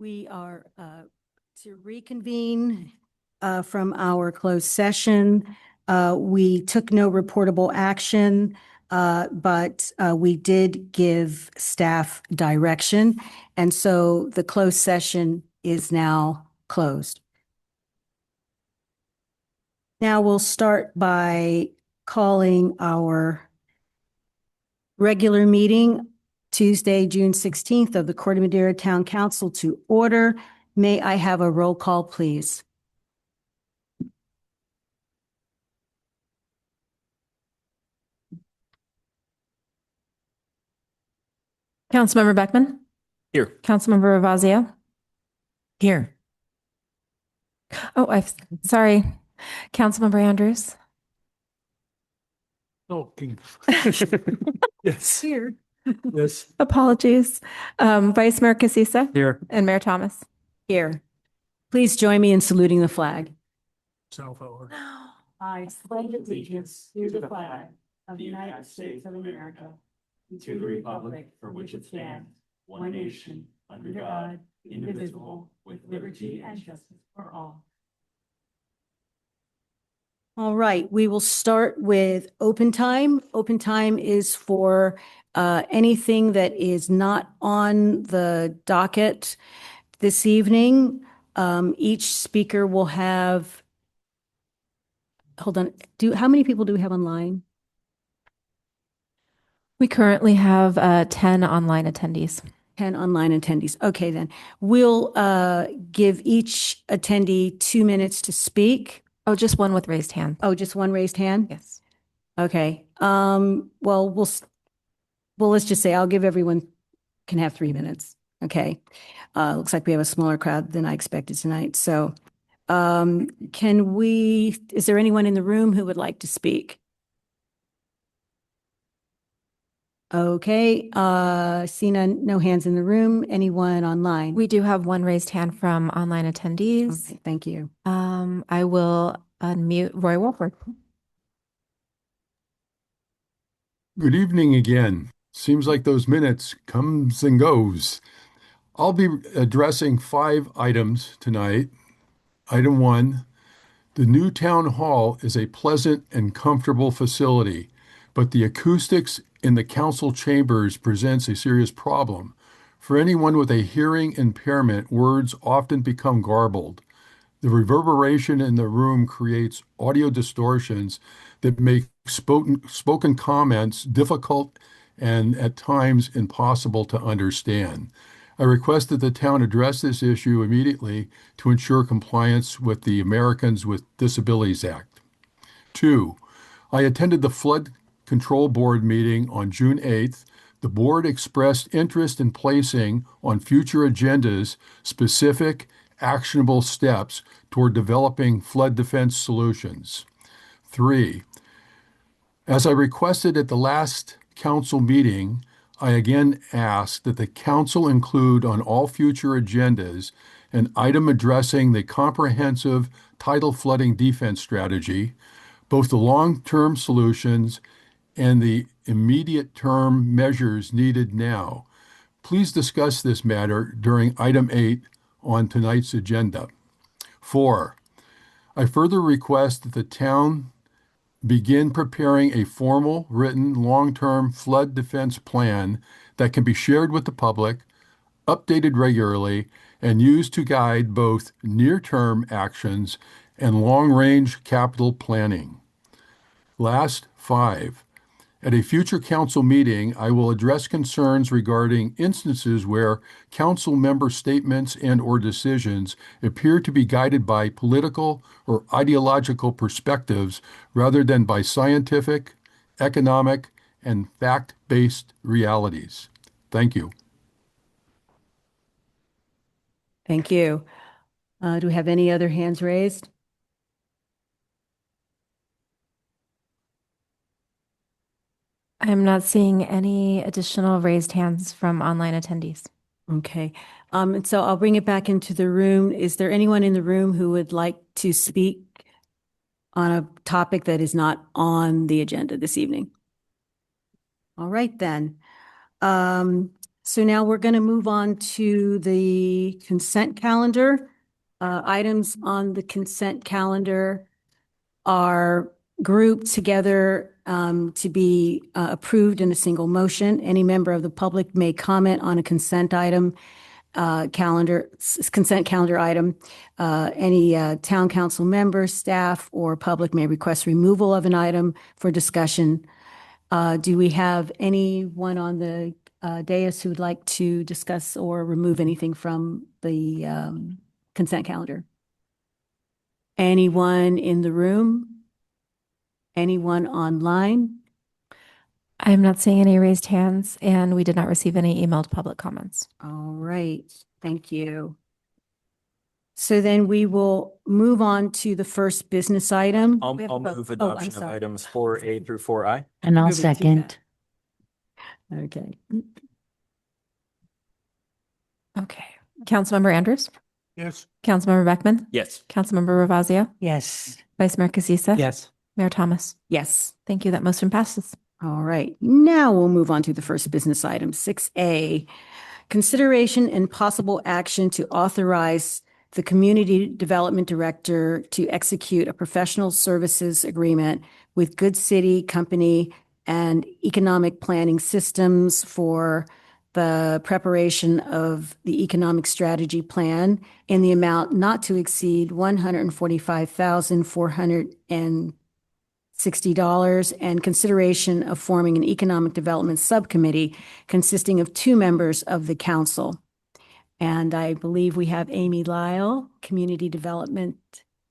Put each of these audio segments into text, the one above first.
We are to reconvene from our closed session. We took no reportable action, but we did give staff direction. And so the closed session is now closed. Now we'll start by calling our regular meeting Tuesday, June 16th of the Corte Madera Town Council to order. May I have a roll call, please? Councilmember Beckman? Here. Councilmember Ravazio? Here. Oh, sorry. Councilmember Andrews? Oh, yes. Here. Yes. Apologies. Vice Mayor Casissa? Here. And Mayor Thomas? Here. Please join me in saluting the flag. South forward. I pledge allegiance to the flag of the United States of America, to the republic for which it stands, one nation, under God, indivisible, with liberty and justice for all. All right, we will start with open time. Open time is for anything that is not on the docket this evening. Each speaker will have, hold on, how many people do we have online? We currently have 10 online attendees. 10 online attendees. Okay, then. We'll give each attendee 2 minutes to speak. Oh, just one with raised hand. Oh, just one raised hand? Yes. Okay. Well, let's just say I'll give everyone can have 3 minutes. Okay. Looks like we have a smaller crowd than I expected tonight. So, is there anyone in the room who would like to speak? Okay. Seeing no hands in the room. Anyone online? We do have one raised hand from online attendees. Okay, thank you. I will unmute Roy Wolford. Good evening again. Seems like those minutes comes and goes. I'll be addressing 5 items tonight. Item 1, the new town hall is a pleasant and comfortable facility, but the acoustics in the council chambers presents a serious problem. For anyone with a hearing impairment, words often become garbled. The reverberation in the room creates audio distortions that make spoken comments difficult and at times impossible to understand. I request that the town address this issue immediately to ensure compliance with the Americans with Disabilities Act. 2, I attended the Flood Control Board meeting on June 8th. The board expressed interest in placing on future agendas specific actionable steps toward developing flood defense solutions. 3, as I requested at the last council meeting, I again ask that the council include on all future agendas an item addressing the comprehensive tidal flooding defense strategy, both the long-term solutions and the immediate term measures needed now. Please discuss this matter during item 8 on tonight's agenda. 4, I further request that the town begin preparing a formal, written, long-term flood defense plan that can be shared with the public, updated regularly, and used to guide both near-term actions and long-range capital planning. Last, 5, at a future council meeting, I will address concerns regarding instances where council member statements and/or decisions appear to be guided by political or ideological perspectives rather than by scientific, economic, and fact-based realities. Thank you. Thank you. Do we have any other hands raised? I'm not seeing any additional raised hands from online attendees. Okay. And so I'll bring it back into the room. Is there anyone in the room who would like to speak on a topic that is not on the agenda this evening? All right, then. So now we're going to move on to the consent calendar. Items on the consent calendar are grouped together to be approved in a single motion. Any member of the public may comment on a consent item, consent calendar item. Any town council member, staff, or public may request removal of an item for discussion. Do we have anyone on the dais who would like to discuss or remove anything from the consent calendar? Anyone in the room? Anyone online? I'm not seeing any raised hands, and we did not receive any emailed public comments. All right, thank you. So then we will move on to the first business item. I'll We have to vote. move Oh, I'm adoption of sorry. items 4A through 4I. And I'll Move it to second. that. Okay. Okay. Councilmember Andrews, Yes. Councilmember Beckman, Yes. Councilmember Ravazio, Yes. Vice Mayor Casissa. Yes. Mayor Thomas. Yes. Thank you. That motion passes. All right, now we'll move on to the first business item, 6A. Consideration and possible action to authorize the Community Development Director to execute a professional services agreement with Good City Company and Economic Planning Systems for the preparation of the Economic Strategy Plan in the amount not to exceed $145,460 and consideration of forming an economic development subcommittee consisting of 2 members of the council. And I believe we have Amy Lyle, Community Development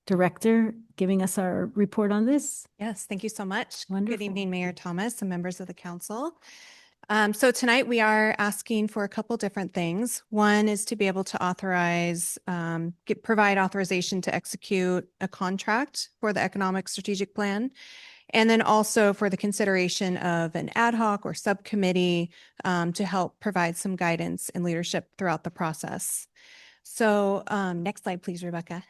Director, giving us our report on this. Yes, thank you so much. Wonderful. Good evening, Mayor Thomas and members of the council. So tonight we are asking for a couple different things. One is to be able to authorize, provide authorization to execute a contract for the economic strategic plan. And then also for the consideration of an ad hoc or subcommittee to help provide some guidance and leadership throughout the process. So next slide, please, Rebecca.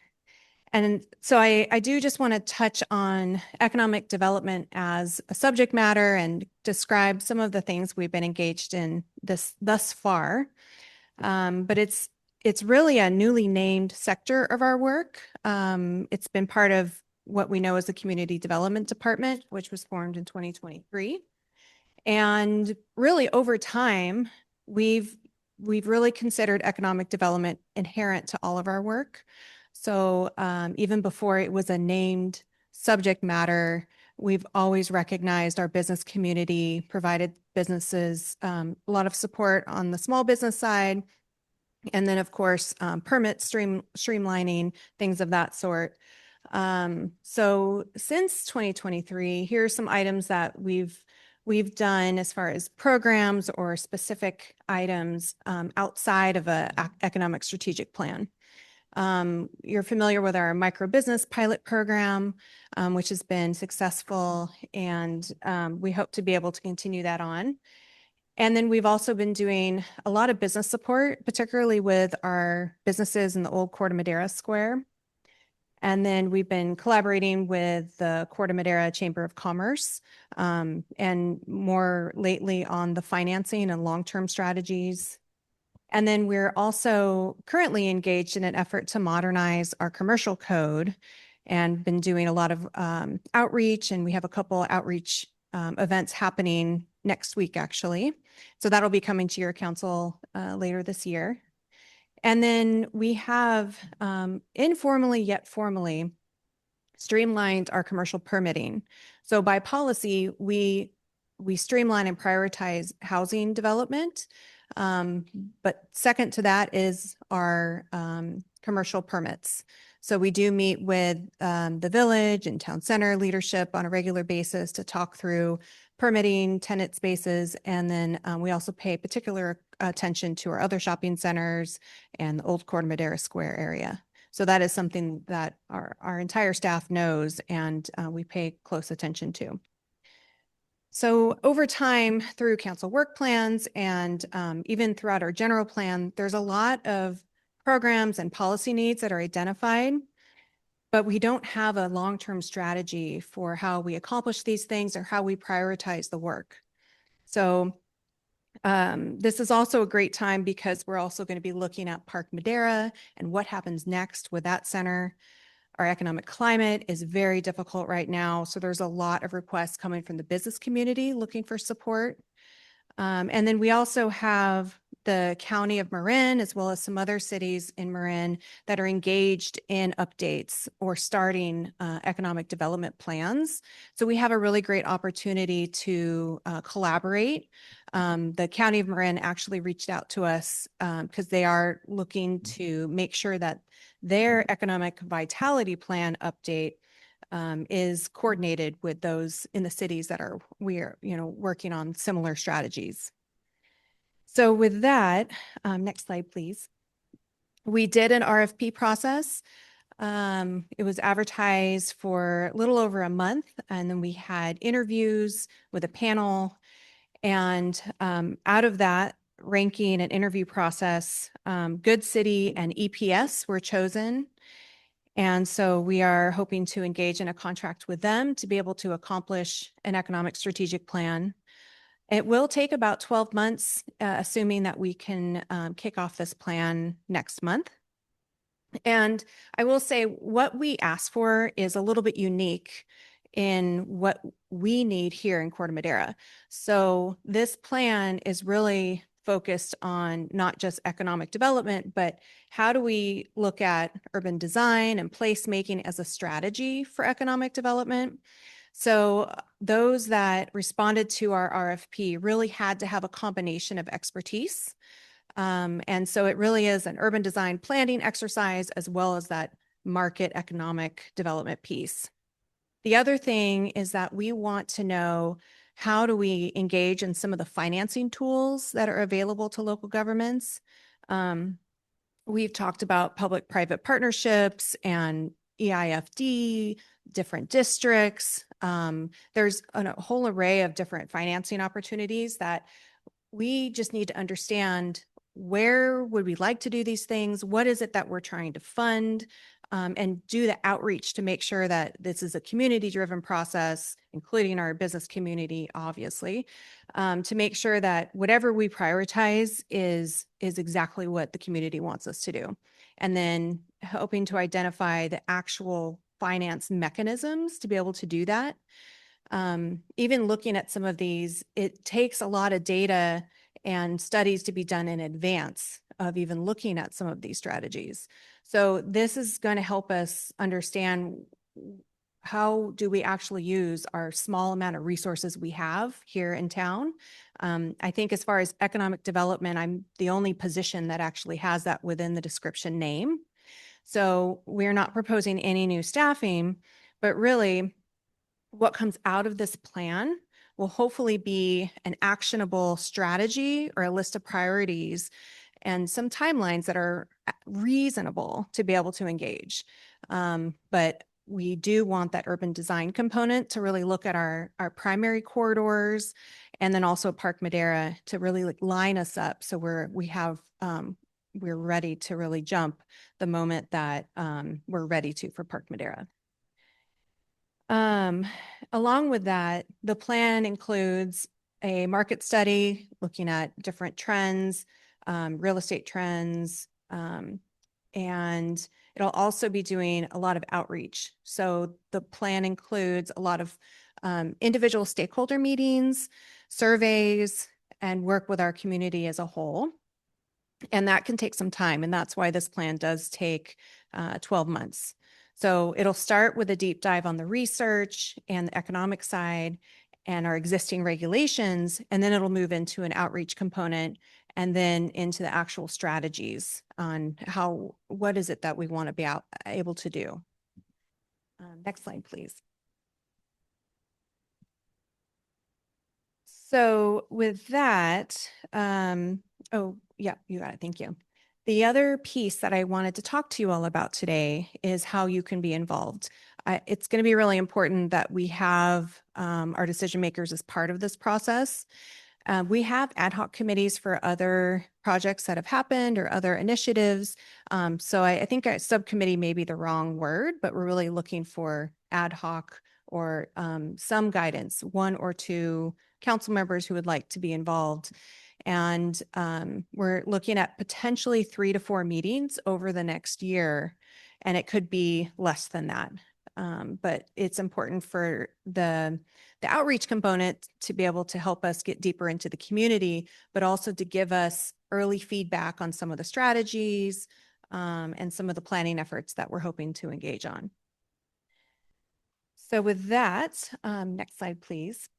And so I do just want to touch on economic development as a subject matter and describe some of the things we've been engaged in thus far. But it's really a newly named sector of our work. It's been part of what we know as the Community Development Department, which was formed in 2023. And really over time, we've really considered economic development inherent to all of our work. So even before it was a named subject matter, we've always recognized our business community, provided businesses a lot of support on the small business side. And then, of course, permit streamlining, things of that sort. So since 2023, here are some items that we've done as far as programs or specific items outside of an economic strategic plan. You're familiar with our micro business pilot program, which has been successful, and we hope to be able to continue that on. And then we've also been doing a lot of business support, particularly with our businesses in the old Corte Madera Square. And then we've been collaborating with the Corte Madera Chamber of Commerce, and more lately on the financing and long-term strategies. And then we're also currently engaged in an effort to modernize our commercial code and been doing a lot of outreach, and we have a couple outreach events happening next week, actually. So that'll be coming to your council later this year. And then we have informally yet formally streamlined our commercial permitting. So by policy, we streamline and prioritize housing development. But second to that is our commercial permits. So we do meet with the village and town center leadership on a regular basis to talk through permitting, tenant spaces, and then we also pay particular attention to our other shopping centers and the old Corte Madera Square area. So that is something that our entire staff knows and we pay close attention to. So over time, through council work plans and even throughout our general plan, there's a lot of programs and policy needs that are identified, but we don't have a long-term strategy for how we accomplish these things or how we prioritize the work. So This is also a great time because we're also going to be looking at Park Madera and what happens next with that center. Our economic climate is very difficult right now, so there's a lot of requests coming from the business community looking for support. And then we also have the County of Marin, as well as some other cities in Marin that are engaged in updates or starting economic development plans. So we have a really great opportunity to collaborate. The County of Marin actually reached out to us because they are looking to make sure that their economic vitality plan update is coordinated with those in the cities that we are working on similar strategies. So with that, next slide, please. We did an RFP process. It was advertised for a little over a month, and then we had interviews with a panel. And out of that ranking and interview process, Good City and EPS were chosen. And so we are hoping to engage in a contract with them to be able to accomplish an economic strategic plan. It will take about 12 months, assuming that we can kick off this plan next month. And I will say what we asked for is a little bit unique in what we need here in Corte Madera. So this plan is really focused on not just economic development, but how do we look at urban design and placemaking as a strategy for economic development? So those that responded to our RFP really had to have a combination of expertise. And so it really is an urban design planning exercise as well as that market economic development piece. The other thing is that we want to know how do we engage in some of the financing tools that are available to local governments. We've talked about public-private partnerships and EIFD, different districts. There's a whole array of different financing opportunities that we just need to understand where would we like to do these things? What is it that we're trying to fund? And do the outreach to make sure that this is a community-driven process, including our business community, obviously, to make sure that whatever we prioritize is exactly what the community wants us to do. And then hoping to identify the actual finance mechanisms to be able to do that. Even looking at some of these, it takes a lot of data and studies to be done in advance of even looking at some of these strategies. So this is going to help us understand how do we actually use our small amount of resources we have here in town. I think as far as economic development, I'm the only position that actually has that within the description name. So we're not proposing any new staffing, but really what comes out of this plan will hopefully be an actionable strategy or a list of priorities and some timelines that are reasonable to be able to engage. But we do want that urban design component to really look at our primary corridors and then also Park Madera to really line us up so we're ready to really jump the moment that we're ready to for Park Madera. Along with that, the plan includes a market study looking at different trends, real estate trends, and it'll also be doing a lot of outreach. So the plan includes a lot of individual stakeholder meetings, surveys, and work with our community as a whole. And that can take some time, and that's why this plan does take 12 months. So it'll start with a deep dive on the research and the economic side and our existing regulations, and then it'll move into an outreach component and then into the actual strategies on what is it that we want to be able to do. Next slide, please. So with that, oh, yeah, you got it. Thank you. The other piece that I wanted to talk to you all about today is how you can be involved. It's going to be really important that we have our decision makers as part of this process. We have ad hoc committees for other projects that have happened or other initiatives. So I think a subcommittee may be the wrong word, but we're really looking for ad hoc or some guidance, one or two council members who would like to be involved. And we're looking at potentially 3 to 4 meetings over the next year, and it could be less than that. But it's important for the outreach component to be able to help us get deeper into the community, but also to give us early feedback on some of the strategies and some of the planning efforts that we're hoping to engage on. So with that, next slide, please.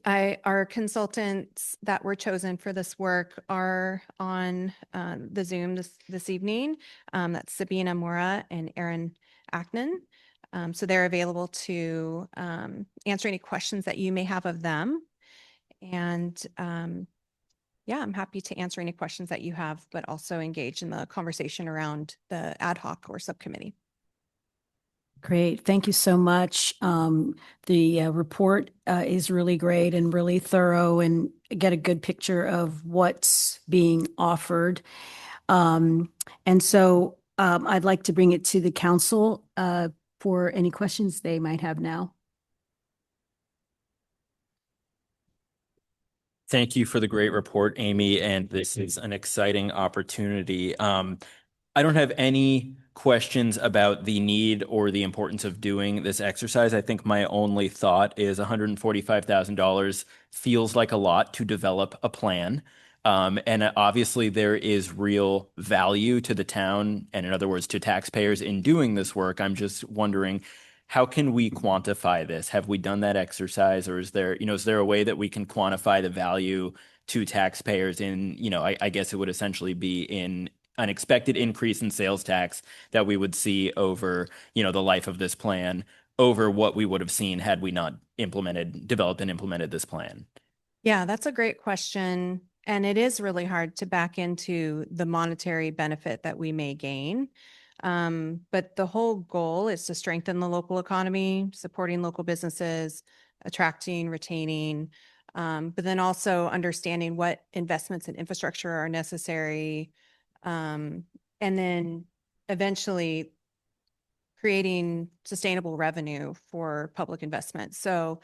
Our consultants that were chosen for this work are on the Zoom this evening. That's Sabina Mora and Aaron Ackman. So they're available to answer any questions that you may have of them. And yeah, I'm happy to answer any questions that you have, but also engage in the conversation around the ad hoc or subcommittee. Great. Thank you so much. The report is really great and really thorough and get a good picture of what's being offered. And so I'd like to bring it to the council for any questions they might have now. Thank you for the great report, Amy, and this is an exciting opportunity. I don't have any questions about the need or the importance of doing this exercise. I think my only thought is $145,000 feels like a lot to develop a plan. And obviously there is real value to the town, and in other words, to taxpayers in doing this work. I'm just wondering, how can we quantify this? Have we done that exercise, or is there a way that we can quantify the value to taxpayers in, I guess it would essentially be in an expected increase in sales tax that we would see over, the life of this plan over what we would have seen had we not developed and implemented this plan? Yeah, that's a great question. And it is really hard to back into the monetary benefit that we may gain. But the whole goal is to strengthen the local economy, supporting local businesses, attracting, retaining, but then also understanding what investments in infrastructure are necessary, and then eventually creating sustainable revenue for public investment. So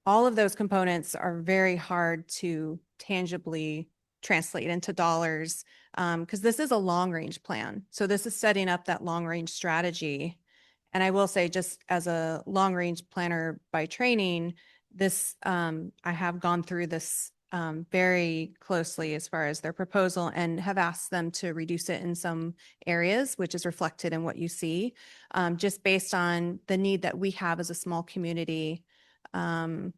all of those components are very hard to tangibly translate into dollars, because this is a long range plan. So this is setting up that long range strategy. And I will say, just as a long range planner by training, this I have gone through this very closely as far as their proposal, and have asked them to reduce it in some areas, which is reflected in what you see, just based on the need that we have as a small community. And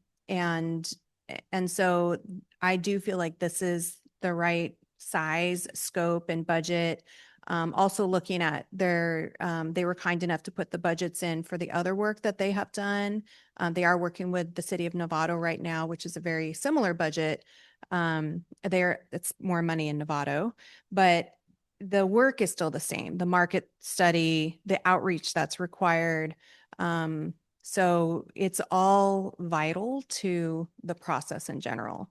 so I do feel like this is the right size, scope, and budget. Also looking at they were kind enough to put the budgets in for the other work that they have done. They are working with the city of Novato right now, which is a very similar budget. It's more money in Novato, but the work is still the same. The market study, the outreach that's required. So it's all vital to the process in general.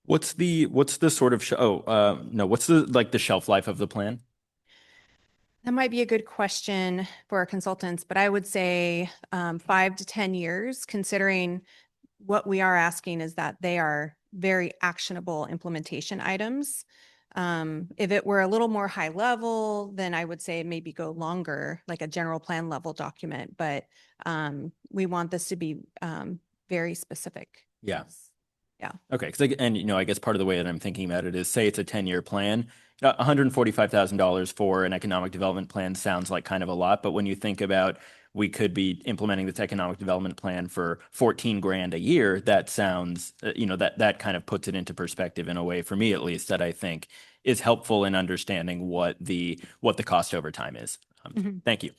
What's the sort of what's the shelf life of the plan? That might be a good question for our consultants, but I would say 5 to 10 years, considering what we are asking is that they are very actionable implementation items. If it were a little more high level, then I would say maybe go longer, like a general plan level document, but we want this to be very specific. Yeah. Yeah. Okay. And I guess part of the way that I'm thinking about it is, say it's a 10-year plan, $145,000 for an economic development plan sounds like kind of a lot, but when you think about we could be implementing this economic development plan for 14 grand a year, that sounds, that kind of puts it into perspective in a way, for me at least, that I think is helpful in understanding what the cost over time is. Thank you.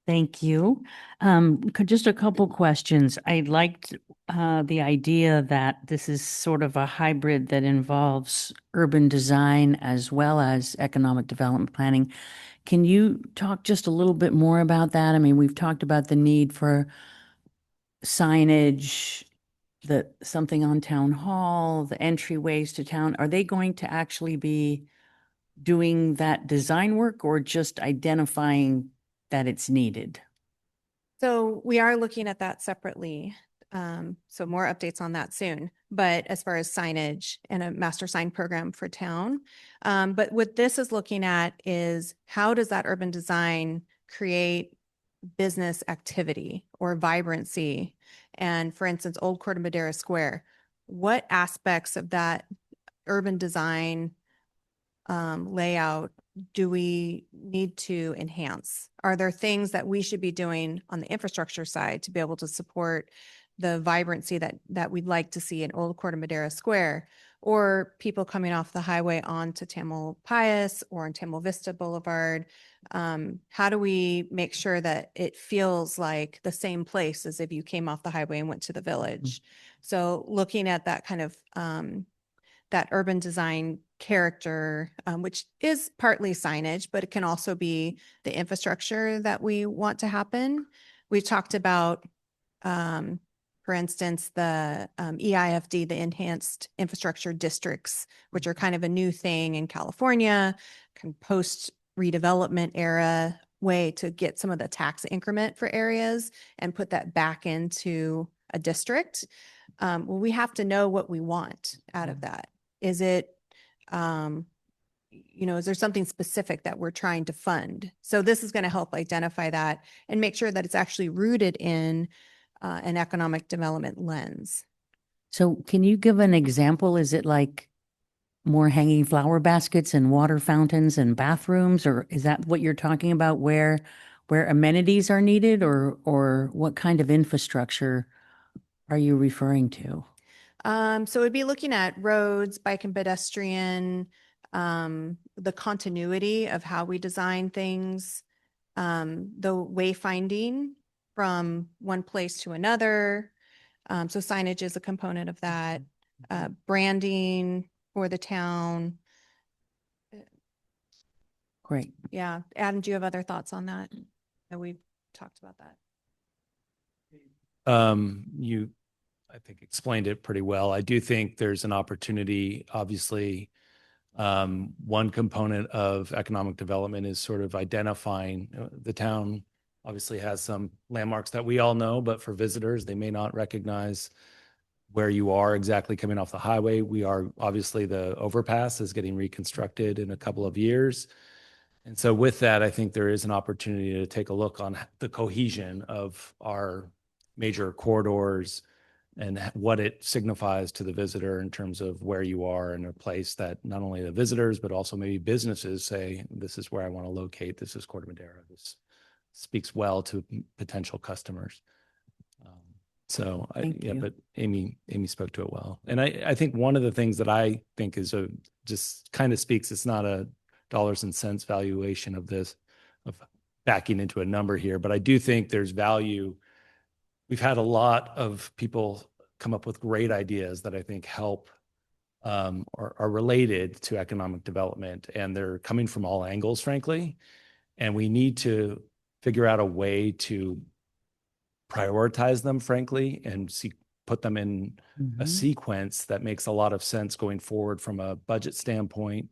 Thank you. Just a couple questions. I liked the idea that this is sort of a hybrid that involves urban design as well as economic development planning. Can you talk just a little bit more about that? I mean, we've talked about the need for signage, something on town hall, the entryways to town. Are they going to actually be doing that design work or just identifying that it's needed? So we are looking at that separately. So more updates on that soon. But as far as signage and a master sign program for town. But what this is looking at is how does that urban design create business activity or vibrancy? And for instance, Old Corte Madera Square, what aspects of that urban design layout do we need to enhance? Are there things that we should be doing on the infrastructure side to be able to support the vibrancy that we'd like to see in Old Corte Madera Square, or people coming off the highway onto Tamalpais or on Tamal Vista Boulevard? How do we make sure that it feels like the same place as if you came off the highway and went to the village? So looking at that kind of that urban design character, which is partly signage, but it can also be the infrastructure that we want to happen. We've talked about, for instance, the EIFD, the Enhanced Infrastructure Districts, which are kind of a new thing in California, kind of post redevelopment era way to get some of the tax increment for areas and put that back into a district. Well, we have to know what we want out of that. Is it, is there something specific that we're trying to fund? So this is going to help identify that and make sure that it's actually rooted in an economic development lens. So can you give an example? Is it like more hanging flower baskets and water fountains and bathrooms, or is that what you're talking about where amenities are needed, or what kind of infrastructure are you referring to? So it'd be looking at roads, bike and pedestrian, the continuity of how we design things, the wayfinding from one place to another. So signage is a component of that, branding for the town. Great. Yeah. Adam, do you have other thoughts on that? That we've talked about that. You, I think, explained it pretty well. I do think there's an opportunity, obviously. One component of economic development is sort of identifying the town obviously has some landmarks that we all know, but for visitors, they may not recognize where you are exactly coming off the highway. We are obviously, the overpass is getting reconstructed in a couple of years. And so with that, I think there is an opportunity to take a look on the cohesion of our major corridors and what it signifies to the visitor in terms of where you are in a place that not only the visitors, but also maybe businesses say, this is where I want to locate. This is Corte Madera. This speaks well to potential customers. Thank you. But Amy spoke to it well. And I think one of the things that I think is just kind of speaks, it's not a dollars and cents valuation of this, of backing into a number here, but I do think there's value. We've had a lot of people come up with great ideas that I think help or are related to economic development, and they're coming from all angles, frankly. And we need to figure out a way to prioritize them, frankly, and put them in a sequence that makes a lot of sense going forward from a budget standpoint,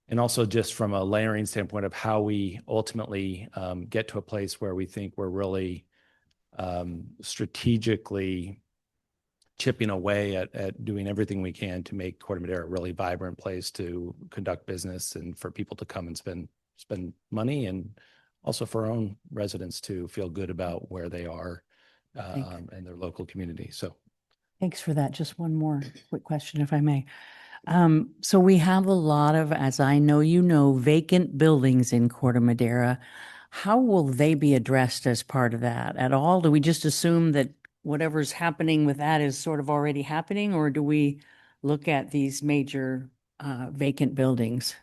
and also just from a layering standpoint of how we ultimately get to a place where we think we're really strategically chipping away at doing everything we can to make Corte Madera a really vibrant place to conduct business and for people to come and spend money, and also for our own residents to feel good about where they are and their local community. So Thanks for that. Just one more quick question, if I may. So we have a lot of, as I know you know, vacant buildings in Corte Madera. How will they be addressed as part of that at all? Do we just assume that whatever's happening with that is sort of already happening, or do we look at these major vacant buildings?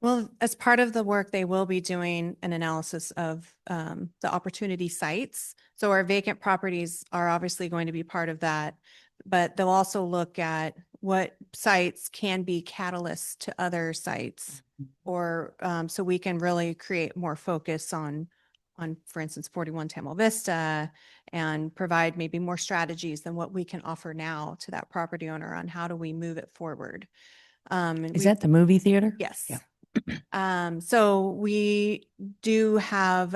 Well, as part of the work, they will be doing an analysis of the opportunity sites. So our vacant properties are obviously going to be part of that, but they'll also look at what sites can be catalysts to other sites, or so we can really create more focus on, for instance, 41 Tamal Vista, and provide maybe more strategies than what we can offer now to that property owner on how do we move it forward. Is that the movie theater? Yes. Yeah. So we do have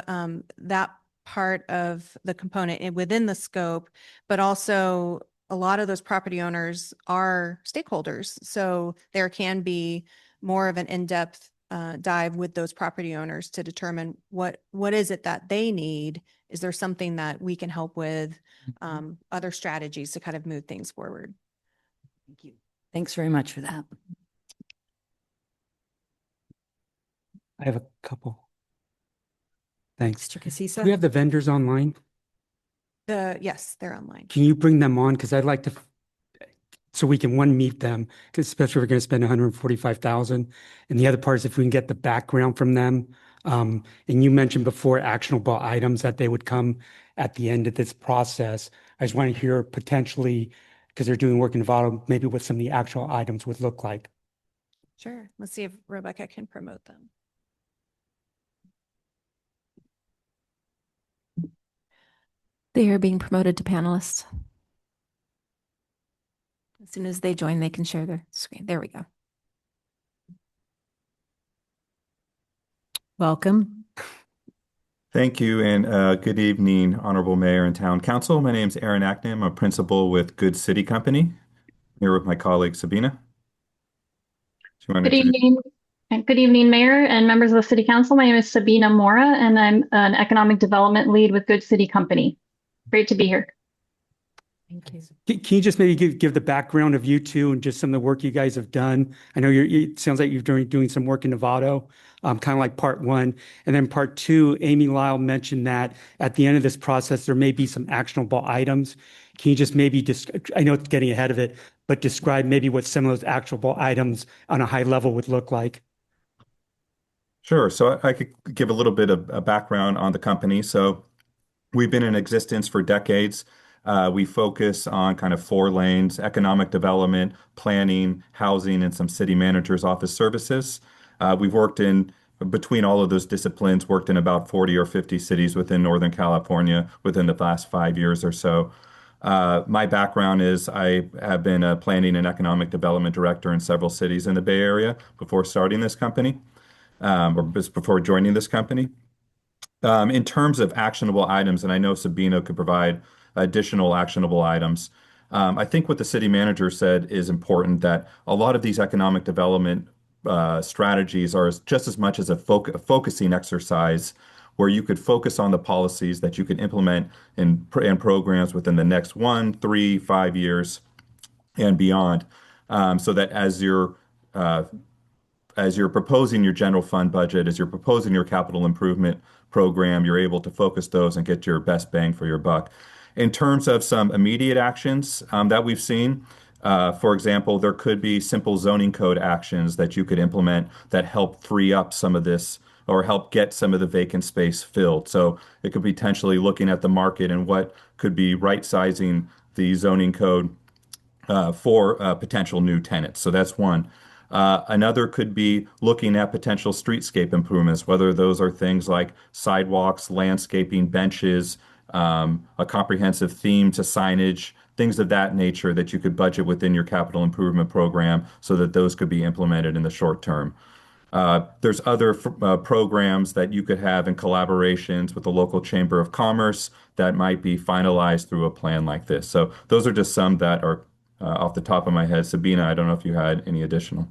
that part of the component within the scope, but also a lot of those property owners are stakeholders. So there can be more of an in-depth dive with those property owners to determine what is it that they need. Is there something that we can help with, other strategies to kind of move things forward? Thank you. Thanks very much for that. I have a couple. Thanks. Mr. Do Casissa? we have the vendors online? Yes, they're online. Can you bring them on? Because I'd like to, so we can meet them, because especially if we're going to spend 145,000. And the other part is if we can get the background from them. And you mentioned before actionable items that they would come at the end of this process. I just want to hear potentially, because they're doing work in Nevada, maybe what some of the actual items would look like. Sure. Let's see if Rebecca can promote them. They are being promoted to panelists. As soon as they join, they can share their screen. There we go. Welcome. Thank you, and good evening, Honorable Mayor and Town Council. My name is Aaron Acknam. I'm a principal with Good City Company, here with my colleague Sabina. Good evening, and good evening, Mayor and members of the City Council. My name is Sabina Mora, and I'm an economic development lead with Good City Company. Great to be here. Thank you. Can you just maybe give the background of you two and just some of the work you guys have done? I know it sounds like you're doing some work in Novato, kind of like part one. And then part two, Amy Lyle mentioned that at the end of this process, there may be some actionable items. Can you just maybe I know it's getting ahead of it, but describe maybe what some of those actionable items on a high level would look like? Sure. So I could give a little bit of a background on the company. So we've been in existence for decades. We focus on kind of 4 lanes: economic development, planning, housing, and some city manager's office services. We've worked in between all of those disciplines, worked in about 40 or 50 cities within Northern California within the last 5 years or so. My background is I have been a planning and economic development director in several cities in the Bay Area before starting this company, or before joining this company. In terms of actionable items, and I know Sabina could provide additional actionable items, I think what the city manager said is important, that a lot of these economic development strategies are just as much as a focusing exercise where you could focus on the policies that you could implement in programs within the next 1, 3, 5 years and beyond, so that as you're proposing your general fund budget, as you're proposing your capital improvement program, you're able to focus those and get your best bang for your buck. In terms of some immediate actions that we've seen, for example, there could be simple zoning code actions that you could implement that help free up some of this or help get some of the vacant space filled. So it could be potentially looking at the market and what could be right sizing the zoning code for potential new tenants. So that's one. Another could be looking at potential streetscape improvements, whether those are things like sidewalks, landscaping, benches, a comprehensive theme to signage, things of that nature that you could budget within your capital improvement program so that those could be implemented in the short term. There's other programs that you could have in collaborations with the local Chamber of Commerce that might be finalized through a plan like this. So those are just some that are off the top of my head. Sabina, I don't know if you had any additional.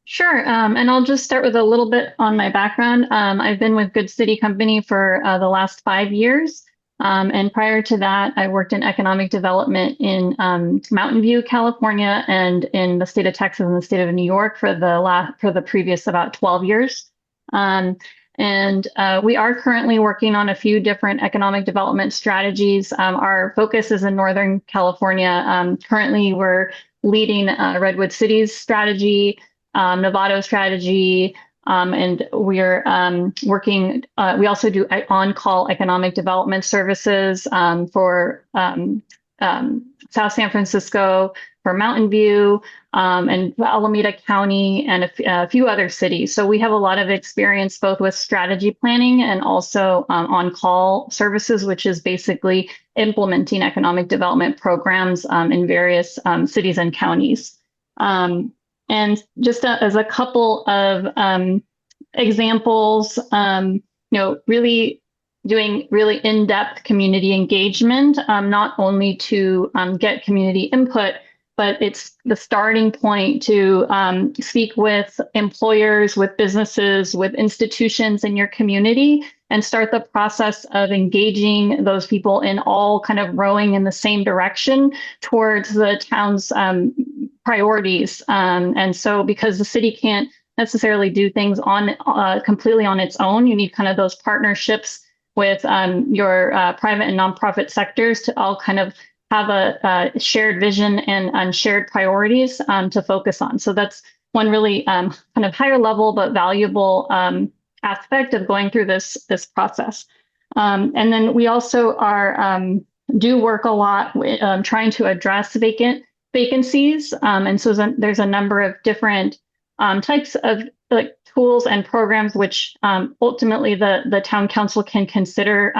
Sure. And I'll just start with a little bit on my background. I've been with Good City Company for the last 5 years. And prior to that, I worked in economic development in Mountain View, California, and in the state of Texas and the state of New York for the previous about 12 years. And we are currently working on a few different economic development strategies. Our focus is in Northern California. Currently, we're leading Redwood City's strategy, Novato strategy, and we're working. We also do on-call economic development services for South San Francisco, for Mountain View, and Alameda County, and a few other cities. So we have a lot of experience both with strategy planning and also on-call services, which is basically implementing economic development programs in various cities and counties. And just as a couple of examples, really doing really in-depth community engagement, not only to get community input, but it's the starting point to speak with employers, with businesses, with institutions in your community, and start the process of engaging those people in all kind of rowing in the same direction towards the town's priorities. And so because the city can't necessarily do things on completely on its own, you need kind of those partnerships with your private and nonprofit sectors to all kind of have a shared vision and shared priorities to focus on. So that's one really kind of higher level but valuable aspect of going through this process. And then we also are do work a lot with trying to address vacancies. And so there's a number of different types of like tools and programs which ultimately the town council can consider.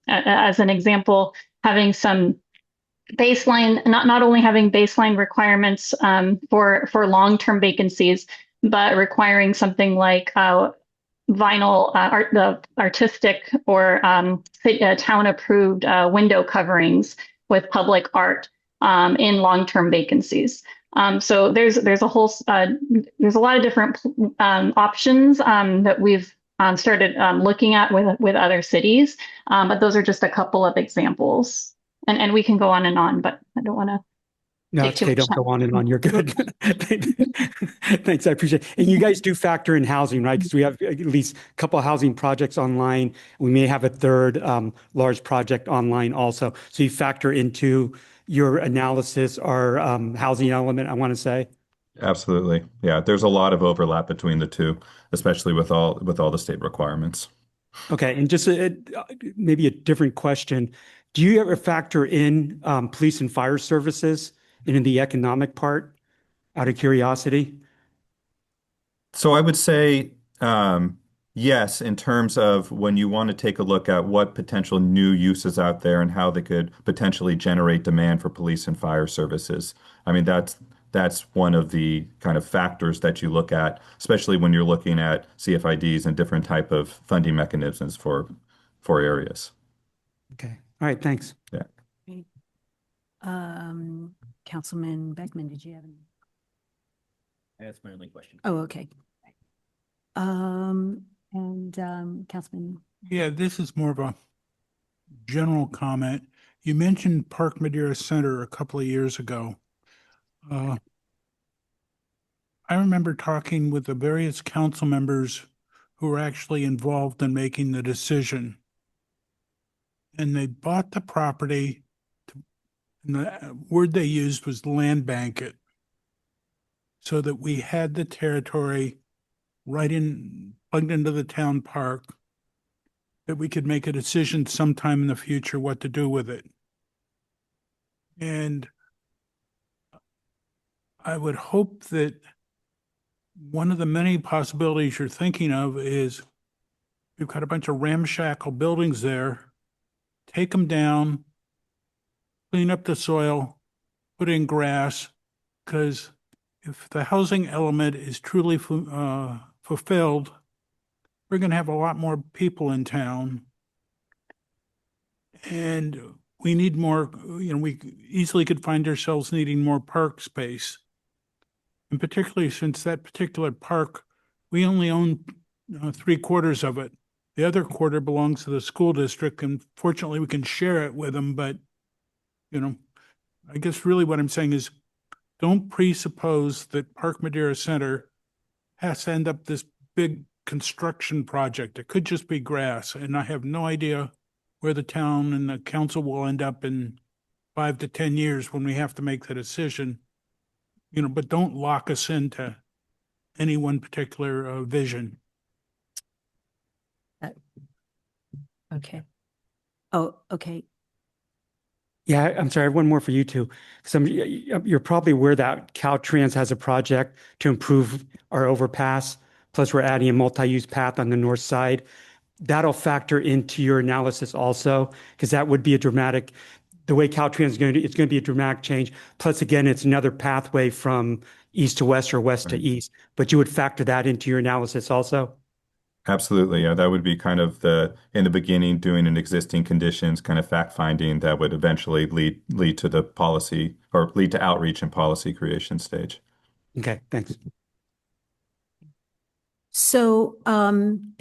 As an example, having some baseline, not only having baseline requirements for long-term vacancies, but requiring something like vinyl the artistic or town approved window coverings with public art in long-term vacancies. So there's a whole there's a lot of different options that we've started looking at with other cities, but those are just a couple of examples. And we can go on and on, but I don't want to. No, it's okay. Don't go on and on. You're good. Thanks. I appreciate it. And you guys do factor in housing, right? Because we have at least a couple of housing projects online. We may have a third large project online also. So you factor into your analysis our housing element, I want to say. Absolutely. Yeah, there's a lot of overlap between the two, especially with all the state requirements. Okay, and just maybe a different question. Do you ever factor in police and fire services in the economic part, out of curiosity? So I would say yes, in terms of when you want to take a look at what potential new uses out there and how they could potentially generate demand for police and fire services. I mean, that's one of the kind of factors that you look at, especially when you're looking at CFIDs and different type of funding mechanisms for areas. Okay. All right. Thanks. Yeah. Okay. Councilman Beckman, did you have any? That's my only question. Oh, okay. Councilman. Yeah, this is more of a general comment. You mentioned Park Madera Center a couple of years ago. I remember talking with the various council members who were actually involved in making the decision. And they bought the property, and the word they used was land bank it, so that we had the territory plugged into the town park, that we could make a decision sometime in the future what to do with it. And I would hope that one of the many possibilities you're thinking of is we've got a bunch of ramshackle buildings there, take them down, clean up the soil, put in grass, because if the housing element is truly fulfilled, we're going to have a lot more people in town. And we need more, we easily could find ourselves needing more park space. And particularly since that particular park, we only own 3/4 of it. The other quarter belongs to the school district, and fortunately we can share it with them. But, I guess really what I'm saying is don't presuppose that Park Madera Center has to end up this big construction project. It could just be grass, and I have no idea where the town and the council will end up in 5 to 10 years when we have to make the decision. But don't lock us into any one particular vision. Okay. Oh, okay. Yeah, I'm sorry. I have one more for you two. You're probably aware that Caltrans has a project to improve our overpass. Plus, we're adding a multi-use path on the north side. That'll factor into your analysis also, because that would be the way Caltrans is going to, it's going to be a dramatic change. Plus, again, it's another pathway from east to west or west to Right. east, but you would factor that into your analysis also? Absolutely. Yeah, that would be kind of in the beginning, doing an existing conditions kind of fact finding that would eventually lead to the policy or lead to outreach and policy creation stage. Okay, thanks. So, I'm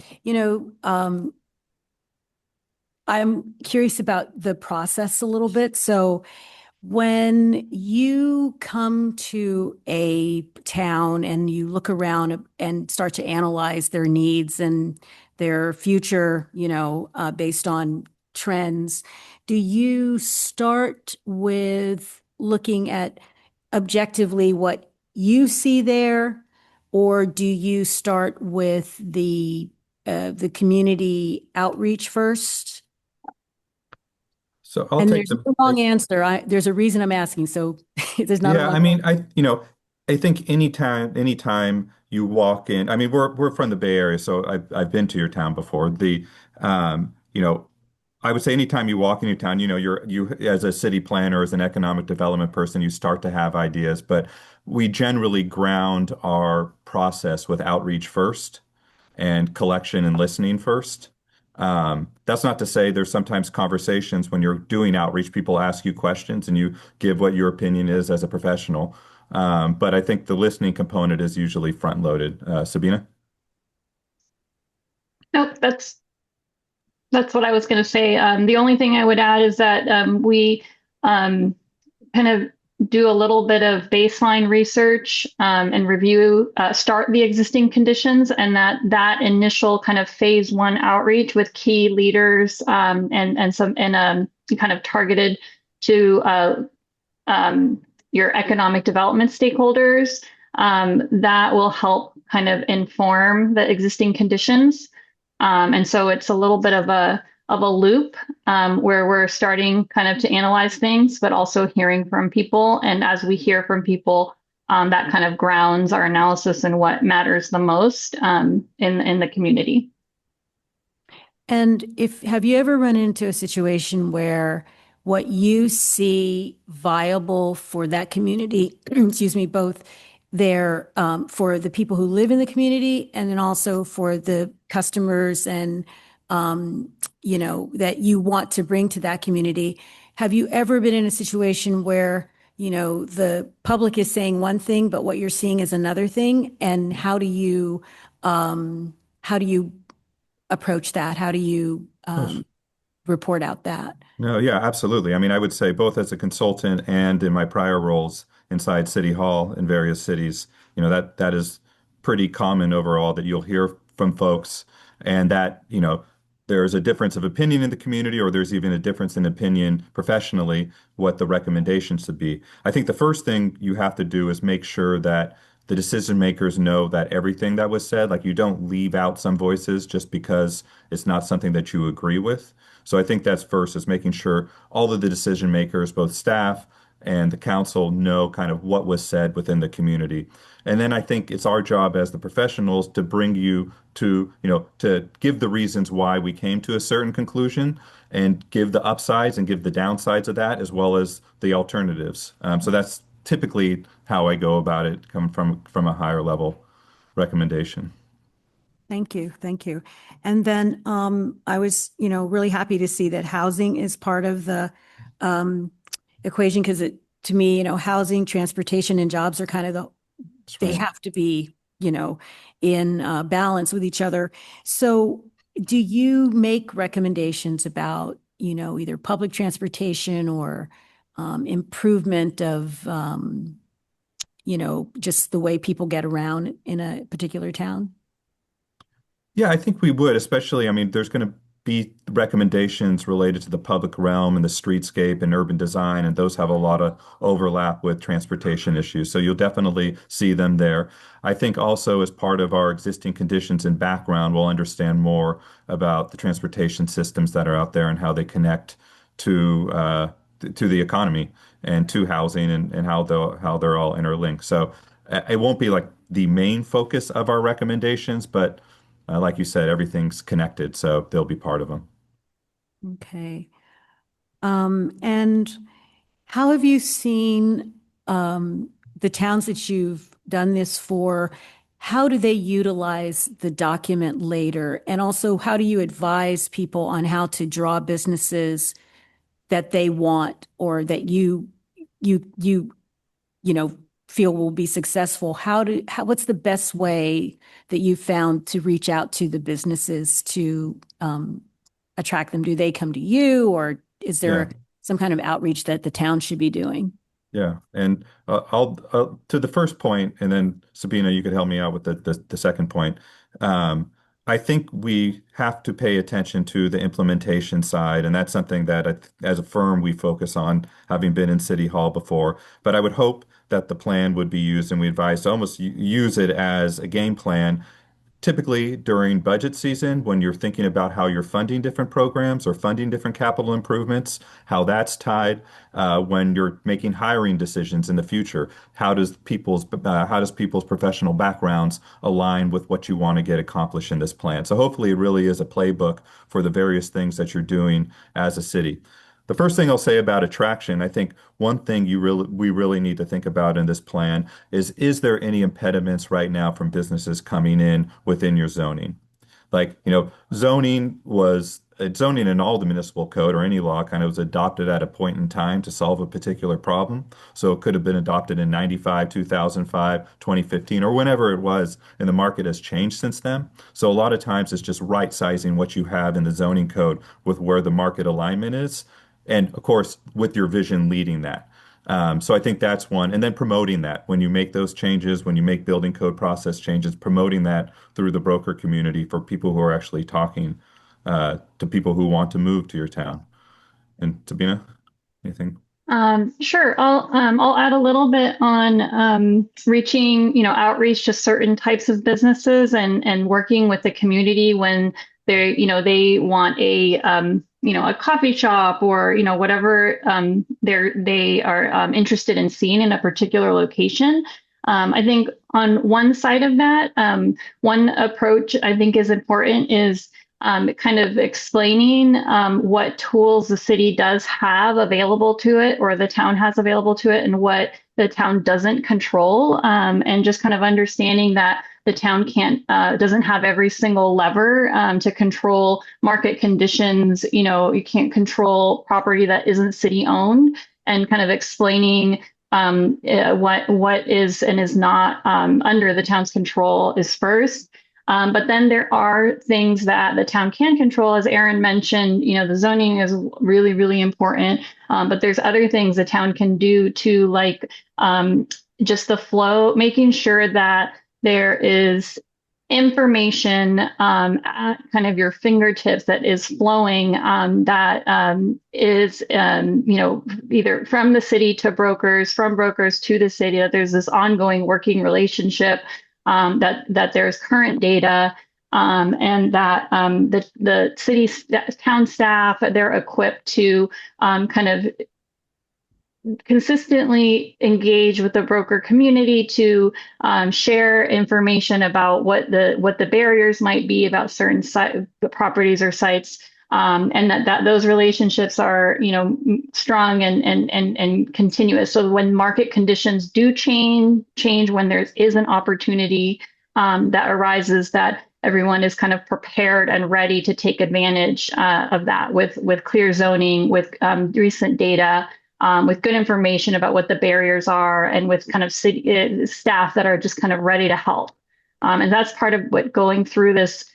curious about the process a little bit. So, when you come to a town and you look around and start to analyze their needs and their future, based on trends, do you start with looking at objectively what you see there, or do you start with the community outreach first? So I'll And take there's no wrong answer. There's a reason I'm asking, so there's not a yeah, wrong. I mean, I think anytime you walk in, I mean, we're from the Bay Area, so I've been to your town before. Um, you know, I would say anytime you walk into town, you as a city planner, as an economic development person, you start to have ideas, but we generally ground our process with outreach first and collection and listening first. That's not to say there's sometimes conversations when you're doing outreach, people ask you questions and you give what your opinion is as a professional. But I think the listening component is usually front loaded. Sabina? Nope, that's what I was going to say. The only thing I would add is that we um, kind of do a little bit of baseline research and review, start the existing conditions, and that initial kind of phase one outreach with key leaders and kind of targeted to your economic development stakeholders. That will help kind of inform the existing conditions. And so it's a little bit of a loop where we're starting kind of to analyze things, but also hearing from people. And as we hear from people, that kind of grounds our analysis and what matters the most in the community. And have you ever run into a situation where what you see viable for that community, excuse me, both for the people who live in the community and then also for the customers and, that you want to bring to that community. Have you ever been in a situation where, the public is saying one thing, but what you're seeing is another thing? And how do you approach that? How do you report out that? No, yeah, absolutely. I mean, I would say both as a consultant and in my prior roles inside City Hall in various cities, that is pretty common overall that you'll hear from folks and that, there's a difference of opinion in the community or there's even a difference in opinion professionally what the recommendations should be. I think the first thing you have to do is make sure that the decision makers know that everything that was said, like you don't leave out some voices just because it's not something that you agree with. So I think that's first is making sure all of the decision makers, both staff and the council, know kind of what was said within the community. And then I think it's our job as the professionals to bring you to give the reasons why we came to a certain conclusion and give the upsides and give the downsides of that as well as the alternatives. So that's typically how I go about it, coming from a higher level recommendation. Thank you. Thank you. And then I was, really happy to see that housing is part of the equation because to me, housing, transportation, and jobs are kind of they have to be, in balance with each other. So do you make recommendations about, either public transportation or improvement of, just the way people get around in a particular town? Yeah, I think we would, especially, I mean, there's going to be recommendations related to the public realm and the streetscape and urban design, and those have a lot of overlap with transportation issues. So you'll definitely see them there. I think also as part of our existing conditions and background, we'll understand more about the transportation systems that are out there and how they connect to the economy and to housing and how they're all interlinked. So it won't be like the main focus of our recommendations, but like you said, everything's connected, so they'll be part of them. Okay. And how have you seen the towns that you've done this for, how do they utilize the document later? And also, how do you advise people on how to draw businesses that they want or that you know, feel will be successful? What's the best way that you found to reach out to the businesses to attract them? Do they come to you, or is there some kind of outreach that the town should be doing? Yeah, and I'll to the first point, and then Sabina, you could help me out with the second point. I think we have to pay attention to the implementation side, and that's something that as a firm we focus on, having been in City Hall before. But I would hope that the plan would be used, and we advise to almost use it as a game plan typically during budget season, when you're thinking about how you're funding different programs or funding different capital improvements, how that's tied, when you're making hiring decisions in the future, how does people's professional backgrounds align with what you want to get accomplished in this plan? So hopefully it really is a playbook for the various things that you're doing as a city. The first thing I'll say about attraction, I think one thing we really need to think about in this plan is there any impediments right now from businesses coming in within your zoning? Like, zoning in all the municipal code or any law kind of was adopted at a point in time to solve a particular problem. So it could have been adopted in 95, 2005, 2015, or whenever it was, and the market has changed since then. So a lot of times it's just right sizing what you have in the zoning code with where the market alignment is. And of course, with your vision leading that. So I think that's one. And then promoting that when you make those changes, when you make building code process changes, promoting that through the broker community for people who are actually talking to people who want to move to your town. And Sabina, anything? Sure. I'll add a little bit on reaching, outreach to certain types of businesses and working with the community when they want a coffee shop or whatever they are interested in seeing in a particular location. I think on one side of that, one approach I think is important is kind of explaining what tools the city does have available to it or the town has available to it and what the town doesn't control, and just kind of understanding that the town doesn't have every single lever to control market conditions. You can't control property that isn't city owned, and kind of explaining what is and is not under the town's control is first. But then there are things that the town can control, as Aaron mentioned. The zoning is really, really important. But there's other things the town can do to, like just the flow, making sure that there is information at kind of your fingertips that is flowing, that is either from the city to brokers, from brokers to the city, that there's this ongoing working relationship, that there's current data, and that the city town staff, they're equipped to kind of consistently engage with the broker community to share information about what the barriers might be about certain properties or sites, and that those relationships are strong and continuous. So when market conditions do change when there is an opportunity that arises, that everyone is kind of prepared and ready to take advantage of that with clear zoning, with recent data, with good information about what the barriers are, and with kind of city staff that are just kind of ready to help. And that's part of what going through this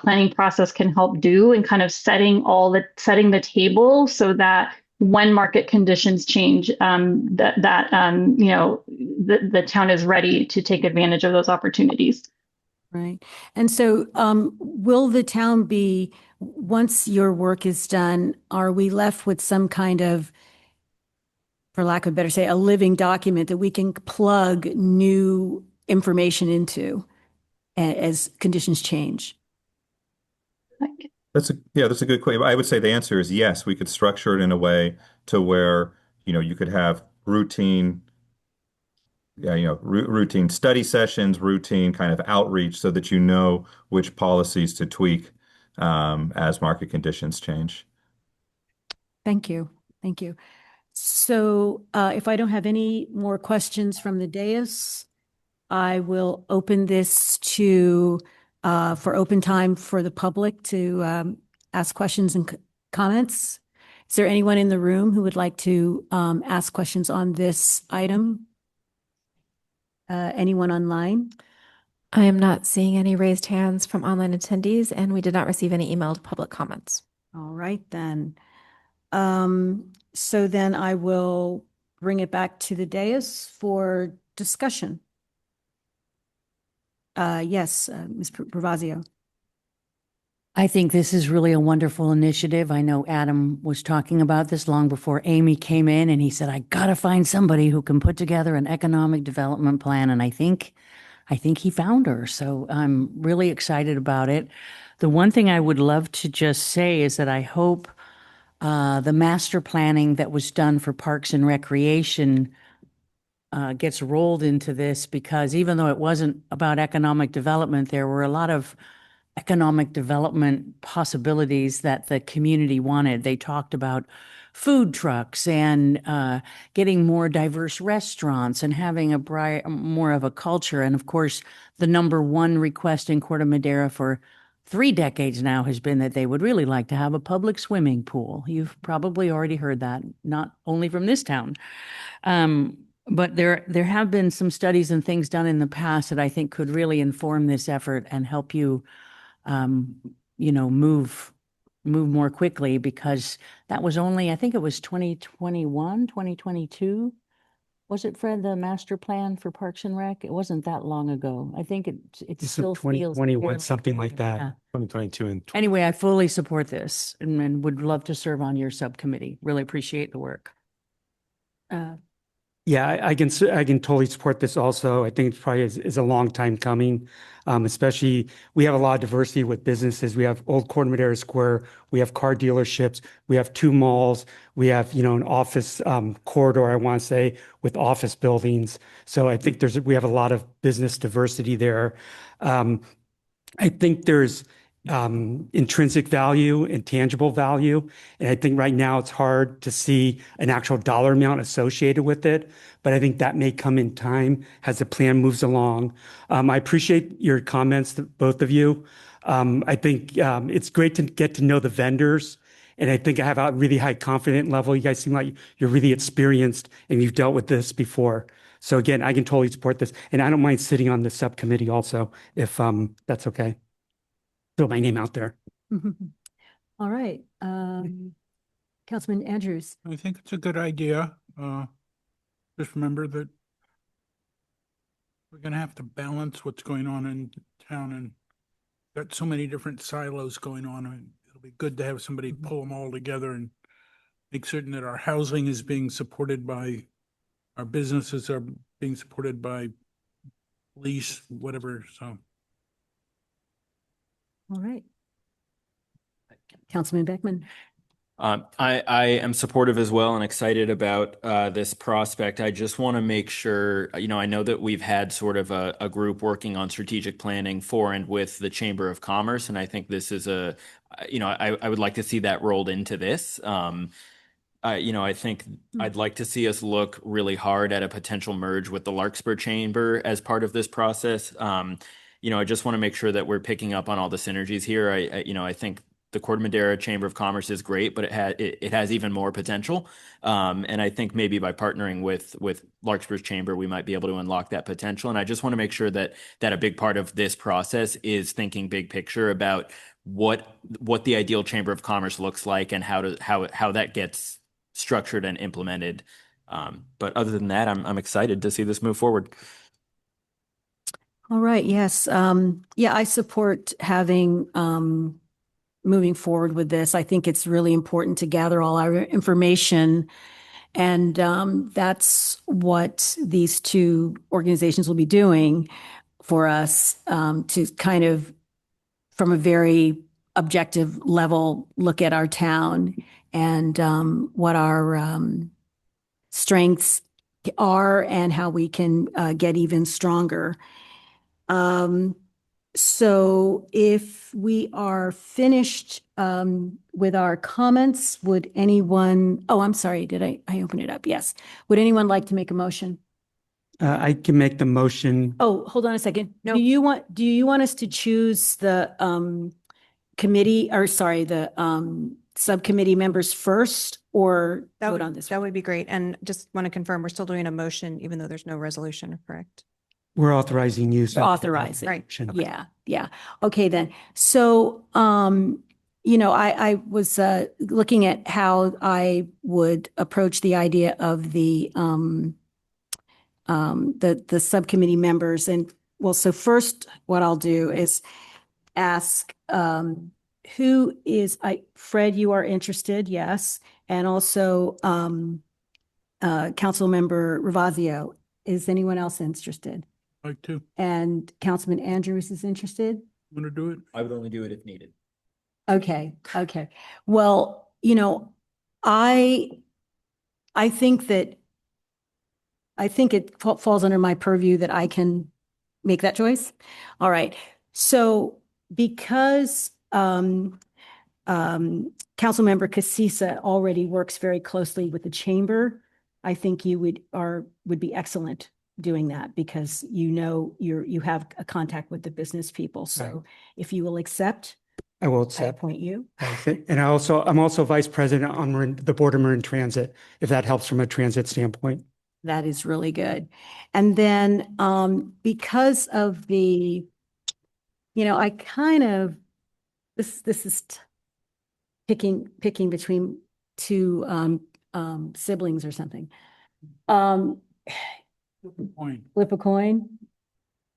planning process can help do, and kind of setting the table so that when market conditions change, the town is ready to take advantage of those opportunities. Right. And so will the town be, once your work is done, are we left with some kind of, for lack of a better say, a living document that we can plug new information into as conditions change? That's a good question. I would say the answer is yes. We could structure it in a way to where, you could have routine study sessions, routine kind of outreach, so that which policies to tweak as market conditions change. Thank you. Thank you. So if I don't have any more questions from the dais, I will open this to for open time for the public to ask questions and comments. Is there anyone in the room who would like to ask questions on this item? Anyone online? I am not seeing any raised hands from online attendees, and we did not receive any emailed public comments. All right, then. So then I will bring it back to the dais for discussion. Yes, Ms. Bravazio. I think this is really a wonderful initiative. I know Adam was talking about this long before Amy came in, and he said, I gotta find somebody who can put together an economic development plan. And I think he found her. So I'm really excited about it. The one thing I would love to just say is that I hope the master planning that was done for Parks and Recreation gets rolled into this, because even though it wasn't about economic development, there were a lot of economic development possibilities that the community wanted. They talked about food trucks and getting more diverse restaurants and having more of a culture. And of course, the number one request in Corte Madera for 3 decades now has been that they would really like to have a public swimming pool. You've probably already heard that, not only from this town. But there have been some studies and things done in the past that I think could really inform this effort and help you move more quickly, because that was only, I think it was 2021, 2022. Was it, Fred, the master plan for Parks and Rec? It wasn't that long ago. I think it still feels 2021, something like that. Yeah. 2022 and Anyway, I fully support this and would love to serve on your subcommittee. Really appreciate the work. Yeah, I can totally support this also. I think it's probably is a long time coming. Especially, we have a lot of diversity with businesses. We have Old Corte Madera Square, we have car dealerships, we have 2 malls, we have, an office corridor, I want to say, with office buildings. So I think we have a lot of business diversity there. I think there's intrinsic value and tangible value. And I think right now it's hard to see an actual dollar amount associated with it. But I think that may come in time as the plan moves along. I appreciate your comments, both of you. I think it's great to get to know the vendors. And I think I have a really high confidence level. You guys seem like you're really experienced and you've dealt with this before. So again, I can totally support this. And I don't mind sitting on the subcommittee also, if that's okay. Throw my name out there. All right. Councilman Andrews. I think it's a good idea. Just remember that we're going to have to balance what's going on in town, and got so many different silos going on. And it'll be good to have somebody pull them all together and make certain that our housing is being supported by, our businesses are being supported by police, whatever. So. All right. Councilman Beckman. I am supportive as well and excited about this prospect. I just want to make sure, I know that we've had sort of a group working on strategic planning for and with the Chamber of Commerce, and I think this is I would like to see that rolled into this. I think I'd like to see us look really hard at a potential merge with the Larkspur Chamber as part of this process. I just want to make sure that we're picking up on all the synergies here. I think the Corte Madera Chamber of Commerce is great, but it has even more potential. And I think maybe by partnering with Larkspur's Chamber, we might be able to unlock that potential. And I just want to make sure that a big part of this process is thinking big picture about what the ideal Chamber of Commerce looks like and how that gets structured and implemented. But other than that, I'm excited to see this move forward. All right. Yes. I support having moving forward with this. I think it's really important to gather all our information. And that's what these 2 organizations will be doing for us, to kind of, from a very objective level, look at our town and what our strengths are and how we can get even stronger. So if we are finished with our comments, would anyone, oh, I'm sorry, did I open it up? Yes. Would anyone like to make a motion? I can make the motion. Oh, hold on a second. No. Do you want us to choose the committee, or sorry, the subcommittee members first or vote on this? That would be great. And just want to confirm, we're still doing a motion, even though there's no resolution, correct? We're authorizing use. Authorizing. Right. Yeah, yeah. Okay, then. So, I was looking at how I would approach the idea of the subcommittee members. And well, so first, what I'll do is ask who is Fred, you are interested, yes. And also Councilmember Ravazio. Is anyone else interested? Like to, And Councilman Andrews is interested? want to do it? I would only do it if needed. Okay, okay. Well, I think that it falls under my purview that I can make that choice. All right. So because Councilmember Casissa already works very closely with the chamber, I think you would be excellent doing that because you have a contact with the business people. So Right. if you will accept, I will I accept. appoint you. And I'm also vice president on the Board of Marin Transit, if that helps from a transit standpoint. That is really good. And then because of the, I kind of, this is picking between two siblings or something. Point. Flip a coin.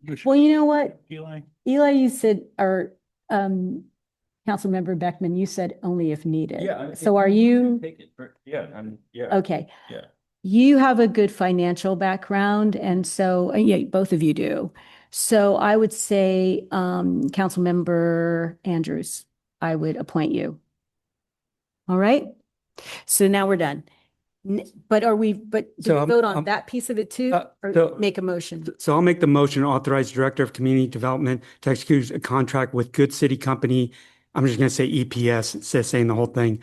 Which- Well, you know what? Eli? Eli, you said, or Councilmember Beckman, you said only if needed. So are you, Take it. Yeah. okay. Yeah. You have a good financial background, and so, yeah, both of you do. So I would say, Councilmember Andrews, I would appoint you. All right? So now we're done. But do we So, vote on that piece of it too, or so- make a motion? So I'll make the motion to authorize Director of Community Development to execute a contract with Good City Company. I'm just going to say EPS, instead of saying the whole thing,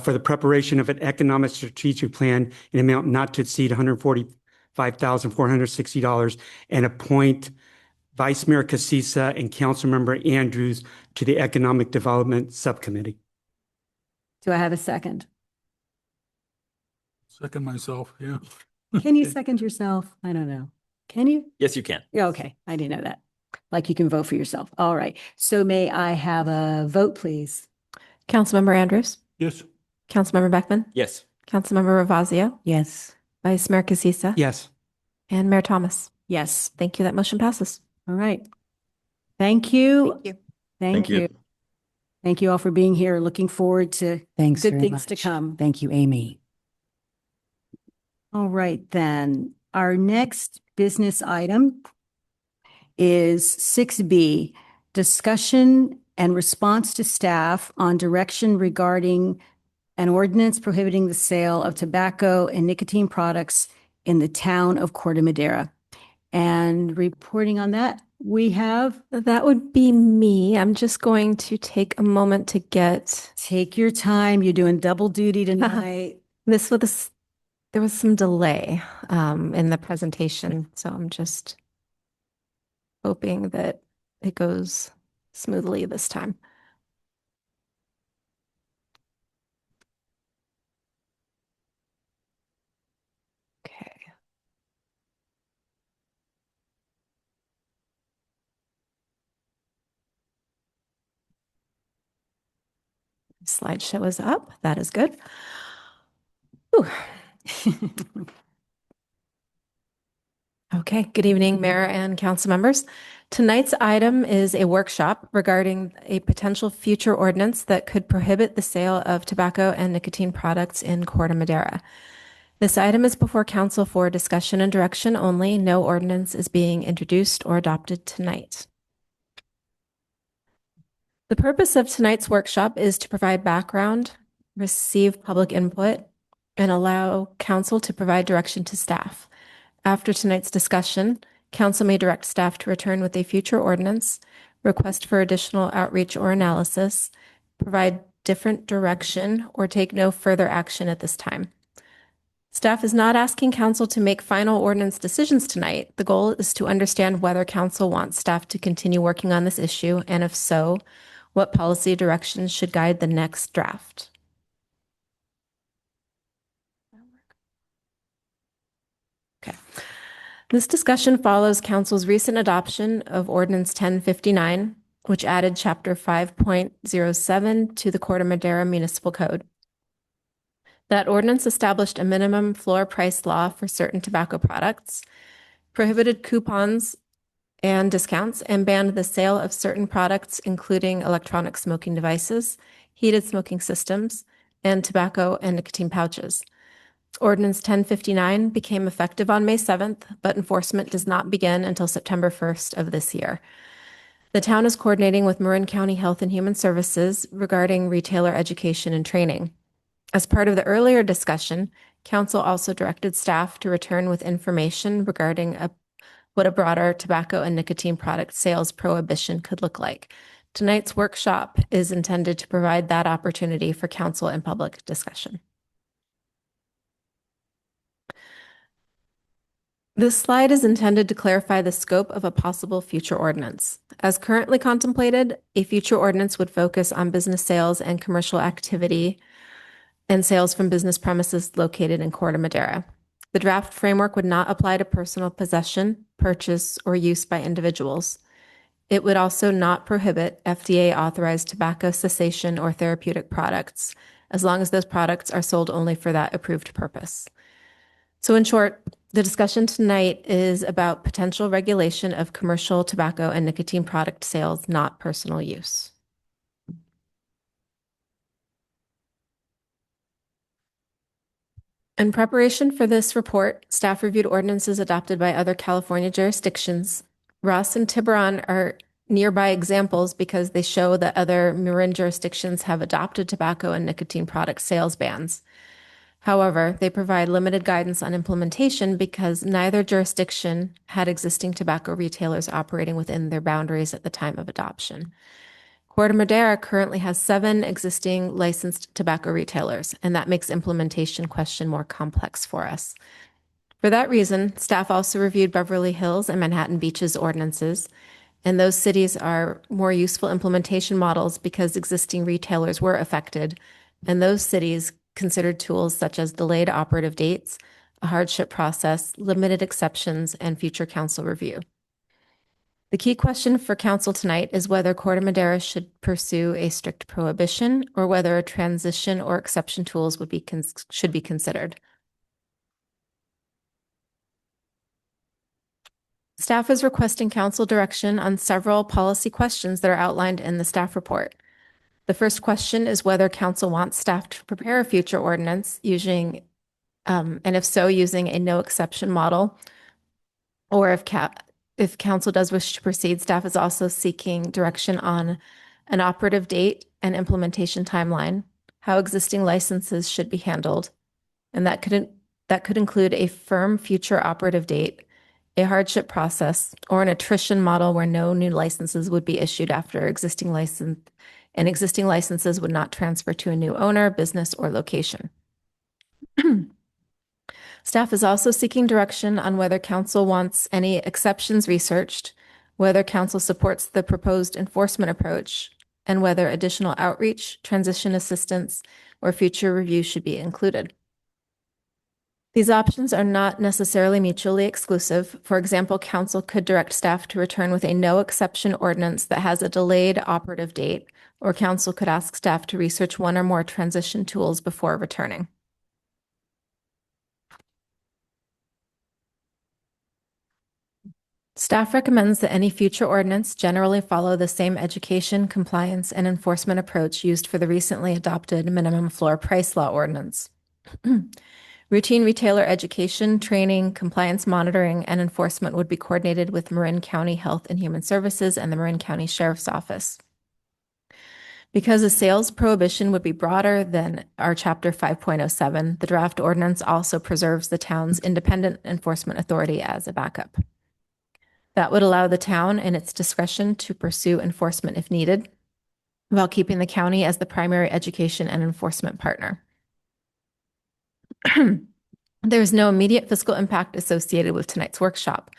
for the preparation of an economic strategic plan in amount not to exceed $145,460 and appoint Vice Mayor Casissa and Councilmember Andrews to the Economic Development Subcommittee. Do I have a second? Second myself, yeah. Can you second yourself? I don't know. Can you? Yes, you can. Yeah, okay. I didn't know that. Like you can vote for yourself. All right. So may I have a vote, please? Councilmember Andrews, Yes. Councilmember Beckman, Yes. Councilmember Ravazio, Yes. Vice Mayor Casissa, Yes. and Mayor Thomas. Yes. Thank you. That motion passes. All right. Thank you. Thank you. Thank Thank you. you. Thank you all for being here. Looking forward to Thanks good very things to much. come. Thank you, Amy. All right, then. Our next business item is 6B, discussion and response to staff on direction regarding an ordinance prohibiting the sale of tobacco and nicotine products in the town of Corte Madera. And reporting on that, we have, That would be me. I'm just going to take a moment to get take your time. You're doing double duty tonight. this with this. There was some delay in the presentation, so I'm just hoping that it goes smoothly this time. Okay. Slideshow is up. That is good. Whew. Okay, good evening, Mayor and council members. Tonight's item is a workshop regarding a potential future ordinance that could prohibit the sale of tobacco and nicotine products in Corte Madera. This item is before council for discussion and direction only. No ordinance is being introduced or adopted tonight. The purpose of tonight's workshop is to provide background, receive public input, and allow council to provide direction to staff. After tonight's discussion, council may direct staff to return with a future ordinance request for additional outreach or analysis, provide different direction, or take no further action at this time. Staff is not asking council to make final ordinance decisions tonight. The goal is to understand whether council wants staff to continue working on this issue, and if so, what policy directions should guide the next draft. Okay. This discussion follows council's recent adoption of Ordinance 1059, which added Chapter 5.07 to the Corte Madera Municipal Code. That ordinance established a minimum floor price law for certain tobacco products, prohibited coupons and discounts, and banned the sale of certain products, including electronic smoking devices, heated smoking systems, and tobacco and nicotine pouches. Ordinance 1059 became effective on May 7th, but enforcement does not begin until September 1st of this year. The town is coordinating with Marin County Health and Human Services regarding retailer education and training. As part of the earlier discussion, council also directed staff to return with information regarding what a broader tobacco and nicotine product sales prohibition could look like. Tonight's workshop is intended to provide that opportunity for council and public discussion. This slide is intended to clarify the scope of a possible future ordinance. As currently contemplated, a future ordinance would focus on business sales and commercial activity and sales from business premises located in Corte Madera. The draft framework would not apply to personal possession, purchase, or use by individuals. It would also not prohibit FDA-authorized tobacco cessation or therapeutic products, as long as those products are sold only for that approved purpose. So in short, the discussion tonight is about potential regulation of commercial tobacco and nicotine product sales, not personal use. In preparation for this report, staff reviewed ordinances adopted by other California jurisdictions. Ross and Tiburon are nearby examples because they show that other Marin jurisdictions have adopted tobacco and nicotine product sales bans. However, they provide limited guidance on implementation because neither jurisdiction had existing tobacco retailers operating within their boundaries at the time of adoption. Corte Madera currently has 7 existing licensed tobacco retailers, and that makes implementation question more complex for us. For that reason, staff also reviewed Beverly Hills and Manhattan Beach's ordinances, and those cities are more useful implementation models because existing retailers were affected, and those cities considered tools such as delayed operative dates, a hardship process, limited exceptions, and future council review. The key question for council tonight is whether Corte Madera should pursue a strict prohibition or whether a transition or exception tools should be considered. Staff is requesting council direction on several policy questions that are outlined in the staff report. The first question is whether council wants staff to prepare a future ordinance using, and if so, using a no exception model, or if council does wish to proceed, staff is also seeking direction on an operative date and implementation timeline, how existing licenses should be handled, and that could include a firm future operative date, a hardship process, or an attrition model where no new licenses would be issued after existing licenses would not transfer to a new owner, business, or location. Staff is also seeking direction on whether council wants any exceptions researched, whether council supports the proposed enforcement approach, and whether additional outreach, transition assistance, or future review should be included. These options are not necessarily mutually exclusive. For example, council could direct staff to return with a no exception ordinance that has a delayed operative date, or council could ask staff to research one or more transition tools before returning. Staff recommends that any future ordinance generally follow the same education, compliance, and enforcement approach used for the recently adopted minimum floor price law ordinance. Routine retailer education, training, compliance monitoring, and enforcement would be coordinated with Marin County Health and Human Services and the Marin County Sheriff's Office. Because a sales prohibition would be broader than our Chapter 5.07, the draft ordinance also preserves the town's independent enforcement authority as a backup. That would allow the town in its discretion to pursue enforcement if needed, while keeping the county as the primary education and enforcement partner. There is no immediate fiscal impact associated with tonight's workshop.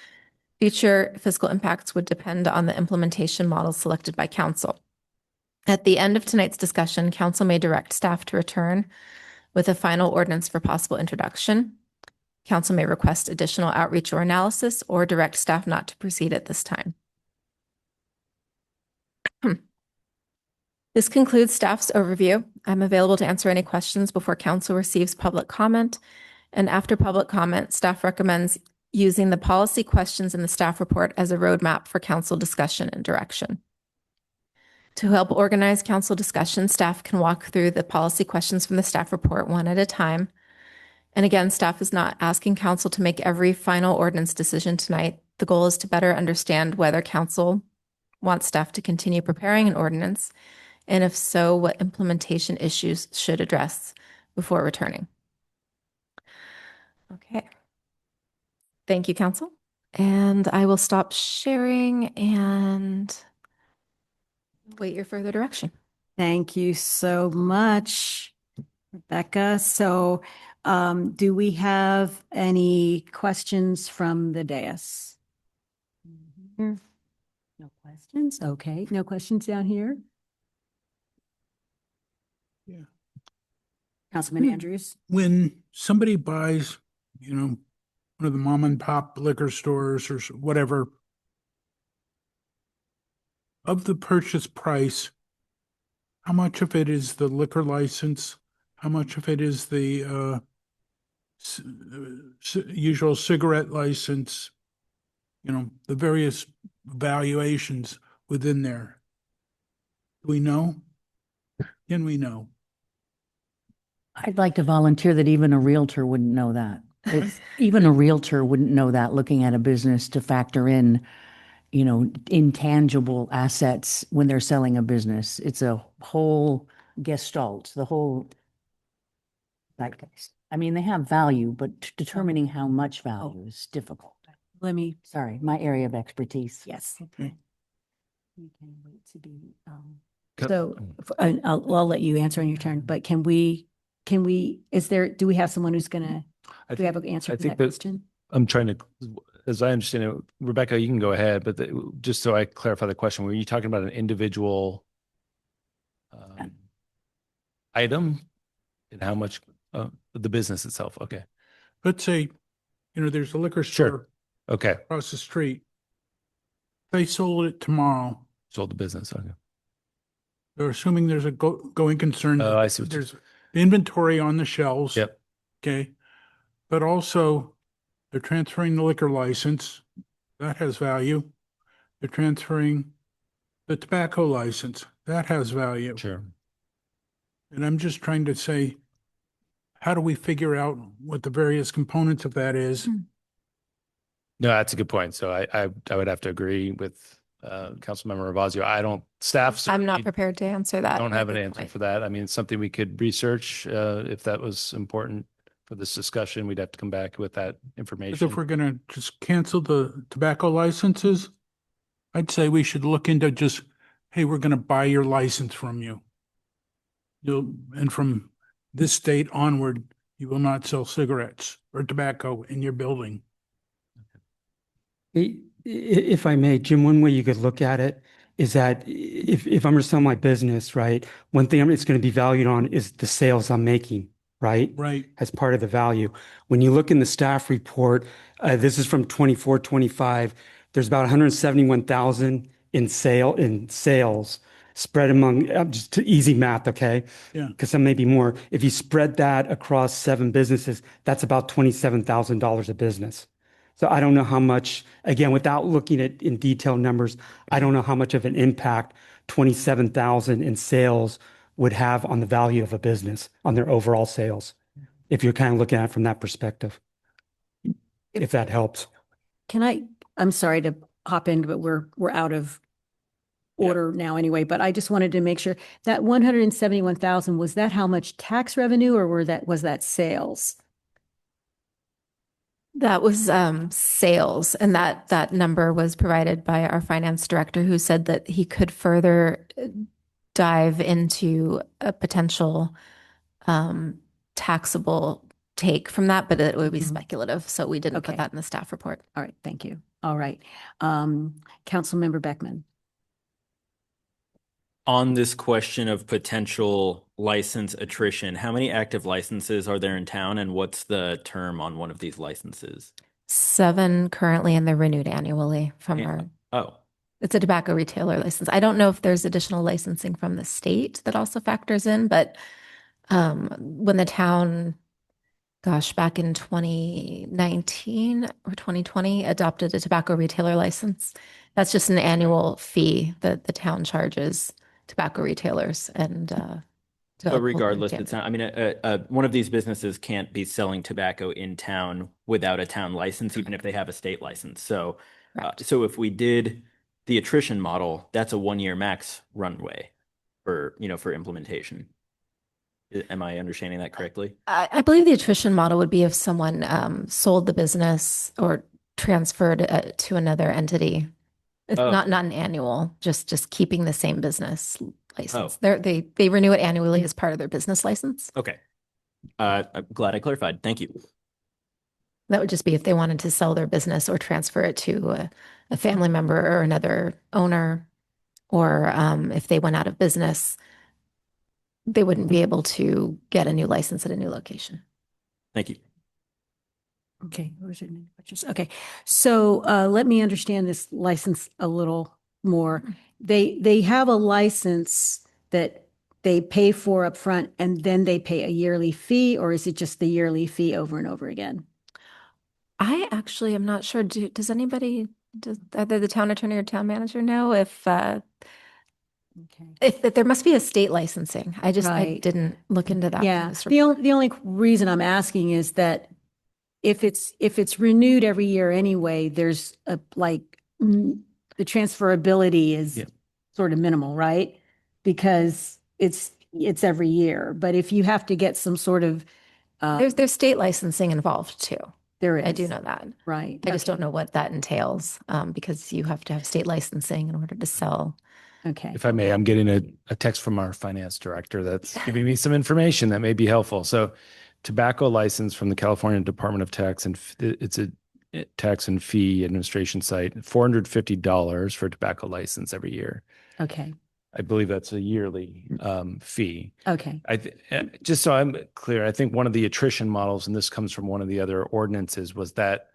Future fiscal impacts would depend on the implementation model selected by council. At the end of tonight's discussion, council may direct staff to return with a final ordinance for possible introduction. Council may request additional outreach or analysis or direct staff not to proceed at this time. This concludes staff's overview. I'm available to answer any questions before council receives public comment. And after public comment, staff recommends using the policy questions in the staff report as a roadmap for council discussion and direction. To help organize council discussion, staff can walk through the policy questions from the staff report one at a time. And again, staff is not asking council to make every final ordinance decision tonight. The goal is to better understand whether council wants staff to continue preparing an ordinance, and if so, what implementation issues should address before returning. Okay. Thank you, council. And I will stop sharing and wait your further direction. Thank you so much, Rebecca. So do we have any questions from the dais? No questions? Okay, no questions down here? Yeah. Councilman Andrews? When somebody buys, one of the mom and pop liquor stores or whatever, of the purchase price, how much of it is the liquor license? How much of it is the usual cigarette license? The various valuations within there. Do we know? Can we know? I'd like to volunteer that even a realtor wouldn't know that. Even a realtor wouldn't know that, looking at a business, to factor in, intangible assets when they're selling a business. It's a whole gestalt, the whole zeitgeist. I mean, they have value, but determining how much value is difficult. Sorry, my area of expertise. Yes. Okay. We can wait to be, so I'll let you answer on your turn, but do we have someone who's gonna, do we have an answer for that question? I'm trying to, as I understand it, Rebecca, you can go ahead, but just so I clarify the question, were you talking about an individual item and how much the business itself? Okay. Let's say, there's a liquor store Okay. across the street. They sold it tomorrow. Sold the business. Okay. They're assuming there's a going concern. Oh, I see what There's inventory on the shelves. Yep. Okay. But also they're transferring the liquor license. That has value. They're transferring the tobacco license. That has value. Sure. And I'm just trying to say, how do we figure out what the various components of that is? No, that's a good point. So I would have to agree with Councilmember Ravazio. I'm not prepared to answer that. Don't have an answer for that. I mean, it's something we could research if that was important for this discussion. We'd have to come back with that information. If we're going to just cancel the tobacco licenses, I'd say we should look into just, hey, we're going to buy your license from you. And from this date onward, you will not sell cigarettes or tobacco in your building. If I may, Jim, one way you could look at it is that if I'm going to sell my business, right, one thing it's going to be valued on is the sales I'm making, right? Right. As part of the value. When you look in the staff report, this is from 24-25, there's about 171,000 in sales spread among, just easy math, okay? Yeah. Because some may be more. If you spread that across 7 businesses, that's about $27,000 a business. So I don't know how much, again, without looking at in detail numbers, I don't know how much of an impact 27,000 in sales would have on the value of a business, on their overall sales, if you're kind of looking at it from that perspective, if that helps. I'm sorry to hop in, but we're out of order now anyway, but I just wanted to make sure that 171,000, was that how much tax revenue or was that sales? That was sales, and that number was provided by our finance director, who said that he could further dive into a potential taxable take from that, but it would be speculative, so we didn't put Okay. that in the staff report. All right, thank you. All right. Councilmember Beckman. On this question of potential license attrition, how many active licenses are there in town, and what's the term on one of these licenses? 7 currently, and they're renewed annually from our, Oh, it's a tobacco retailer license. I don't know if there's additional licensing from the state that also factors in, but when the town, gosh, back in 2019 or 2020, adopted a tobacco retailer license, that's just an annual fee that the town charges tobacco retailers and but regardless, it's not, I mean, one of these businesses can't be selling tobacco in town without a town license, even if they have a state license. So, so if we did the attrition model, that's a 1-year max runway for, for implementation. Am I understanding that correctly? I believe the attrition model would be if someone sold the business or transferred it to another entity. It's not an annual, just keeping the same business license. They renew it annually as part of their business license. Okay. I'm glad I clarified. Thank you. That would just be if they wanted to sell their business or transfer it to a family member or another owner, or if they went out of business, they wouldn't be able to get a new license at a new location. Thank you. Okay. Okay. So let me understand this license a little more. They have a license that they pay for up front and then they pay a yearly fee, or is it just the yearly fee over and over again? I actually am not sure. Does anybody, either the town attorney or town manager know if there must be a state licensing? I didn't look into that. Yeah. The only reason I'm asking is that if it's renewed every year anyway, there's the transferability is sort of minimal, right? Because it's every year. But if you have to get some sort of there's state licensing involved too. There is. I do know that. Right. I just don't know what that entails because you have to have state licensing in order to sell. Okay. If I may, I'm getting a text from our finance director that's giving me some information that may be helpful. So, tobacco license from the California Department of Tax, and it's a tax and fee administration site, $450 for a tobacco license every year. Okay. I believe that's a yearly fee. Okay. Just so I'm clear, I think one of the attrition models, and this comes from one of the other ordinances, was that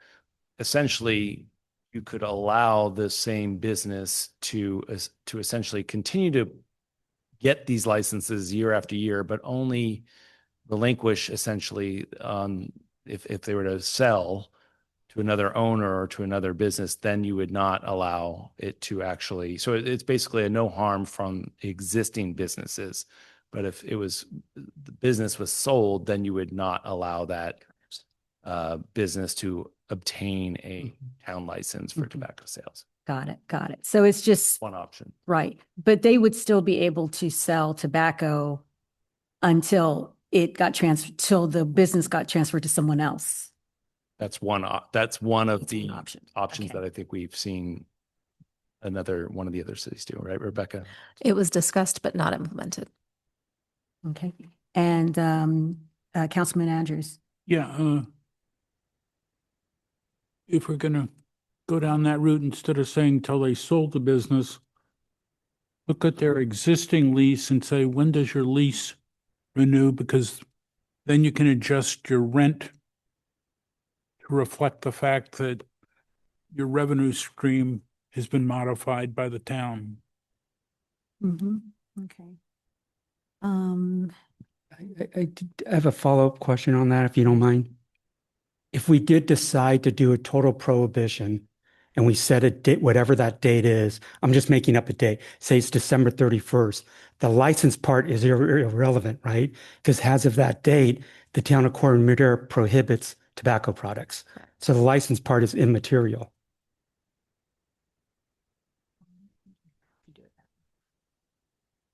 essentially you could allow the same business to essentially continue to get these licenses year after year, but only relinquish essentially if they were to sell to another owner or to another business, then you would not allow it to actually. So it's basically a no harm from existing businesses. But if the business was sold, then you would not allow that business to obtain a town license for tobacco sales. Got it. Got it. So it's just one option. Right. But they would still be able to sell tobacco until till the business got transferred to someone else. That's one of the options that I think we've seen one of the other cities do, right, Rebecca? It was discussed, but not implemented. Okay. And Councilman Andrews. Yeah. If we're going to go down that route, instead of saying till they sold the business, look at their existing lease and say, when does your lease renew? Because then you can adjust your rent to reflect the fact that your revenue stream has been modified by the town. Okay. I have a follow-up question on that, if you don't mind. If we did decide to do a total prohibition and we set a date, whatever that date is, I'm just making up a date, say it's December 31st, the license part is irrelevant, right? Because as of that date, the town of Corte Madera prohibits tobacco products. So the license part is immaterial.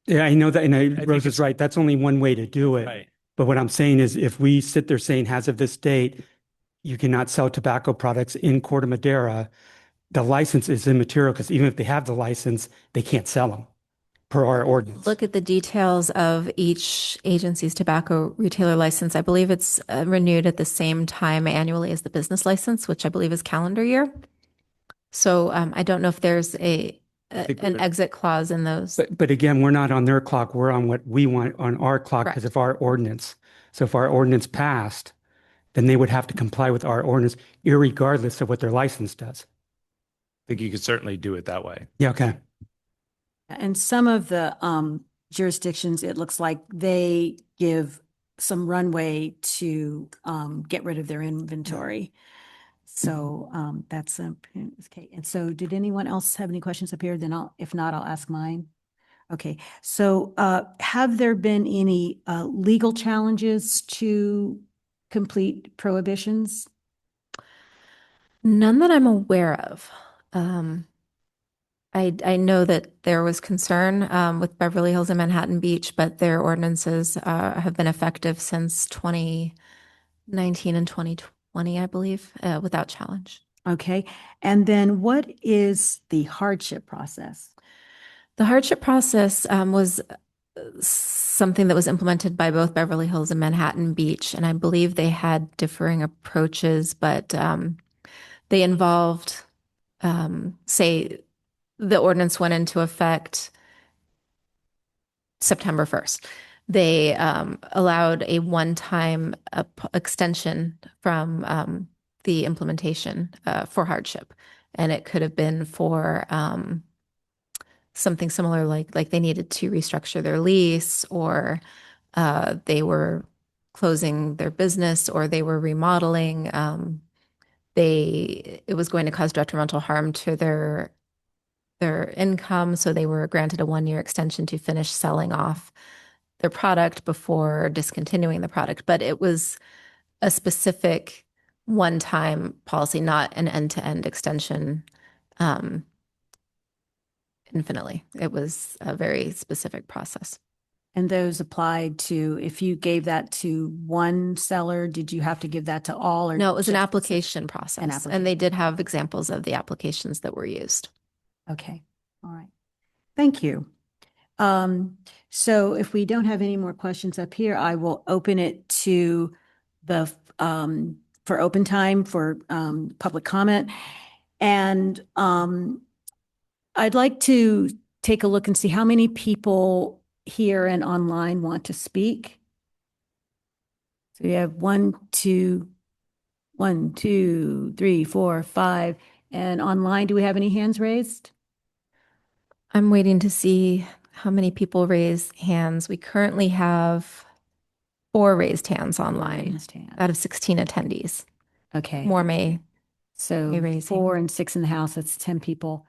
Yeah, I know that, and Rose is right. That's only one way to do it. Right. But what I'm saying is if we sit there saying as of this date, you cannot sell tobacco products in Corte Madera. The license is immaterial because even if they have the license, they can't sell them per our ordinance. Look at the details of each agency's tobacco retailer license. I believe it's renewed at the same time annually as the business license, which I believe is calendar year. So I don't know if there's an exit clause in those. But again, we're not on their clock. We're on what we want on our clock because of our ordinance. So if our ordinance passed, then they would have to comply with our ordinance, irregardless of what their license does. I think you could certainly do it that way. Yeah, okay. And some of the jurisdictions, it looks like they give some runway to get rid of their inventory. So that's okay. And so did anyone else have any questions up here? Then if not, I'll ask mine. Okay. So have there been any legal challenges to complete prohibitions? None that I'm aware of. I know that there was concern with Beverly Hills and Manhattan Beach, but their ordinances have been effective since 2019 and 2020, I believe, without challenge. Okay. And then what is the hardship process? The hardship process was something that was implemented by both Beverly Hills and Manhattan Beach, and I believe they had differing approaches, but they involved, say, the ordinance went into effect September 1st. They allowed a one-time extension from the implementation for hardship. And it could have been for something similar, like they needed to restructure their lease, or they were closing their business, or they were remodeling. It was going to cause detrimental harm to their income, so they were granted a 1-year extension to finish selling off their product before discontinuing the product. But it was a specific one-time policy, not an end-to-end extension infinitely. It was a very specific process. And those applied to, if you gave that to one seller, did you have to give that to all? Or no, it was an just application process. And they did have examples of the applications that were used. Okay. All right. Thank you. So if we don't have any more questions up here, I will open it to the for open time for public comment. And I'd like to take a look and see how many people here and online want to speak. So we have 1, 2, 3, 4, 5. And online, do we have any hands raised? I'm waiting to see how many people raise hands. We currently have 4 raised hands online out of 16 attendees. Okay. More may. So raise 4 and 6 in the house, that's 10 people.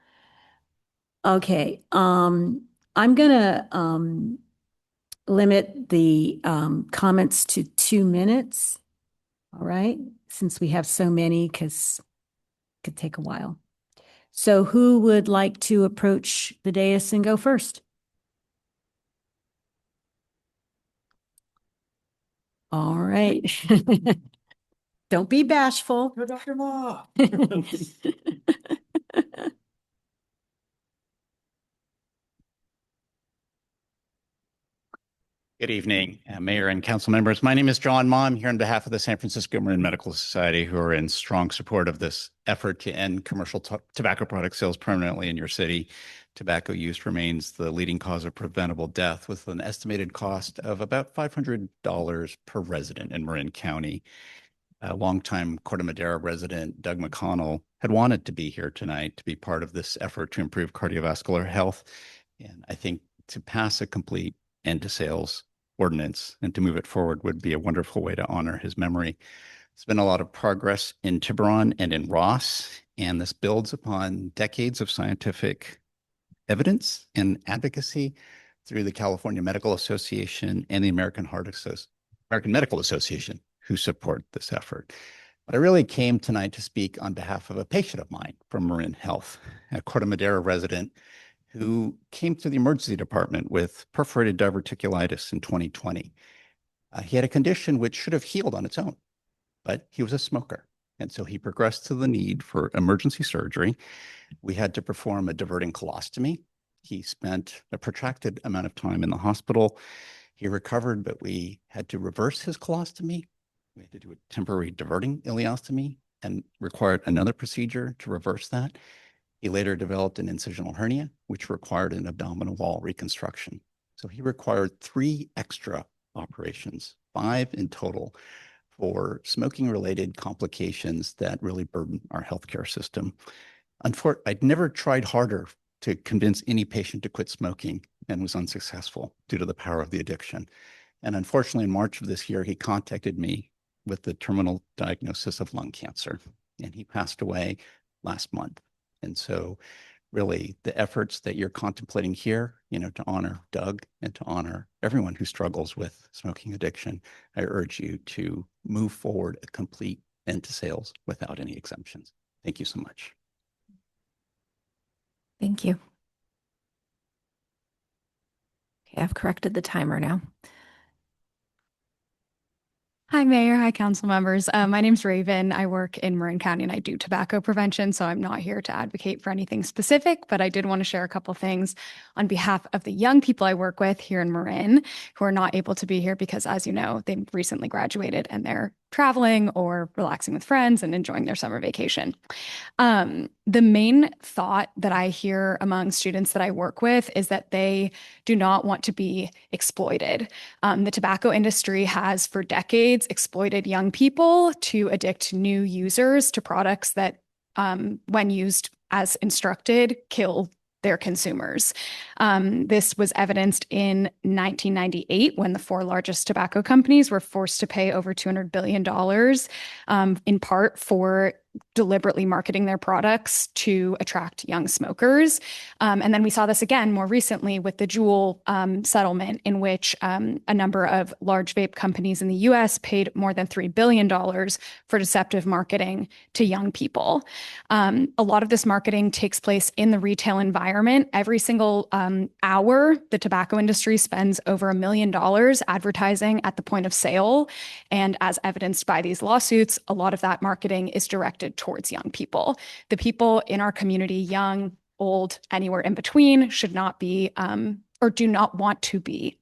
Okay. I'm gonna limit the comments to 2 minutes. All right, since we have so many, because it could take a while. So who would like to approach the dais and go first? All right. Don't be bashful. Go, Dr. Ma. Good evening, Mayor and council members. My name is John Ma. I'm here on behalf of the San Francisco Marin Medical Society, who are in strong support of this effort to end commercial tobacco product sales permanently in your city. Tobacco use remains the leading cause of preventable death, with an estimated cost of about $500 per resident in Marin County. A longtime Corte Madera resident, Doug McConnell, had wanted to be here tonight to be part of this effort to improve cardiovascular health. And I think to pass a complete end to sales ordinance and to move it forward would be a wonderful way to honor his memory. There's been a lot of progress in Tiburon and in Ross, and this builds upon decades of scientific evidence and advocacy through the California Medical Association and the American Medical Association, who support this effort. But I really came tonight to speak on behalf of a patient of mine from Marin Health, a Corte Madera resident who came to the emergency department with perforated diverticulitis in 2020. He had a condition which should have healed on its own, but he was a smoker. And so he progressed to the need for emergency surgery. We had to perform a diverting colostomy. He spent a protracted amount of time in the hospital. He recovered, but we had to reverse his colostomy. We had to do a temporary diverting ileostomy and required another procedure to reverse that. He later developed an incisional hernia, which required an abdominal wall reconstruction. So he required 3 extra operations, 5 in total, for smoking-related complications that really burden our healthcare system. I'd never tried harder to convince any patient to quit smoking and was unsuccessful due to the power of the addiction. And unfortunately, in March of this year, he contacted me with the terminal diagnosis of lung cancer, and he passed away last month. And so really the efforts that you're contemplating here, to honor Doug and to honor everyone who struggles with smoking addiction, I urge you to move forward a complete end to sales without any exemptions. Thank you so much. Thank you. Okay, I've corrected the timer now. Hi, Mayor. Hi, council members. My name's Raven. I work in Marin County and I do tobacco prevention, so I'm not here to advocate for anything specific, but I did want to share a couple things on behalf of the young people I work with here in Marin who are not able to be here because, as you know, they recently graduated and they're traveling or relaxing with friends and enjoying their summer vacation. The main thought that I hear among students that I work with is that they do not want to be exploited. The tobacco industry has for decades exploited young people to addict new users to products that, when used as instructed, kill their consumers. This was evidenced in 1998 when the 4 largest tobacco companies were forced to pay over $200 billion, in part for deliberately marketing their products to attract young smokers. And then we saw this again more recently with the Juul settlement, in which a number of large vape companies in the US paid more than $3 billion for deceptive marketing to young people. A lot of this marketing takes place in the retail environment. Every single hour, the tobacco industry spends over $1 million advertising at the point of sale. And as evidenced by these lawsuits, a lot of that marketing is directed towards young people. The people in our community, young, old, anywhere in between, should not be or do not want to be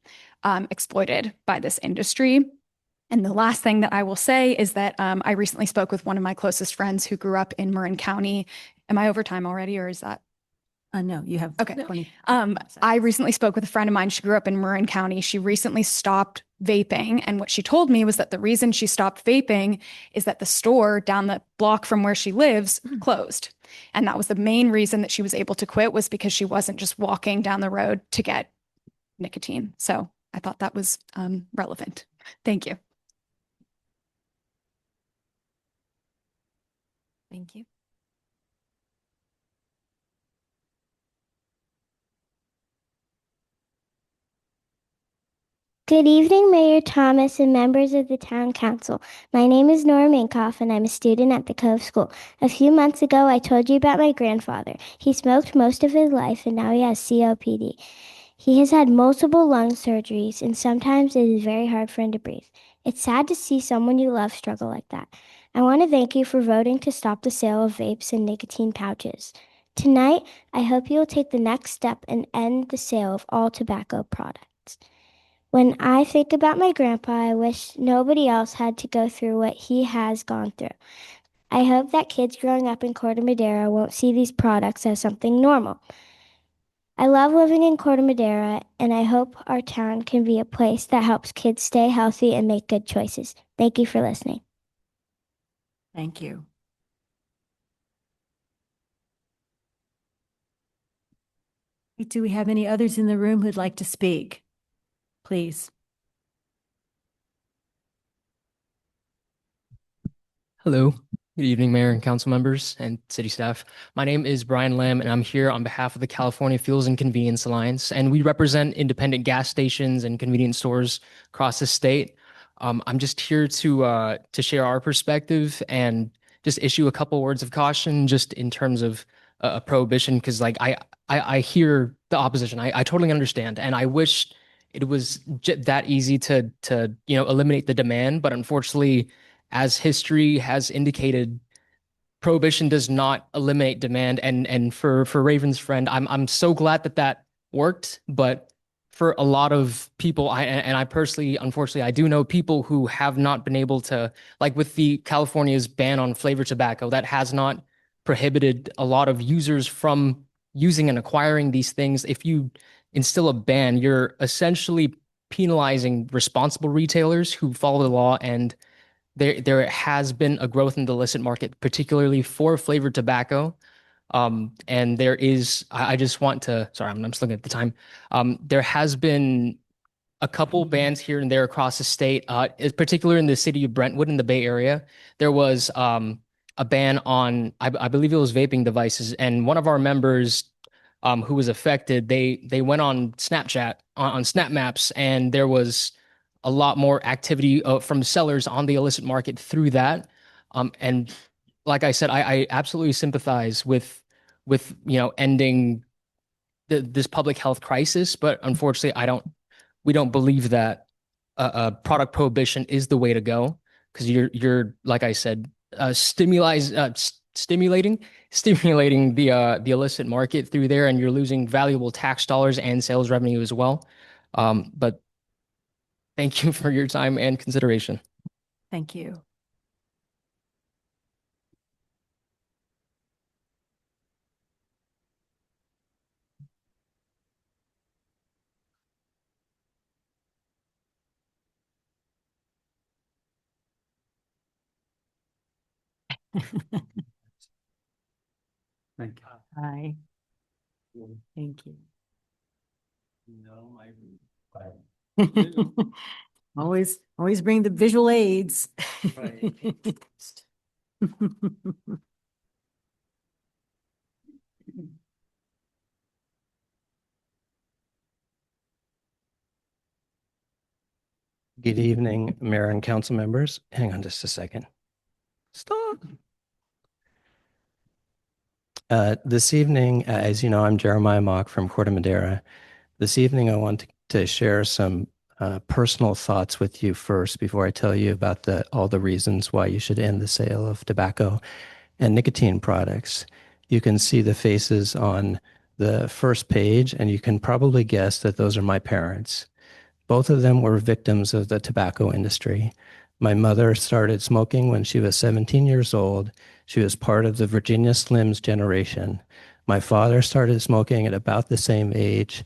exploited by this industry. And the last thing that I will say is that I recently spoke with one of my closest friends who grew up in Marin County. Am I over time already, or is that? No, you have Okay. 20. I recently spoke with a friend of mine. She grew up in Marin County. She recently stopped vaping. And what she told me was that the reason she stopped vaping is that the store down the block from where she lives closed. And that was the main reason that she was able to quit, was because she wasn't just walking down the road to get nicotine. So I thought that was relevant. Thank you. Thank you. Good evening, Mayor Thomas and members of the Town Council. My name is Nora Minkoff, and I'm a student at the Cove School. A few months ago, I told you about my grandfather. He smoked most of his life, and now he has COPD. He has had multiple lung surgeries, and sometimes it is very hard for him to breathe. It's sad to see someone you love struggle like that. I want to thank you for voting to stop the sale of vapes and nicotine pouches. Tonight, I hope you will take the next step and end the sale of all tobacco products. When I think about my grandpa, I wish nobody else had to go through what he has gone through. I hope that kids growing up in Corte Madera won't see these products as something normal. I love living in Corte Madera, and I hope our town can be a place that helps kids stay healthy and make good choices. Thank you for listening. Thank you. Do we have any others in the room who'd like to speak? Please. Hello. Good evening, Mayor and council members and city staff. My name is Brian Lamb, and I'm here on behalf of the California Fuels and Convenience Alliance, and we represent independent gas stations and convenience stores across the state. I'm just here to share our perspective and just issue a couple words of caution just in terms of prohibition, because like I hear the opposition. I totally understand, and I wish it was that easy to eliminate the demand, but unfortunately, as history has indicated, prohibition does not eliminate demand. And for Raven's friend, I'm so glad that that worked. But for a lot of people, I personally, unfortunately, I do know people who have not been able to, like with the California's ban on flavored tobacco, that has not prohibited a lot of users from using and acquiring these things. If you instill a ban, you're essentially penalizing responsible retailers who follow the law, and there has been a growth in the illicit market, particularly for flavored tobacco. And there is, I just want to, sorry, I'm just looking at the time. There has been a couple bans here and there across the state, particularly in the city of Brentwood in the Bay Area. There was a ban on, I believe it was vaping devices, and one of our members who was affected, they went on Snapchat, on Snap Maps, and there was a lot more activity from sellers on the illicit market through that. And like I said, I absolutely sympathize with ending this public health crisis, but unfortunately, we don't believe that product prohibition is the way to go, because you're like I said, stimulating the illicit market through there, and you're losing valuable tax dollars and sales revenue as well. But thank you for your time and consideration. Thank you. Thank you. Hi. Thank you. No, Always bring the visual aids. Right. Good evening, Mayor and council members. Hang on just a second. Stop. This evening, as you know, I'm Jeremiah Mock from Corte Madera. This evening, I want to share some personal thoughts with you first before I tell you about all the reasons why you should end the sale of tobacco and nicotine products. You can see the faces on the first page, and you can probably guess that those are my parents. Both of them were victims of the tobacco industry. My mother started smoking when she was 17 years old. She was part of the Virginia Slims generation. My father started smoking at about the same age.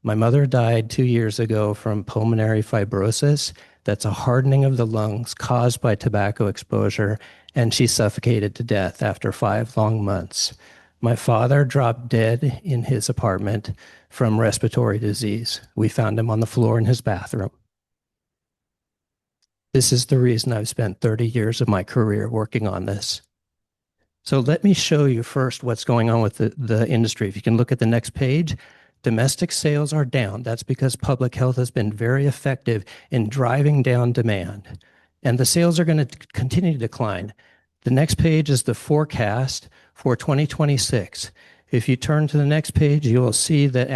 My mother died 2 years ago from pulmonary fibrosis. That's a hardening of the lungs caused by tobacco exposure, and she suffocated to death after 5 long months. My father dropped dead in his apartment from respiratory disease. We found him on the floor in his bathroom. This is the reason I've spent 30 years of my career working on this. So let me show you first what's going on with the industry. If you can look at the next page, domestic sales are down. That's because public health has been very effective in driving down demand. And the sales are going to continue to decline. The next page is the forecast for 2026. If you turn to the next page, you will see that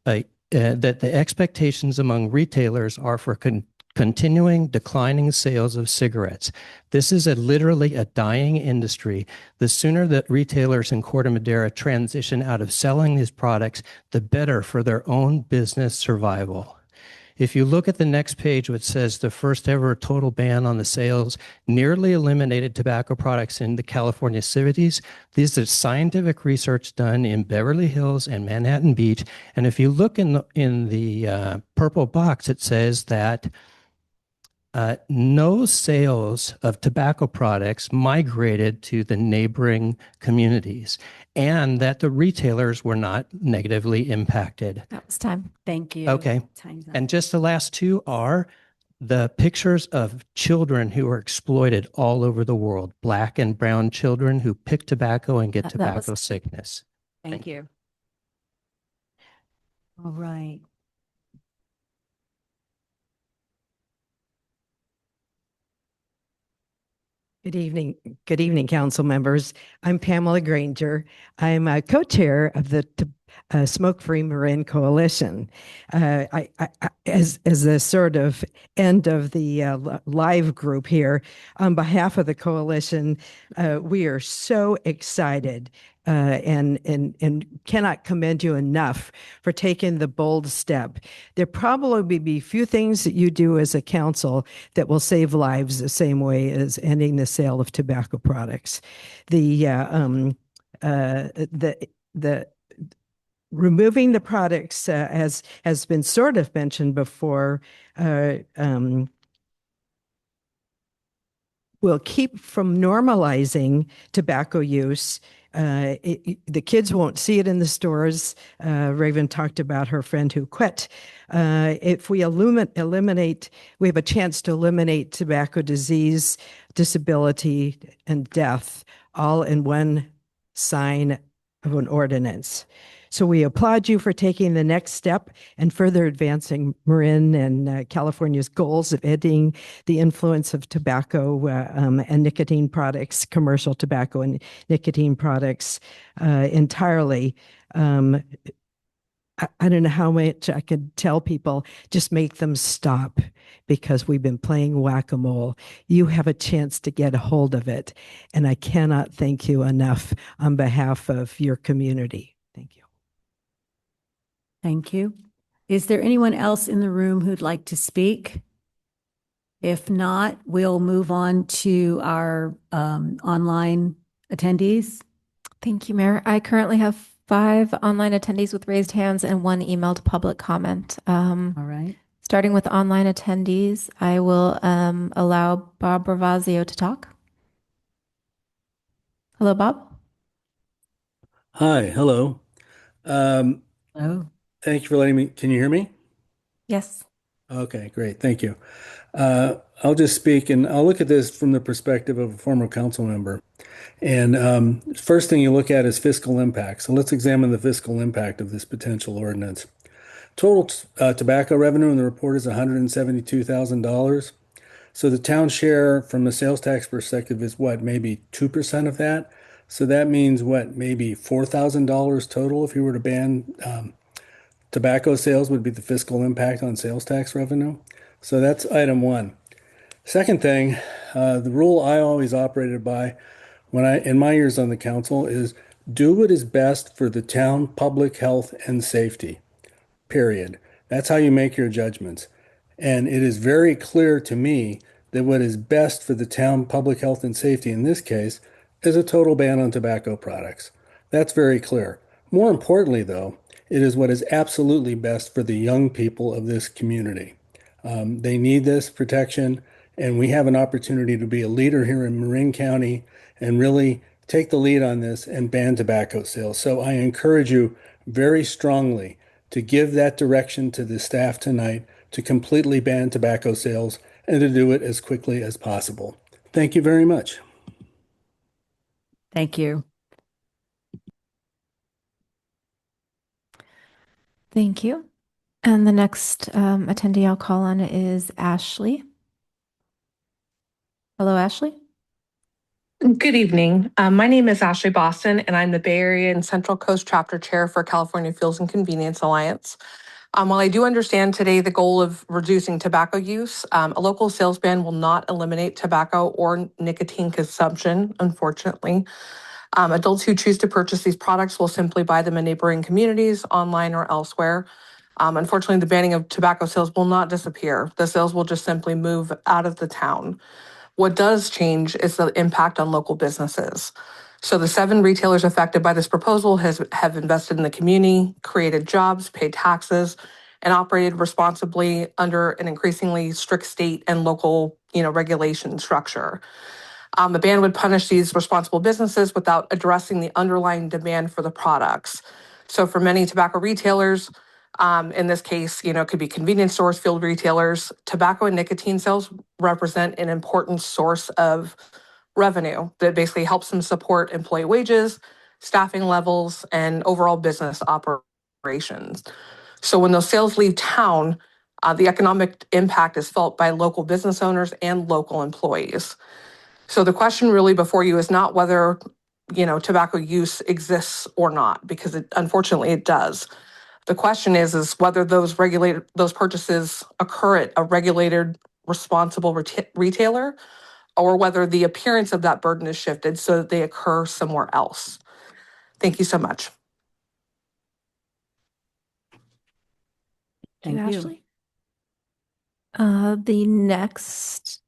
that the expectations among retailers are for continuing declining sales of cigarettes. This is literally a dying industry. The sooner that retailers in Corte Madera transition out of selling these products, the better for their own business survival. If you look at the next page, which says the first ever total ban on the sales nearly eliminated tobacco products in the California cities, these are scientific research done in Beverly Hills and Manhattan Beach. And if you look in the purple box, it says that no sales of tobacco products migrated to the neighboring communities, and that the retailers were not negatively impacted. That was time. Thank you. Okay. Time's up. And just the last two are the pictures of children who are exploited all over the world, Black and brown children who pick tobacco and get tobacco sickness. Thank you. All right. Good evening, council members. I'm Pamela Granger. I'm a co-chair of the Smoke-Free Marin Coalition. As a sort of end of the live group here, on behalf of the coalition, we are so excited and cannot commend you enough for taking the bold step. There probably be few things that you do as a council that will save lives the same way as ending the sale of tobacco products. The removing the products, as has been sort of mentioned before, will keep from normalizing tobacco use. The kids won't see it in the stores. Raven talked about her friend who quit. If we eliminate, we have a chance to eliminate tobacco disease, disability, and death all in one sign of an ordinance. So we applaud you for taking the next step and further advancing Marin and California's goals of ending the influence of tobacco and nicotine products, commercial tobacco and nicotine products entirely. I don't know how much I could tell people, just make them stop because we've been playing whack-a-mole. You have a chance to get a hold of it. And I cannot thank you enough on behalf of your community. Thank you. Thank you. Is there anyone else in the room who'd like to speak? If not, we'll move on to our online attendees. Thank you, Mayor. I currently have 5 online attendees with raised hands and 1 emailed public comment. All right. Starting with online attendees, I will allow Bob Ravazio to talk. Hello, Bob. Hi, hello. Hello. Thank you for letting me. Can you hear me? Yes. Okay, great. Thank you. I'll just speak and I'll look at this from the perspective of a former council member. And first thing you look at is fiscal impact. So let's examine the fiscal impact of this potential ordinance. Total tobacco revenue in the report is $172,000. So the town share from a sales tax perspective is what, maybe 2% of that? So that means what, maybe $4,000 total if you were to ban tobacco sales would be the fiscal impact on sales tax revenue. So that's item 1. Second thing, the rule I always operated by in my years on the council is do what is best for the town public health and safety, period. That's how you make your judgments. And it is very clear to me that what is best for the town public health and safety in this case is a total ban on tobacco products. That's very clear. More importantly, though, it is what is absolutely best for the young people of this community. They need this protection, and we have an opportunity to be a leader here in Marin County and really take the lead on this and ban tobacco sales. So I encourage you very strongly to give that direction to the staff tonight to completely ban tobacco sales and to do it as quickly as possible. Thank you very much. Thank you. Thank you. And the next attendee I'll call on is Ashley. Hello, Ashley. Good evening. My name is Ashley Boston, and I'm the Bay Area and Central Coast Chapter Chair for California Fuels and Convenience Alliance. While I do understand today the goal of reducing tobacco use, a local sales ban will not eliminate tobacco or nicotine consumption, unfortunately. Adults who choose to purchase these products will simply buy them in neighboring communities, online or elsewhere. Unfortunately, the banning of tobacco sales will not disappear. The sales will just simply move out of the town. What does change is the impact on local businesses. So the 7 retailers affected by this proposal have invested in the community, created jobs, paid taxes, and operated responsibly under an increasingly strict state and local, regulation structure. The ban would punish these responsible businesses without addressing the underlying demand for the products. So for many tobacco retailers, in this case, it could be convenience stores, field retailers, tobacco and nicotine sales represent an important source of revenue that basically helps them support employee wages, staffing levels, and overall business operations. So when those sales leave town, the economic impact is felt by local business owners and local employees. So the question really before you is not whether, tobacco use exists or not, because unfortunately it does. The question is whether those purchases occur at a regulated, responsible retailer, or whether the appearance of that burden is shifted so that they occur somewhere else. Thank you so much. Thank you, Thank you. Ashley. The next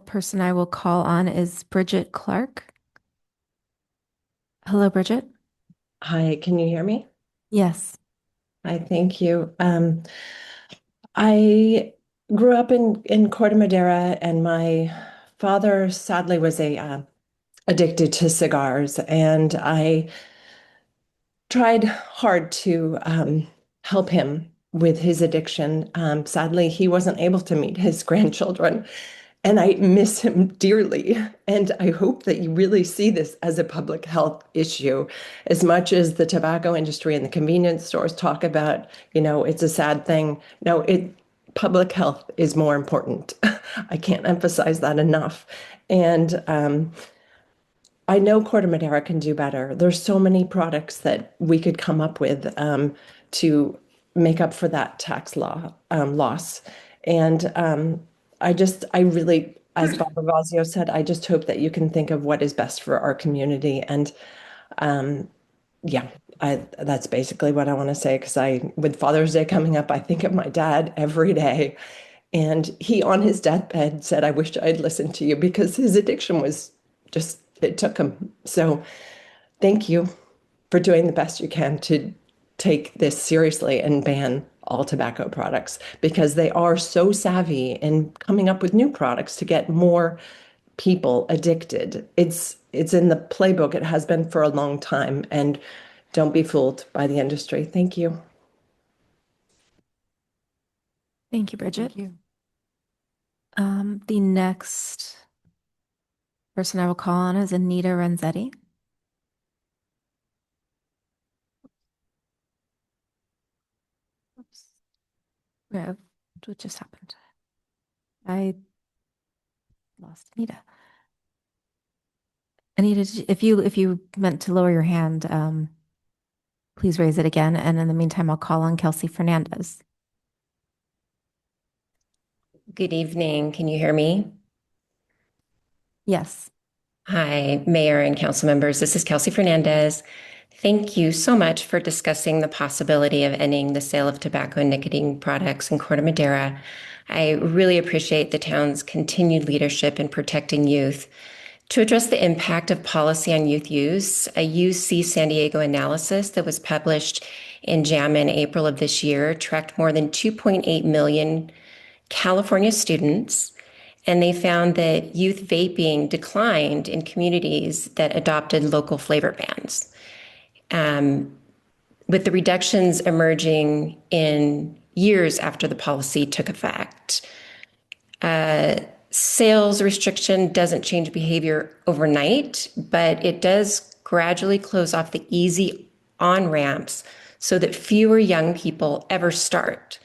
person I will call on is Bridget Clark. Hello, Bridget. Hi, can you hear me? Yes. Hi, thank you. I grew up in Corte Madera, and my father sadly was addicted to cigars, and I tried hard to help him with his addiction. Sadly, he wasn't able to meet his grandchildren, and I miss him dearly. And I hope that you really see this as a public health issue. As much as the tobacco industry and the convenience stores talk about, it's a sad thing. No, public health is more important. I can't emphasize that enough. And I know Corte Madera can do better. There's so many products that we could come up with to make up for that tax loss. And I really, as Bob Ravazio said, I just hope that you can think of what is best for our community. And yeah, that's basically what I want to say, because with Father's Day coming up, I think of my dad every day. And he, on his deathbed, said, I wish I'd listened to you, because his addiction was just, it took him. So thank you for doing the best you can to take this seriously and ban all tobacco products, because they are so savvy in coming up with new products to get more people addicted. It's in the playbook. It has been for a long time. And don't be fooled by the industry. Thank you. Thank you, Bridget. Thank you. The next person I will call on is Anita Renzetti. Oops. What just happened? I lost Anita. Anita, if you meant to lower your hand, please raise it again. And in the meantime, I'll call on Kelsey Fernandez. Good evening. Can you hear me? Yes. Hi, Mayor and council members. This is Kelsey Fernandez. Thank you so much for discussing the possibility of ending the sale of tobacco and nicotine products in Corte Madera. I really appreciate the town's continued leadership in protecting youth. To address the impact of policy on youth use, a UC San Diego analysis that was published in JAMA in April of this year tracked more than 2.8 million California students, and they found that youth vaping declined in communities that adopted local flavor bans. With the reductions emerging in years after the policy took effect. Sales restriction doesn't change behavior overnight, but it does gradually close off the easy on-ramps so that fewer young people ever start.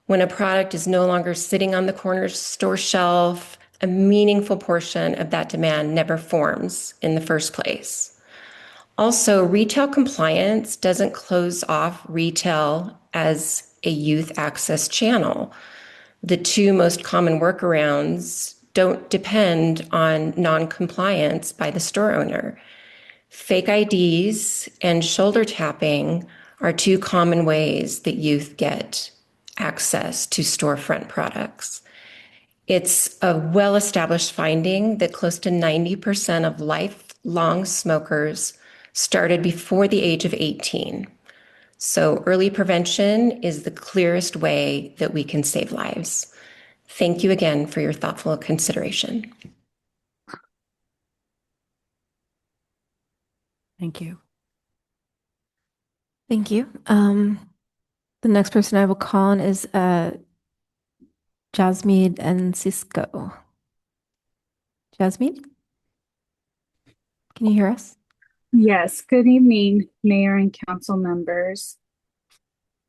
When a product is no longer sitting on the corner store shelf, a meaningful portion of that demand never forms in the first place. Also, retail compliance doesn't close off retail as a youth access channel. The two most common workarounds don't depend on non-compliance by the store owner. Fake IDs and shoulder tapping are two common ways that youth get access to storefront products. It's a well-established finding that close to 90% of lifelong smokers started before the age of 18. So early prevention is the clearest way that we can save lives. Thank you again for your thoughtful consideration. Thank you. Thank you. The next person I will call on is Jasmine and Cisco. Jasmine? Can you hear us? Yes, good evening, Mayor and council members.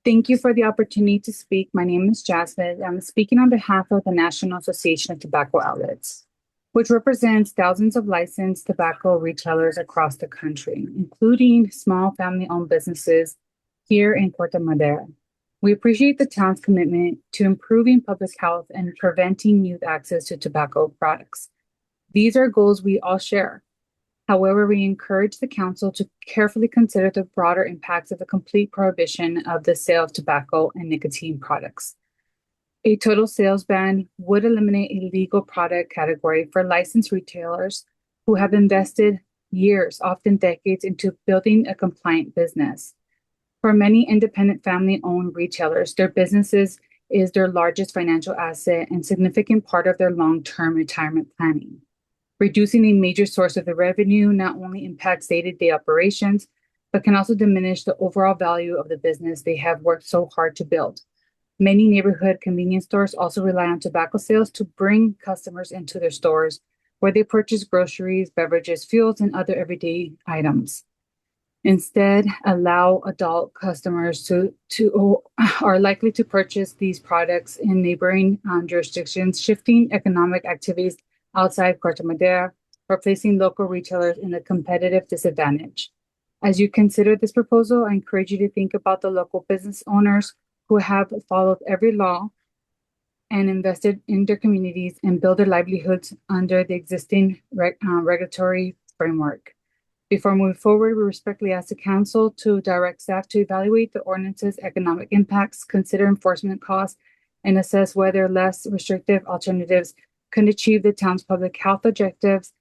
Thank you for the opportunity to speak. My name is Jasmine. I'm speaking on behalf of the National Association of Tobacco Outlets. which represents thousands of licensed tobacco retailers across the country, including small family-owned businesses here in Corte Madera. We appreciate the town's commitment to improving public health and preventing youth access to tobacco products. These are goals we all share. However, we encourage the council to carefully consider the broader impacts of the complete prohibition of the sale of tobacco and nicotine products. A total sales ban would eliminate a legal product category for licensed retailers who have invested years, often decades, into building a compliant business. For many independent family-owned retailers, their businesses is their largest financial asset and significant part of their long-term retirement planning. Reducing a major source of the revenue not only impacts day-to-day operations, but can also diminish the overall value of the business they have worked so hard to build. Many neighborhood convenience stores also rely on tobacco sales to bring customers into their stores, where they purchase groceries, beverages, fuels, and other everyday items. Instead, allow adult customers are likely to purchase these products in neighboring jurisdictions, shifting economic activities outside Corte Madera, or placing local retailers in a competitive disadvantage. As you consider this proposal, I encourage you to think about the local business owners who have followed every law and invested in their communities and build their livelihoods under the existing regulatory framework. Before moving forward, we respectfully ask the council to direct staff to evaluate the ordinance's economic impacts, consider enforcement costs, and assess whether less restrictive alternatives can achieve the town's public health objectives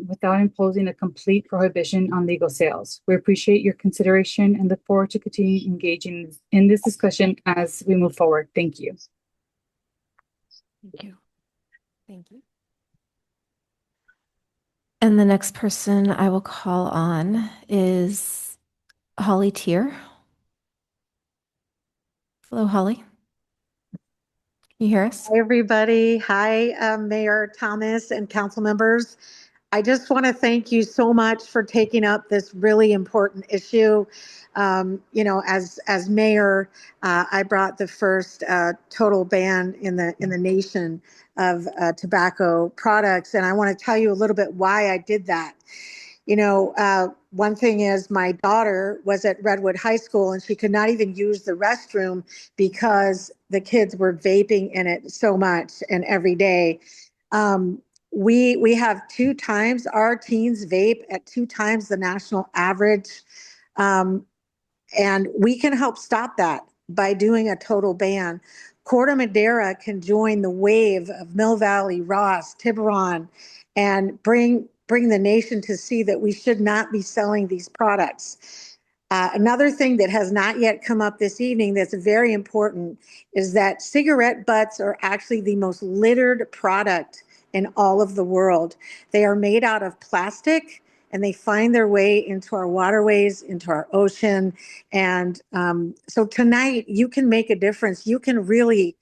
without imposing a complete prohibition on legal sales. We appreciate your consideration and look forward to continuing engaging in this discussion as we move forward. Thank you. Thank you. Thank you. And the next person I will call on is Holly Tier. Hello, Holly. Can you hear us? Hi, everybody. Hi, Mayor Thomas and council members. I just want to thank you so much for taking up this really important issue. As mayor, I brought the first total ban in the nation of tobacco products, and I want to tell you a little bit why I did that. One thing is my daughter was at Redwood High School and she could not even use the restroom because the kids were vaping in it so much and every day. We have 2 times our teens vape at 2 times the national average. And we can help stop that by doing a total ban. Corte Madera can join the wave of Mill Valley, Ross, Tiburon, and bring the nation to see that we should not be selling these products. Another thing that has not yet come up this evening that's very important is that cigarette butts are actually the most littered product in all of the world. They are made out of plastic and they find their way into our waterways, into our ocean. And so tonight you can make a difference. You can really,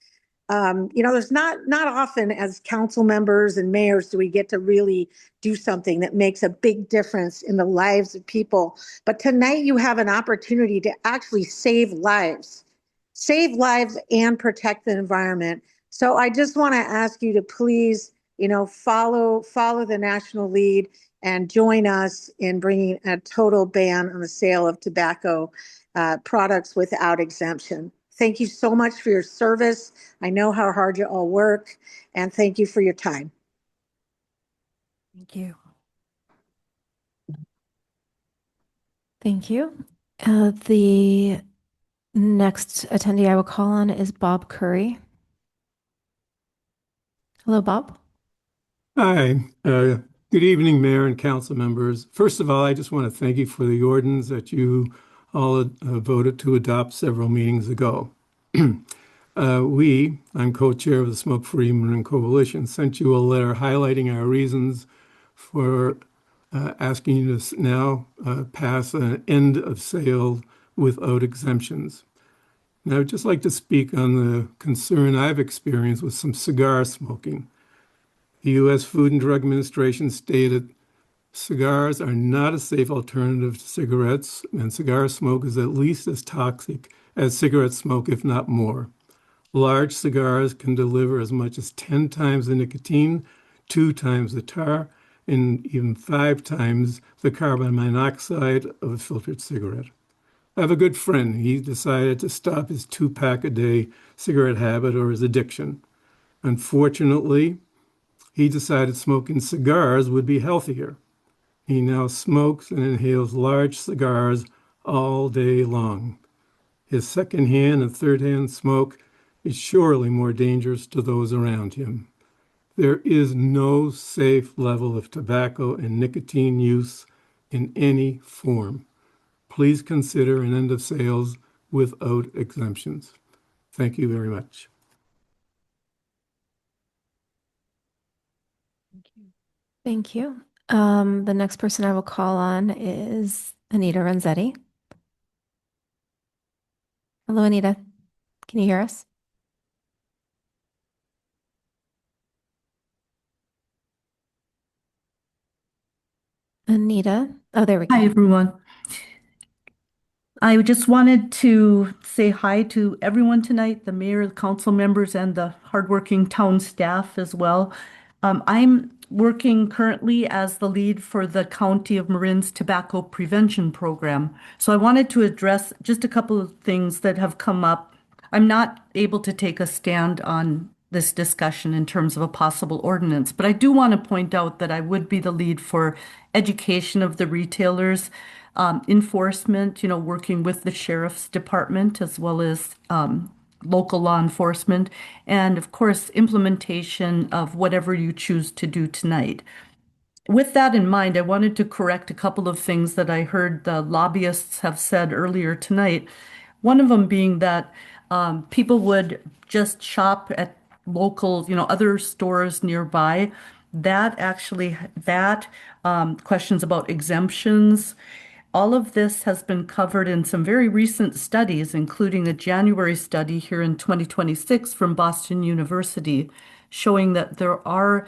there's not often as council members and mayors do we get to really do something that makes a big difference in the lives of people. But tonight you have an opportunity to actually save lives and protect the environment. So I just want to ask you to please, follow the national lead and join us in bringing a total ban on the sale of tobacco products without exemption. Thank you so much for your service. I know how hard you all work, and thank you for your time. Thank you. Thank you. The next attendee I will call on is Bob Curry. Hello, Bob. Hi. Good evening, Mayor and council members. First of all, I just want to thank you for the ordinance that you all voted to adopt several meetings ago. I'm co-chair of the Smoke-Free Marin Coalition, sent you a letter highlighting our reasons for asking you to now pass an end of sale without exemptions. Now, I'd just like to speak on the concern I've experienced with some cigar smoking. The U.S. Food and Drug Administration stated cigars are not a safe alternative to cigarettes, and cigar smoke is at least as toxic as cigarette smoke, if not more. Large cigars can deliver as much as 10 times the nicotine 2 times the tar and even 5 times the carbon monoxide of a filtered cigarette. I have a good friend. He decided to stop his 2-pack-a-day cigarette habit or his addiction. Unfortunately, he decided smoking cigars would be healthier. He now smokes and inhales large cigars all day long. His secondhand and third-hand smoke is surely more dangerous to those around him. There is no safe level of tobacco and nicotine use in any form. Please consider an end of sales without exemptions. Thank you very much. Thank you. The next person I will call on is Anita Renzetti. Hello, Anita. Can you hear us? Anita. Oh, there we go. Hi, everyone. I just wanted to say hi to everyone tonight, the mayor, the council members, and the hardworking town staff as well. I'm working currently as the lead for the County of Marin's Tobacco Prevention Program. So I wanted to address just a couple of things that have come up. I'm not able to take a stand on this discussion in terms of a possible ordinance, but I do want to point out that I would be the lead for education of the retailers, enforcement, working with the sheriff's department as well as local law enforcement, and of course, implementation of whatever you choose to do tonight. With that in mind, I wanted to correct a couple of things that I heard the lobbyists have said earlier tonight. One of them being that people would just shop at local, other stores nearby. That questions about exemptions. All of this has been covered in some very recent studies, including a January study here in 2026 from Boston University, showing that there are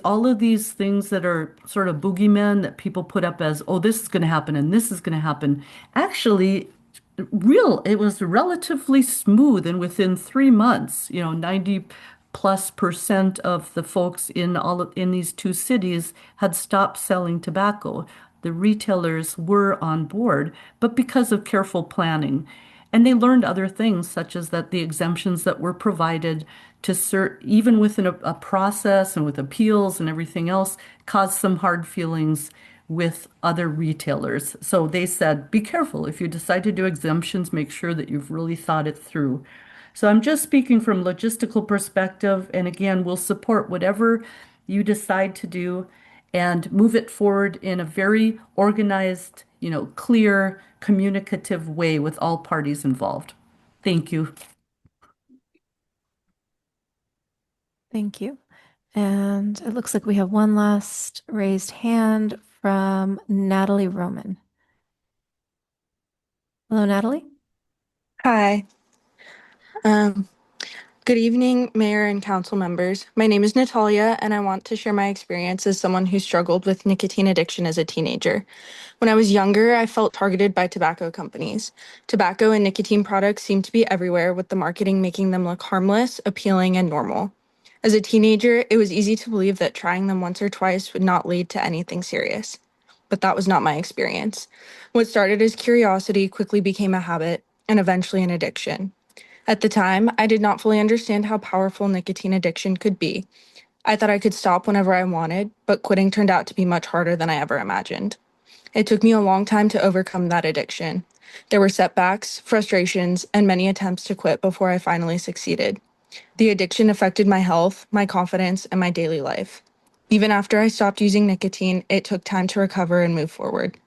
all of these things that are sort of boogeymen that people put up as, oh, this is going to happen and this is going to happen. Actually, it was relatively smooth, and within 3 months, 90+% of the folks in these 2 cities had stopped selling tobacco. The retailers were on board, but because of careful planning. And they learned other things, such as that the exemptions that were provided even within a process and with appeals and everything else, caused some hard feelings with other retailers. So they said, be careful. If you decide to do exemptions, make sure that you've really thought it through. So I'm just speaking from logistical perspective. And again, we'll support whatever you decide to do and move it forward in a very organized, clear, communicative way with all parties involved. Thank you. Thank you. And it looks like we have one last raised hand from Natalie Roman. Hello, Natalie. Hi. Good evening, Mayor and council members. My name is Natalia, and I want to share my experience as someone who struggled with nicotine addiction as a teenager. When I was younger, I felt targeted by tobacco companies. Tobacco and nicotine products seemed to be everywhere, with the marketing making them look harmless, appealing, and normal. As a teenager, it was easy to believe that trying them once or twice would not lead to anything serious. But that was not my experience. What started as curiosity quickly became a habit, and eventually an addiction. At the time, I did not fully understand how powerful nicotine addiction could be. I thought I could stop whenever I wanted, but quitting turned out to be much harder than I ever imagined. It took me a long time to overcome that addiction. There were setbacks, frustrations, and many attempts to quit before I finally succeeded. The addiction affected my health, my confidence, and my daily life. Even after I stopped using nicotine, it took time to recover and move forward.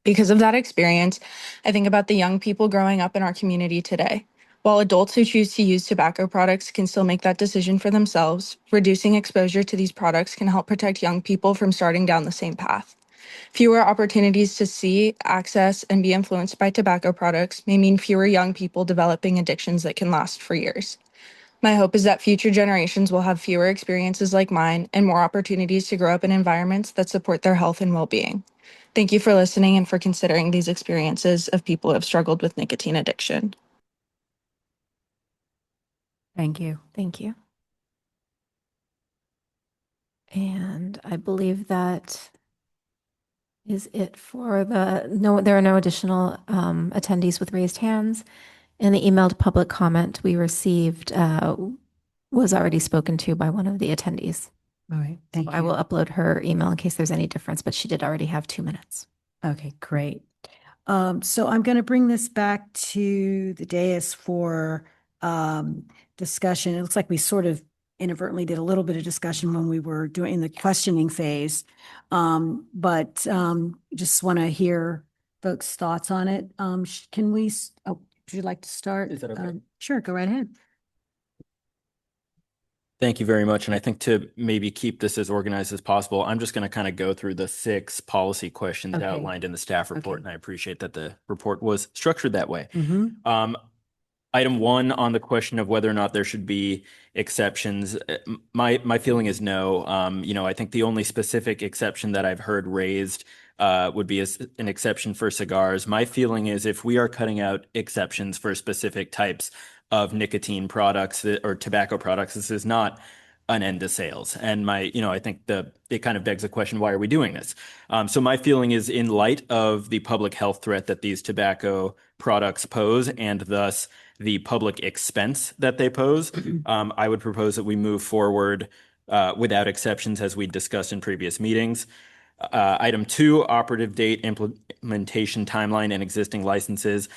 Because of that experience, I think about the young people growing up in our community today. While adults who choose to use tobacco products can still make that decision for themselves, reducing exposure to these products can help protect young people from starting down the same path. Fewer opportunities to see, access, and be influenced by tobacco products may mean fewer young people developing addictions that can last for years. My hope is that future generations will have fewer experiences like mine and more opportunities to grow up in environments that support their health and well-being. Thank you for listening and for considering these experiences of people who have struggled with nicotine addiction. Thank you. Thank you. And I believe that is it for no, there are no additional attendees with raised hands. And the emailed public comment we received was already spoken to by one of the attendees. All right, thank you. I will upload her email in case there's any difference, but she did already have 2 minutes. Okay, great. So I'm going to bring this back to the dais for discussion. It looks like we sort of inadvertently did a little bit of discussion when we were doing the questioning phase. But just want to hear folks' thoughts on it. Can we, would you like to start? Is that okay? Sure, go right ahead. Thank you very much. And I think to maybe keep this as organized as possible, I'm just going to kind of go through the 6 policy questions outlined in the staff report. And I appreciate that the report was structured that way. Item 1 on the question of whether or not there should be exceptions, my feeling is no. I think the only specific exception that I've heard raised would be an exception for cigars. My feeling is if we are cutting out exceptions for specific types of nicotine products or tobacco products, this is not an end to sales. And I think it kind of begs the question, why are we doing this? So my feeling is in light of the public health threat that these tobacco products pose and thus the public expense that they pose, I would propose that we move forward without exceptions as we discussed in previous meetings. Item 2, operative date, implementation timeline, and existing licenses.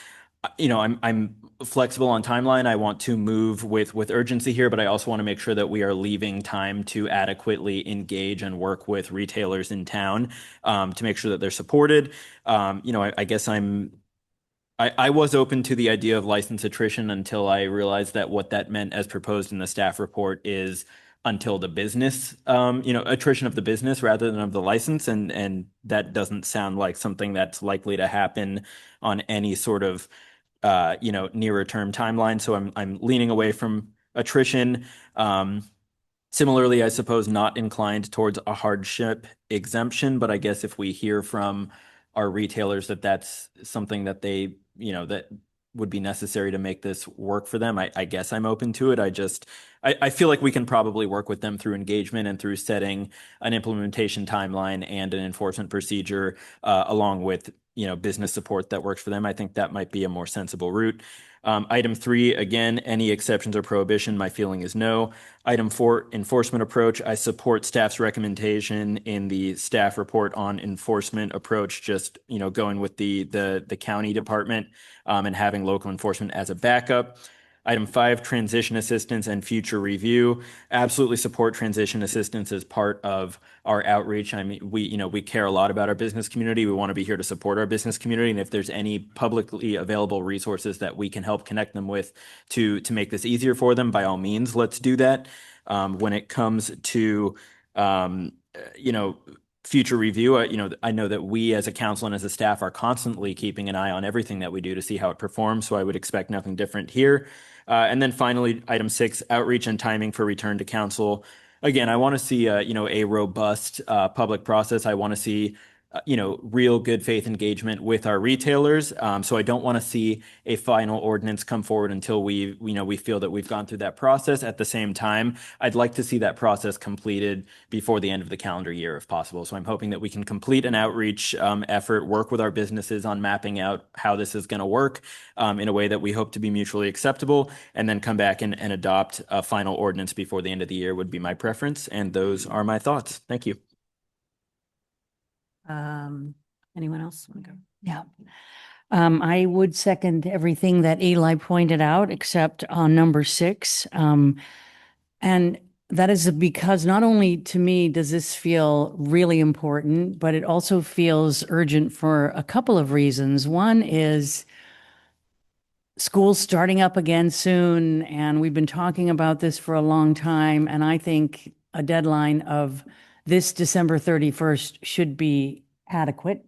I'm flexible on timeline. I want to move with urgency here, but I also want to make sure that we are leaving time to adequately engage and work with retailers in town to make sure that they're supported. I guess I was open to the idea of license attrition until I realized that what that meant as proposed in the staff report is until the business, attrition of the business rather than of the license. And that doesn't sound like something that's likely to happen on any sort of nearer term timeline. So I'm leaning away from attrition. Similarly, I suppose not inclined towards a hardship exemption, but I guess if we hear from our retailers that that's something that they, that would be necessary to make this work for them, I guess I'm open to it. I feel like we can probably work with them through engagement and through setting an implementation timeline and an enforcement procedure along with business support that works for them. I think that might be a more sensible route. Item 3, again, any exceptions or prohibition, my feeling is no. Item 4, enforcement approach. I support staff's recommendation in the staff report on enforcement approach, just, going with the county department and having local enforcement as a backup. Item 5, transition assistance and future review. Absolutely support transition assistance as part of our outreach. I mean, we care a lot about our business community. We want to be here to support our business community. And if there's any publicly available resources that we can help connect them with to make this easier for them, by all means, let's do that. When it comes to, future review, I know that we as a council and as a staff are constantly keeping an eye on everything that we do to see how it performs. So I would expect nothing different here. And then finally, item 6, outreach and timing for return to council. Again, I want to see a robust public process. I want to see real good faith engagement with our retailers. So I don't want to see a final ordinance come forward until we feel that we've gone through that process. At the same time, I'd like to see that process completed before the end of the calendar year if possible. So I'm hoping that we can complete an outreach effort, work with our businesses on mapping out how this is going to work in a way that we hope to be mutually acceptable, and then come back and adopt a final ordinance before the end of the year would be my preference. And those are my thoughts. Thank you. Anyone else want to go? Yeah. I would second everything that Eli pointed out, except on number 6. And that is because not only to me does this feel really important, but it also feels urgent for a couple of reasons. One is school's starting up again soon, and we've been talking about this for a long time. And I think a deadline of this December 31st should be adequate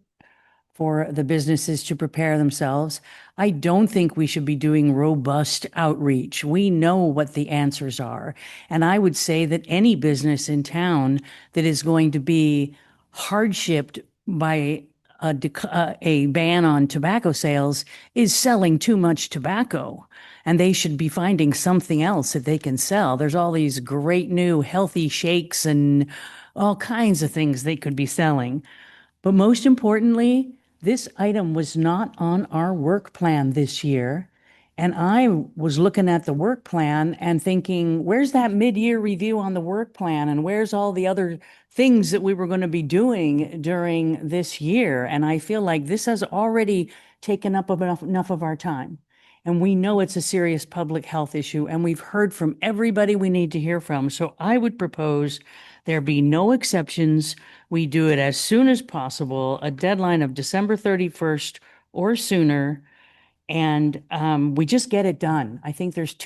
for the businesses to prepare themselves. I don't think we should be doing robust outreach. We know what the answers are. And I would say that any business in town that is going to be hardshiped by a ban on tobacco sales is selling too much tobacco, and they should be finding something else that they can sell. There's all these great new healthy shakes and all kinds of things they could be selling. But most importantly, this item was not on our work plan this year. And I was looking at the work plan and thinking, where's that mid-year review on the work plan? And where's all the other things that we were going to be doing during this year? And I feel like this has already taken up enough of our time. And we know it's a serious public health issue, and we've heard from everybody we need to hear from. So I would propose there be no exceptions. We do it as soon as possible, a deadline of December 31st or sooner, and we just get it done. I think there's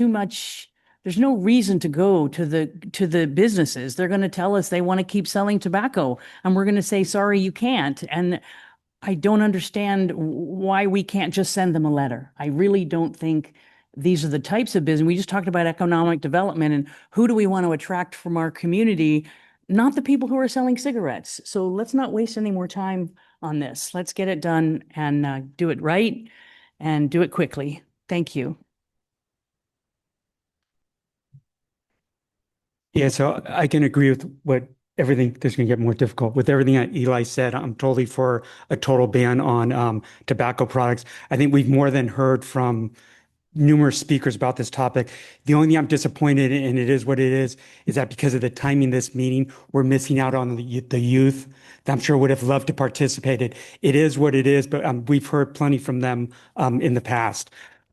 no reason to go to the businesses. They're going to tell us they want to keep selling tobacco, and we're going to say, sorry, you can't. And I don't understand why we can't just send them a letter. I really don't think these are the types of business. We just talked about economic development and who do we want to attract from our community, not the people who are selling cigarettes. So let's not waste any more time on this. Let's get it done and do it right and do it quickly. Thank you. Yeah, so I can agree with what everything, this is going to get more difficult. With everything that Eli said, I'm totally for a total ban on tobacco products. I think we've more than heard from numerous speakers about this topic. The only thing I'm disappointed in, and it is what it is that because of the timing of this meeting, we're missing out on the youth that I'm sure would have loved to participate. It is what it is, but we've heard plenty from them in the past.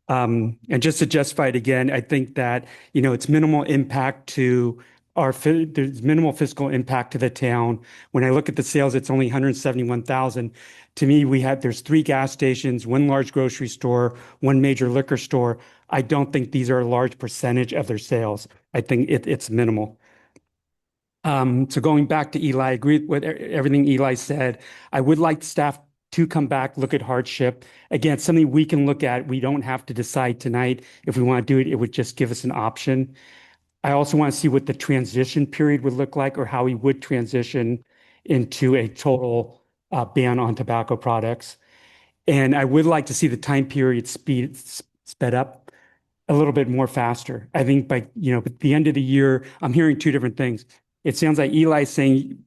And just to justify it again, I think that, it's minimal impact to there's minimal fiscal impact to the town. When I look at the sales, it's only 171,000. To me, there's 3 gas stations, 1 large grocery store, 1 major liquor store. I don't think these are a large percentage of their sales. I think it's minimal. So going back to Eli, I agree with everything Eli said. I would like staff to come back, look at hardship. Again, it's something we can look at. We don't have to decide tonight. If we want to do it, it would just give us an option. I also want to see what the transition period would look like or how we would transition into a total ban on tobacco products. And I would like to see the time period sped up a little bit more faster. I think by, at the end of the year, I'm hearing 2 different things. It sounds like Eli's saying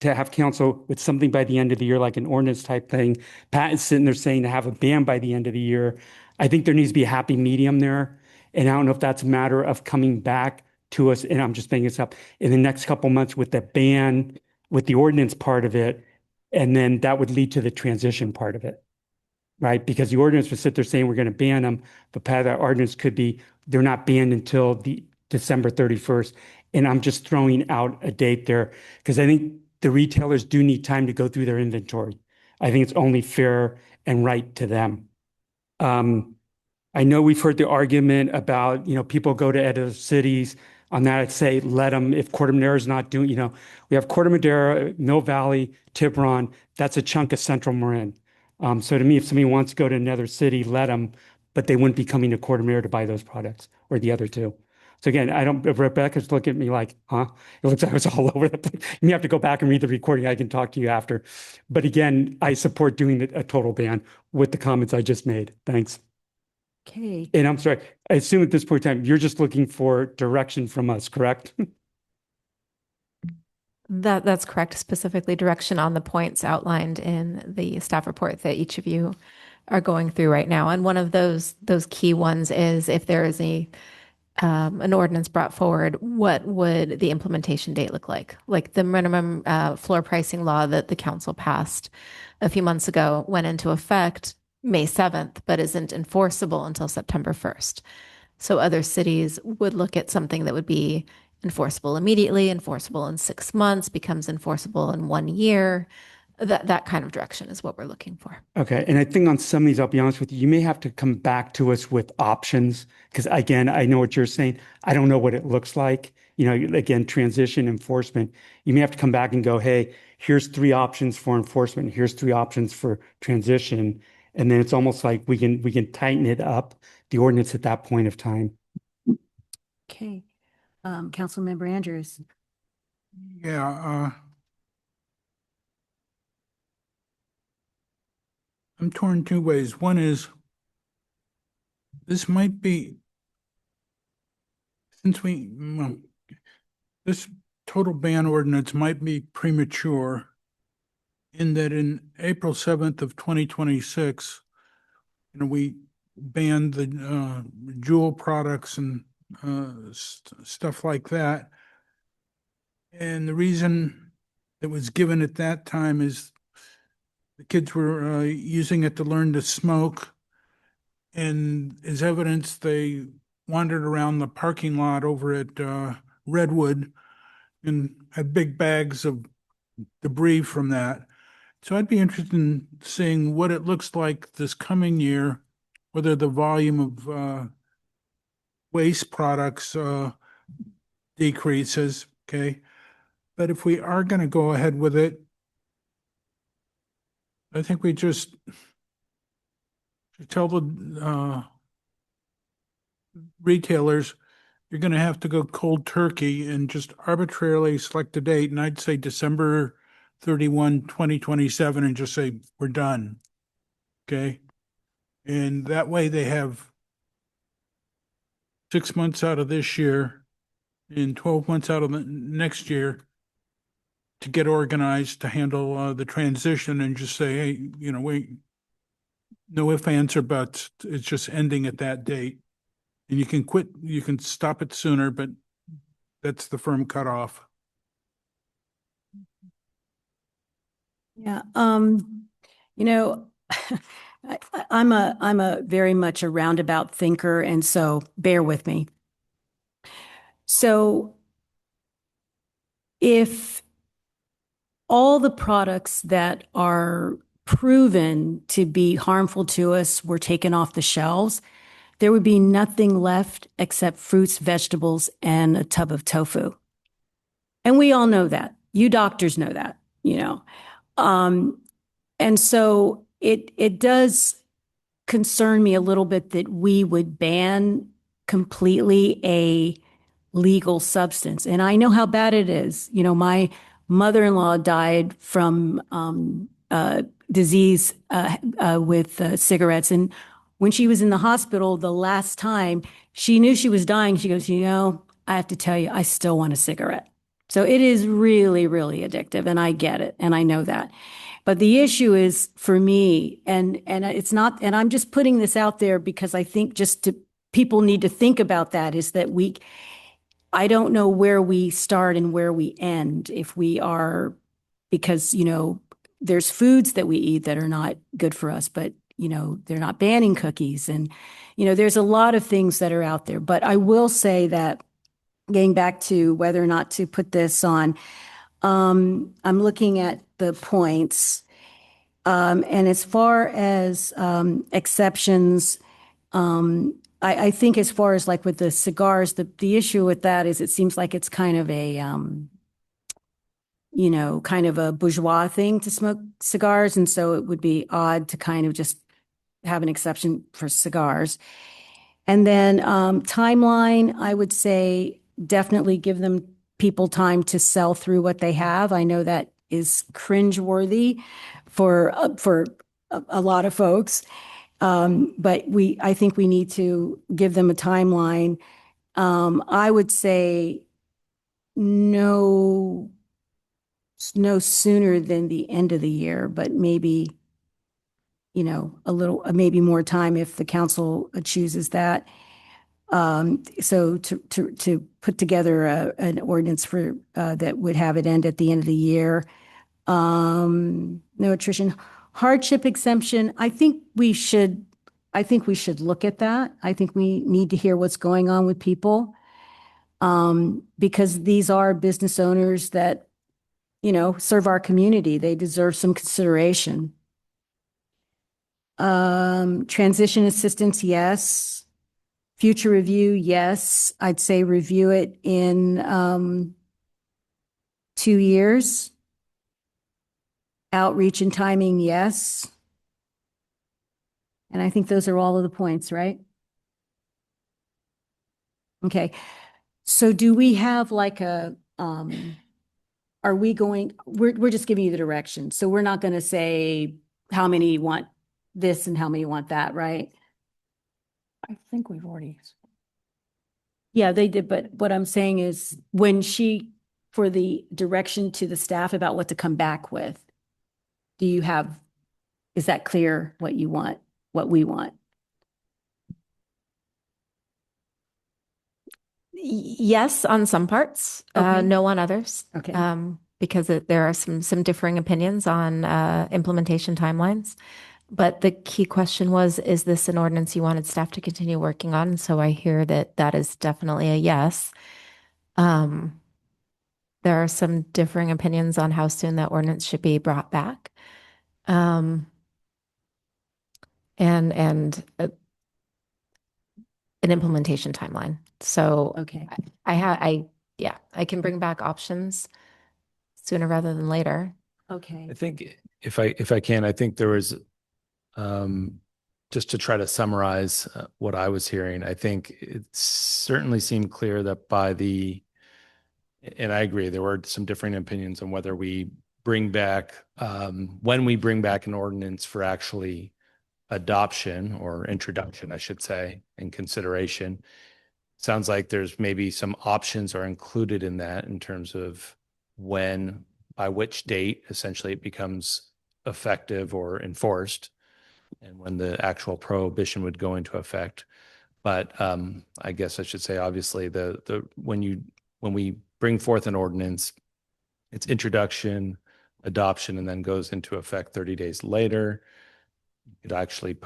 to have council with something by the end of the year, like an ordinance type thing. Pat is sitting there saying to have a ban by the end of the year. I think there needs to be a happy medium there. And I don't know if that's a matter of coming back to us, and I'm just making this up, in the next couple months with the ban, with the ordinance part of it, and then that would lead to the transition part of it, right? Because the ordinance would sit there saying we're going to ban them, but part of that ordinance could be they're not banned until the December 31st. And I'm just throwing out a date there because I think the retailers do need time to go through their inventory. I think it's only fair and right to them. I know we've heard the argument about, people go to other cities. On that, I'd say let them, if Corte Madera is not doing, we have Corte Madera, Mill Valley, Tiburon, that's a chunk of Central Marin. So to me, if somebody wants to go to another city, let them, but they wouldn't be coming to Corte Madera to buy those products or the other 2. So again, if Rebecca's looking at me like, huh? It looks like I was all over the place. You have to go back and read the recording. I can talk to you after. But again, I support doing a total ban with the comments I just made. Thanks. Okay. And I'm sorry, I assume at this point in time, you're just looking for direction from us, correct? That's correct. Specifically direction on the points outlined in the staff report that each of you are going through right now. And one of those key ones is if there is an ordinance brought forward, what would the implementation date look like? Like the minimum floor pricing law that the council passed a few months ago went into effect May 7th, but isn't enforceable until September 1st. So other cities would look at something that would be enforceable immediately, enforceable in 6 months, becomes enforceable in 1 year. That kind of direction is what we're looking for. Okay. And I think on some of these, I'll be honest with you, you may have to come back to us with options because again, I know what you're saying. I don't know what it looks like. Again, transition enforcement. You may have to come back and go, hey, here's 3 options for enforcement. Here's 3 options for transition. And then it's almost like we can tighten it up, the ordinance at that point of time. Okay. Councilmember Andrews. Yeah, I'm torn 2 ways. One is this might be, since this total ban ordinance might be premature in that in April 7th of 2026, we banned the jewel products and stuff like that. And the reason that was given at that time is the kids were using it to learn to smoke. And as evidence, they wandered around the parking lot over at Redwood and had big bags of debris from that. So I'd be interested in seeing what it looks like this coming year, whether the volume of waste products decreases, okay? But if we are going to go ahead with it, I think we just should tell the retailers, you're going to have to go cold turkey and just arbitrarily select a date. And I'd say December 31, 2027, and just say, we're done. Okay. And that way they have 6 months out of this year and 12 months out of the next year to get organized to handle the transition and just say, hey, no ifs, ands, or buts. It's just ending at that date. And you can quit, you can stop it sooner, but that's the firm cutoff. Yeah. I'm a very much a roundabout thinker, and so bear with me. So if all the products that are proven to be harmful to us were taken off the shelves, there would be nothing left except fruits, vegetables, and a tub of tofu. And we all know that. You doctors know that, And so it does concern me a little bit that we would ban completely a legal substance. And I know how bad it is. My mother-in-law died from disease with cigarettes. And when she was in the hospital the last time, she knew she was dying. She goes, I have to tell you, I still want a cigarette. So it is really, really addictive. And I get it. And I know that. But the issue is for me, and it's not, and I'm just putting this out there because I think people need to think about that, is that I don't know where we start and where we end if we are, because, there's foods that we eat that are not good for us, but, they're not banning cookies. And, there's a lot of things that are out there. But I will say that getting back to whether or not to put this on, I'm looking at the points. And as far as exceptions, I think as far as like with the cigars, the issue with that is it seems like it's kind of a, kind of a bourgeois thing to smoke cigars. And so it would be odd to kind of just have an exception for cigars. And then timeline, I would say definitely give people time to sell through what they have. I know that is cringeworthy for a lot of folks. But I think we need to give them a timeline. I would say no sooner than the end of the year, but maybe, a little, maybe more time if the council chooses that. So to put together an ordinance for that would have it end at the end of the year. No attrition, hardship exemption. I think we should look at that. I think we need to hear what's going on with people. Because these are business owners that, serve our community. They deserve some consideration. Transition assistance, yes. Future review, yes. I'd say review it in 2 years. Outreach and timing, yes. And I think those are all of the points, right? Okay. So do we have like we're just giving you the direction. So we're not going to say how many want this and how many want that, right? I think we've already. Yeah, they did. But what I'm saying is when she for the direction to the staff about what to come back with. Is that clear what you want, what we want? Yes, on some parts, Okay. no on others. Okay. Because there are some differing opinions on implementation timelines. But the key question was, is this an ordinance you wanted staff to continue working on? So I hear that is definitely a yes. There are some differing opinions on how soon that ordinance should be brought back. And an implementation timeline. So okay, I can bring back options sooner rather than later. Okay. I think if I can, I think there was just to try to summarize what I was hearing. I think it certainly seemed clear that and I agree, there were some differing opinions on whether we bring back when we bring back an ordinance for actually adoption or introduction, I should say, in consideration. Sounds like there's maybe some options are included in that in terms of by which date essentially it becomes effective or enforced, and when the actual prohibition would go into effect. But I guess I should say, obviously, when we bring forth an ordinance, it's introduction, adoption, and then goes into effect 30 days later. You could actually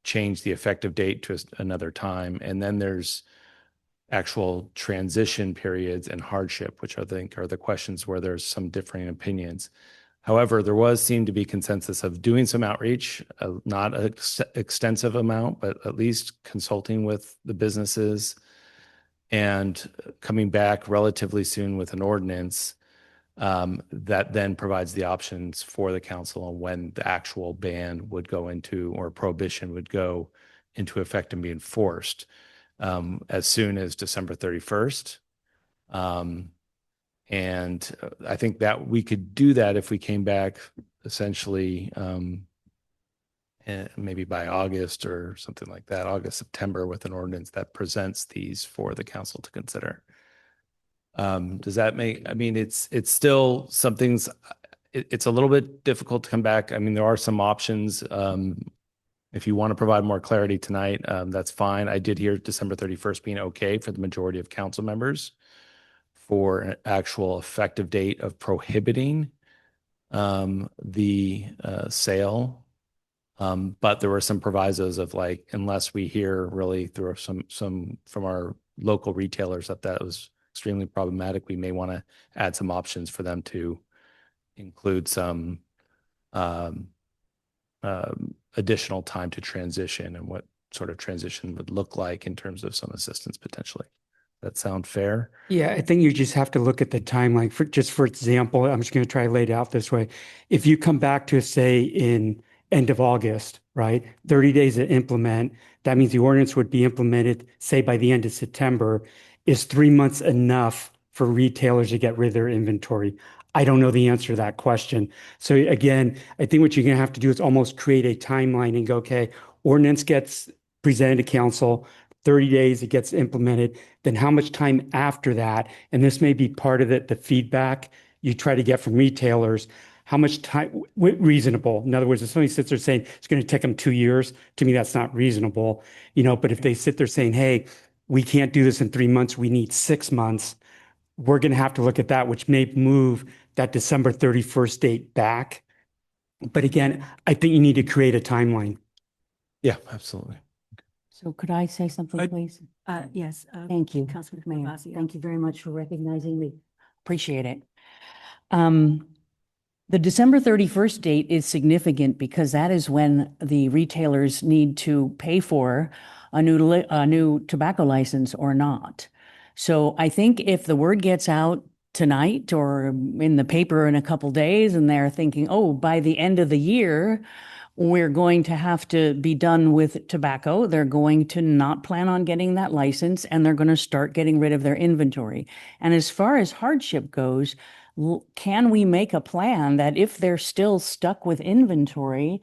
change the effective date to another time. And then there's actual transition periods and hardship, which I think are the questions where there's some differing opinions. However, there seemed to be consensus of doing some outreach, not an extensive amount, but at least consulting with the businesses and coming back relatively soon with an ordinance that then provides the options for the council on when the actual ban would go into, or prohibition would go into effect and be enforced as soon as December 31st. And I think that we could do that if we came back essentially maybe by August or something like that, August, September, with an ordinance that presents these for the council to consider. Does that it's still it's a little bit difficult to come back. I mean, there are some options. If you want to provide more clarity tonight, that's fine. I did hear December 31st being okay for the majority of council members for an actual effective date of prohibiting the sale. But there were some provisos of unless we hear really through some from our local retailers that was extremely problematic, we may want to add some options for them to include some additional time to transition and what sort of transition would look like in terms of some assistance potentially. That sound fair? Yeah, I think you just have to look at the timeline. For example, I'm just going to try to lay it out this way. If you come back to, say, in end of August, right, 30 days to implement, that means the ordinance would be implemented, say, by the end of September. Is 3 months enough for retailers to get rid of their inventory? I don't know the answer to that question. So again, I think what you're going to have to do is almost create a timeline and go, okay, ordinance gets presented to council, 30 days it gets implemented, then how much time after that, and this may be part of the feedback you try to get from retailers, how much time, reasonable. In other words, if somebody sits there saying it's going to take them 2 years, to me, that's not reasonable. But if they sit there saying, hey, we can't do this in 3 months, we need 6 months, we're going to have to look at that, which may move that December 31st date back. But again, I think you need to create a timeline. Yeah, absolutely. So could I say something, please? Yes. Thank you, Councilman Mayor. Cavazzi. Thank you very much for recognizing me. Appreciate it. The December 31st date is significant because that is when the retailers need to pay for a new tobacco license or not. So I think if the word gets out tonight or in the paper in a couple days and they're thinking, oh, by the end of the year, we're going to have to be done with tobacco. They're going to not plan on getting that license and they're going to start getting rid of their inventory. And as far as hardship goes, can we make a plan that if they're still stuck with inventory,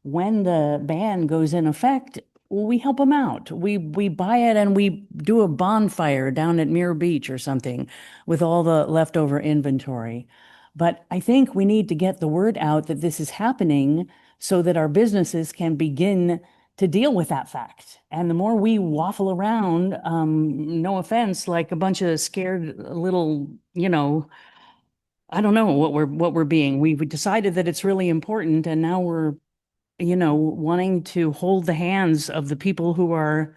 when the ban goes in effect, we help them out. We buy it and we do a bonfire down at Mirror Beach or something with all the leftover inventory. But I think we need to get the word out that this is happening so that our businesses can begin to deal with that fact. And the more we waffle around, no offense, like a bunch of scared little, I don't know what we're being. We've decided that it's really important, and now we're, wanting to hold the hands of the people who are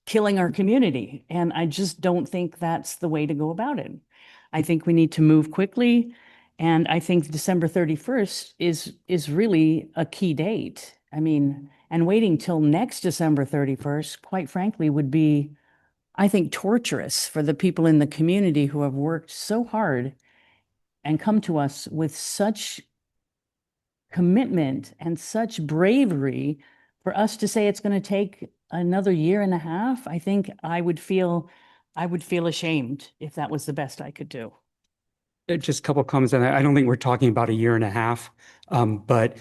killing our community. And I just don't think that's the way to go about it. I think we need to move quickly. And I think December 31st is really a key date. I mean, and waiting till next December 31st, quite frankly, would be, I think, torturous for the people in the community who have worked so hard and come to us with such commitment and such bravery. For us to say it's going to take another year and a half, I think I would feel ashamed if that was the best I could do. Just a couple of comments on that. I don't think we're talking about a year and a half, but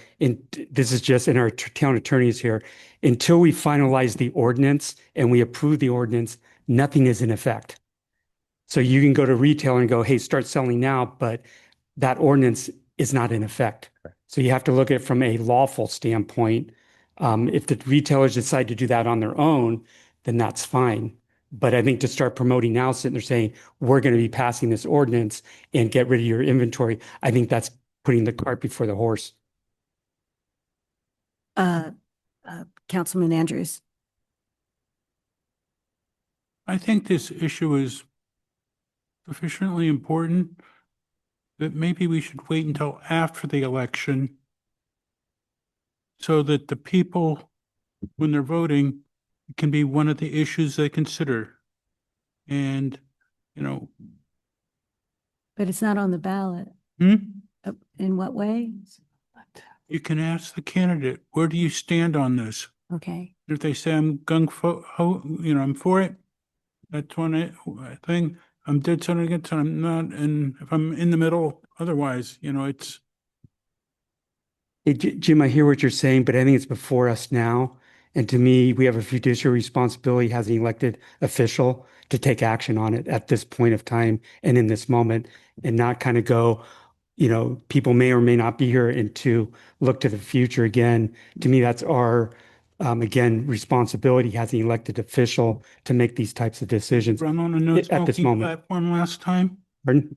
this is just in our town attorneys here. Until we finalize the ordinance and we approve the ordinance, nothing is in effect. So you can go to retailer and go, hey, start selling now, but that ordinance is not in effect. So you have to look at it from a lawful standpoint. If the retailers decide to do that on their own, then that's fine. But I think to start promoting now, sitting there saying, we're going to be passing this ordinance and get rid of your inventory, I think that's putting the cart before the horse. Councilman Andrews. I think this issue is sufficiently important that maybe we should wait until after the election so that the people, when they're voting, it can be one of the issues they consider. And, But it's not on the ballot. In what way? You can ask the candidate, where do you stand on this? Okay. If they say I'm gung ho, I'm for it, that's one thing. I'm dead set against it, I'm not, and if I'm in the middle, otherwise, it's. Hey, Jim, I hear what you're saying, but I think it's before us now. And to me, we have a fiduciary responsibility as an elected official to take action on it at this point of time and in this moment, and not kind of go, people may or may not be here, and to look to the future again. To me, that's our, again, responsibility as an elected official to make these types of decisions Run on a no at this smoking moment. platform last time? Pardon?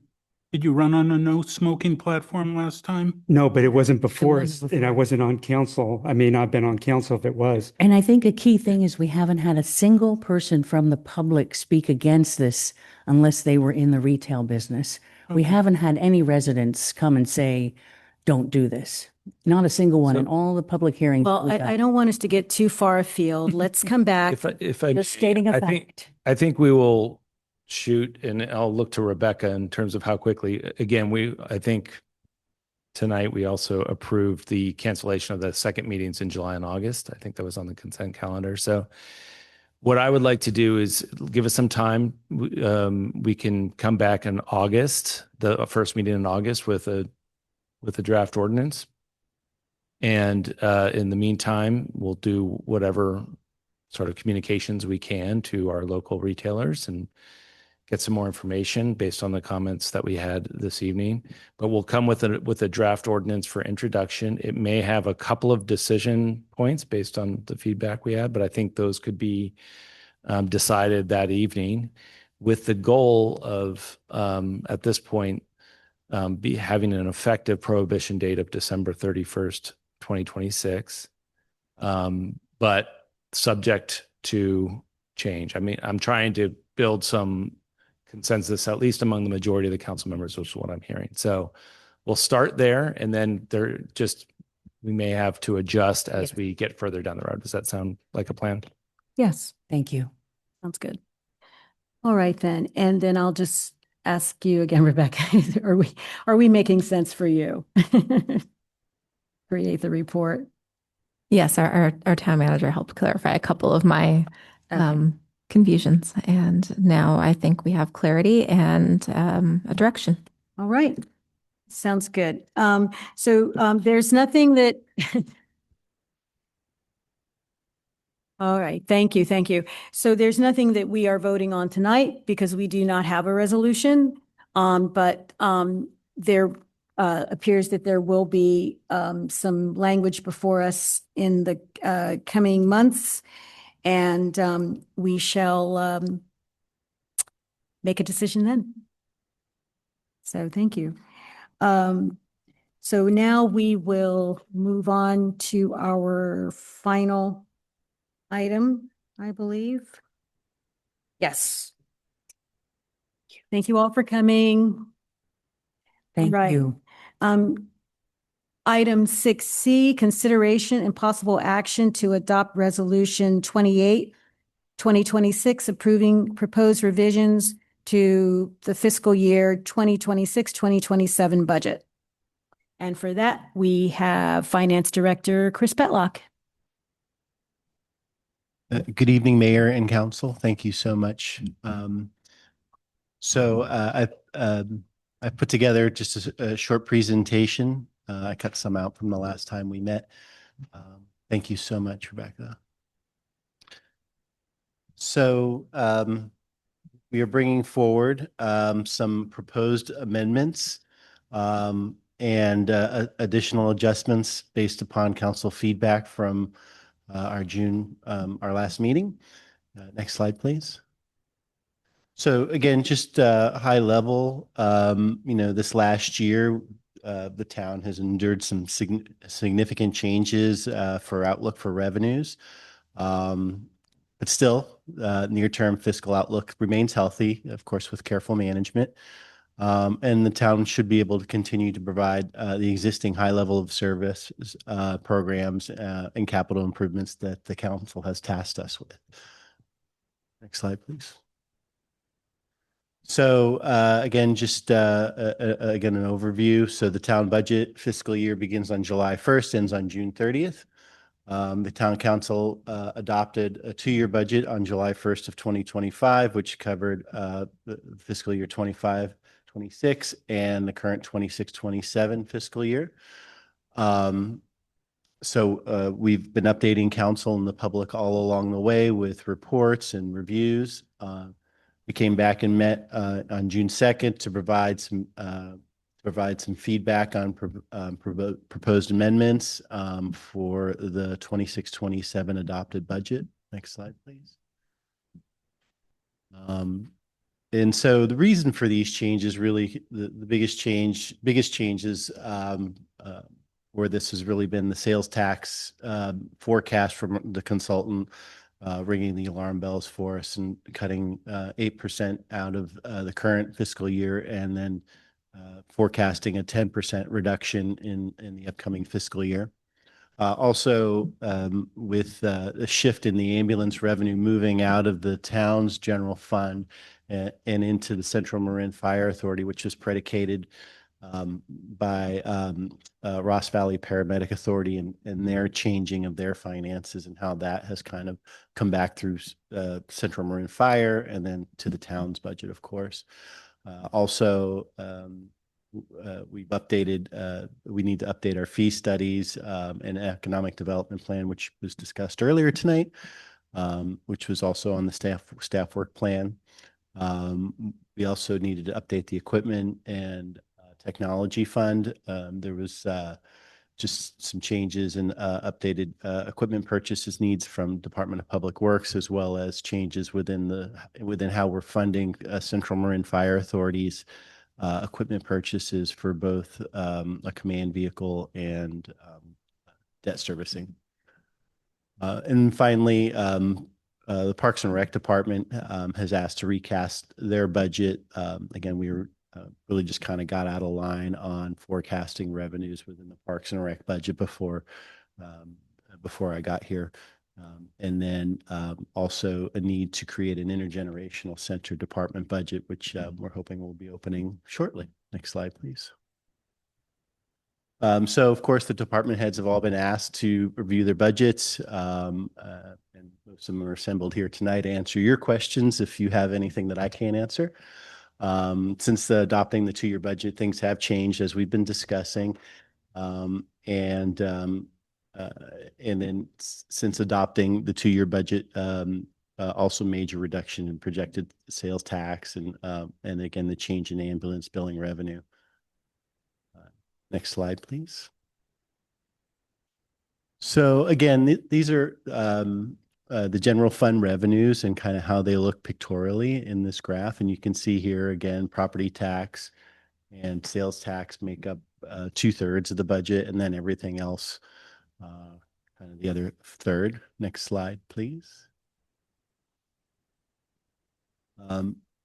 Did you run on a no smoking platform last time? No, but it wasn't before us, and I wasn't on council. I may not have been on council if it was. And I think a key thing is we haven't had a single person from the public speak against this unless they were in the retail business. We haven't had any residents come and say, don't do this. Not a single one in all the public hearings. Well, I don't want us to get too far afield. Let's come back. If I Just stating a fact. I think we will shoot, and I'll look to Rebecca in terms of how quickly. Again, I think tonight we also approved the cancellation of the second meetings in July and August. I think that was on the consent calendar. So what I would like to do is give us some time. We can come back in August, the first meeting in August, with a draft ordinance. And in the meantime, we'll do whatever sort of communications we can to our local retailers and get some more information based on the comments that we had this evening. But we'll come with a draft ordinance for introduction. It may have a couple of decision points based on the feedback we had, but I think those could be decided that evening, with the goal of at this point be having an effective prohibition date of December 31st, 2026, but subject to change. I mean, I'm trying to build some consensus, at least among the majority of the council members, which is what I'm hearing. So we'll start there, and then we may have to adjust as we get further down the road. Does that sound like a plan? Yes. Thank you. Sounds good. All right, then. And then I'll just ask you again, Rebecca, are we making sense for you? Create the report. Yes, our town manager helped clarify a couple of my confusions. And now I think we have clarity and a direction. All right. Sounds good. So there's nothing that All right, thank you, thank you. So there's nothing that we are voting on tonight because we do not have a resolution. But there appears that there will be some language before us in the coming months, and we shall make a decision then. So thank you. So now we will move on to our final item, I believe. Yes. Thank you all for coming. Thank Right. you. Item 6C, consideration and possible action to adopt Resolution 28, 2026, approving proposed revisions to the fiscal year 2026, 2027 budget. And for that, we have Finance Director Chris Petlock. Good evening, Mayor and Council. Thank you so much. I put together just a short presentation. I cut some out from the last time we met. Thank you so much, Rebecca. So we are bringing forward some proposed amendments and additional adjustments based upon council feedback from our last meeting. Next slide, please. So again, just high level, this last year, the town has endured some significant changes for outlook for revenues. But still, near-term fiscal outlook remains healthy, of course, with careful management. And the town should be able to continue to provide the existing high level of service programs and capital improvements that the council has tasked us with. Next slide, please. So again, just again, an overview. So the town budget fiscal year begins on July 1st, ends on June 30th. The town council adopted a 2-year budget on July 1st of 2025, which covered the fiscal year 25-26 and the current 26-27 fiscal year. So we've been updating council and the public all along the way with reports and reviews. We came back and met on June 2nd to provide some feedback on proposed amendments for the 26-27 adopted budget. Next slide, please. And so the reason for these changes, really, the biggest changes where this has really been the sales tax forecast from the consultant ringing the alarm bells for us and cutting 8% out of the current fiscal year, and then forecasting a 10% reduction in the upcoming fiscal year. Also, with the shift in the ambulance revenue moving out of the town's general fund and into the Central Marin Fire Authority, which is predicated by Ross Valley Paramedic Authority and their changing of their finances and how that has kind of come back through Central Marin Fire and then to the town's budget, of course. Also, we need to update our fee studies and economic development plan, which was discussed earlier tonight, which was also on the staff work plan. We also needed to update the equipment and technology fund. There was just some changes in updated equipment purchases needs from Department of Public Works, as well as changes within how we're funding Central Marin Fire Authority's equipment purchases for both a command vehicle and debt servicing. And finally, the Parks and Rec Department has asked to recast their budget. Again, we were really just kind of got out of line on forecasting revenues within the Parks and Rec budget before I got here. And then also a need to create an intergenerational center department budget, which we're hoping will be opening shortly. Next slide, please. So, of course, the department heads have all been asked to review their budgets, and most of them are assembled here tonight to answer your questions if you have anything that I can't answer. Since adopting the 2-year budget, things have changed as we've been discussing. And and then since adopting the 2-year budget, also major reduction in projected sales tax and again, the change in ambulance billing revenue. Next slide, please. So again, these are the general fund revenues and kind of how they look pictorially in this graph. And you can see here again, property tax and sales tax make up 2/3 of the budget, and then everything else, kind of the other third. Next slide, please.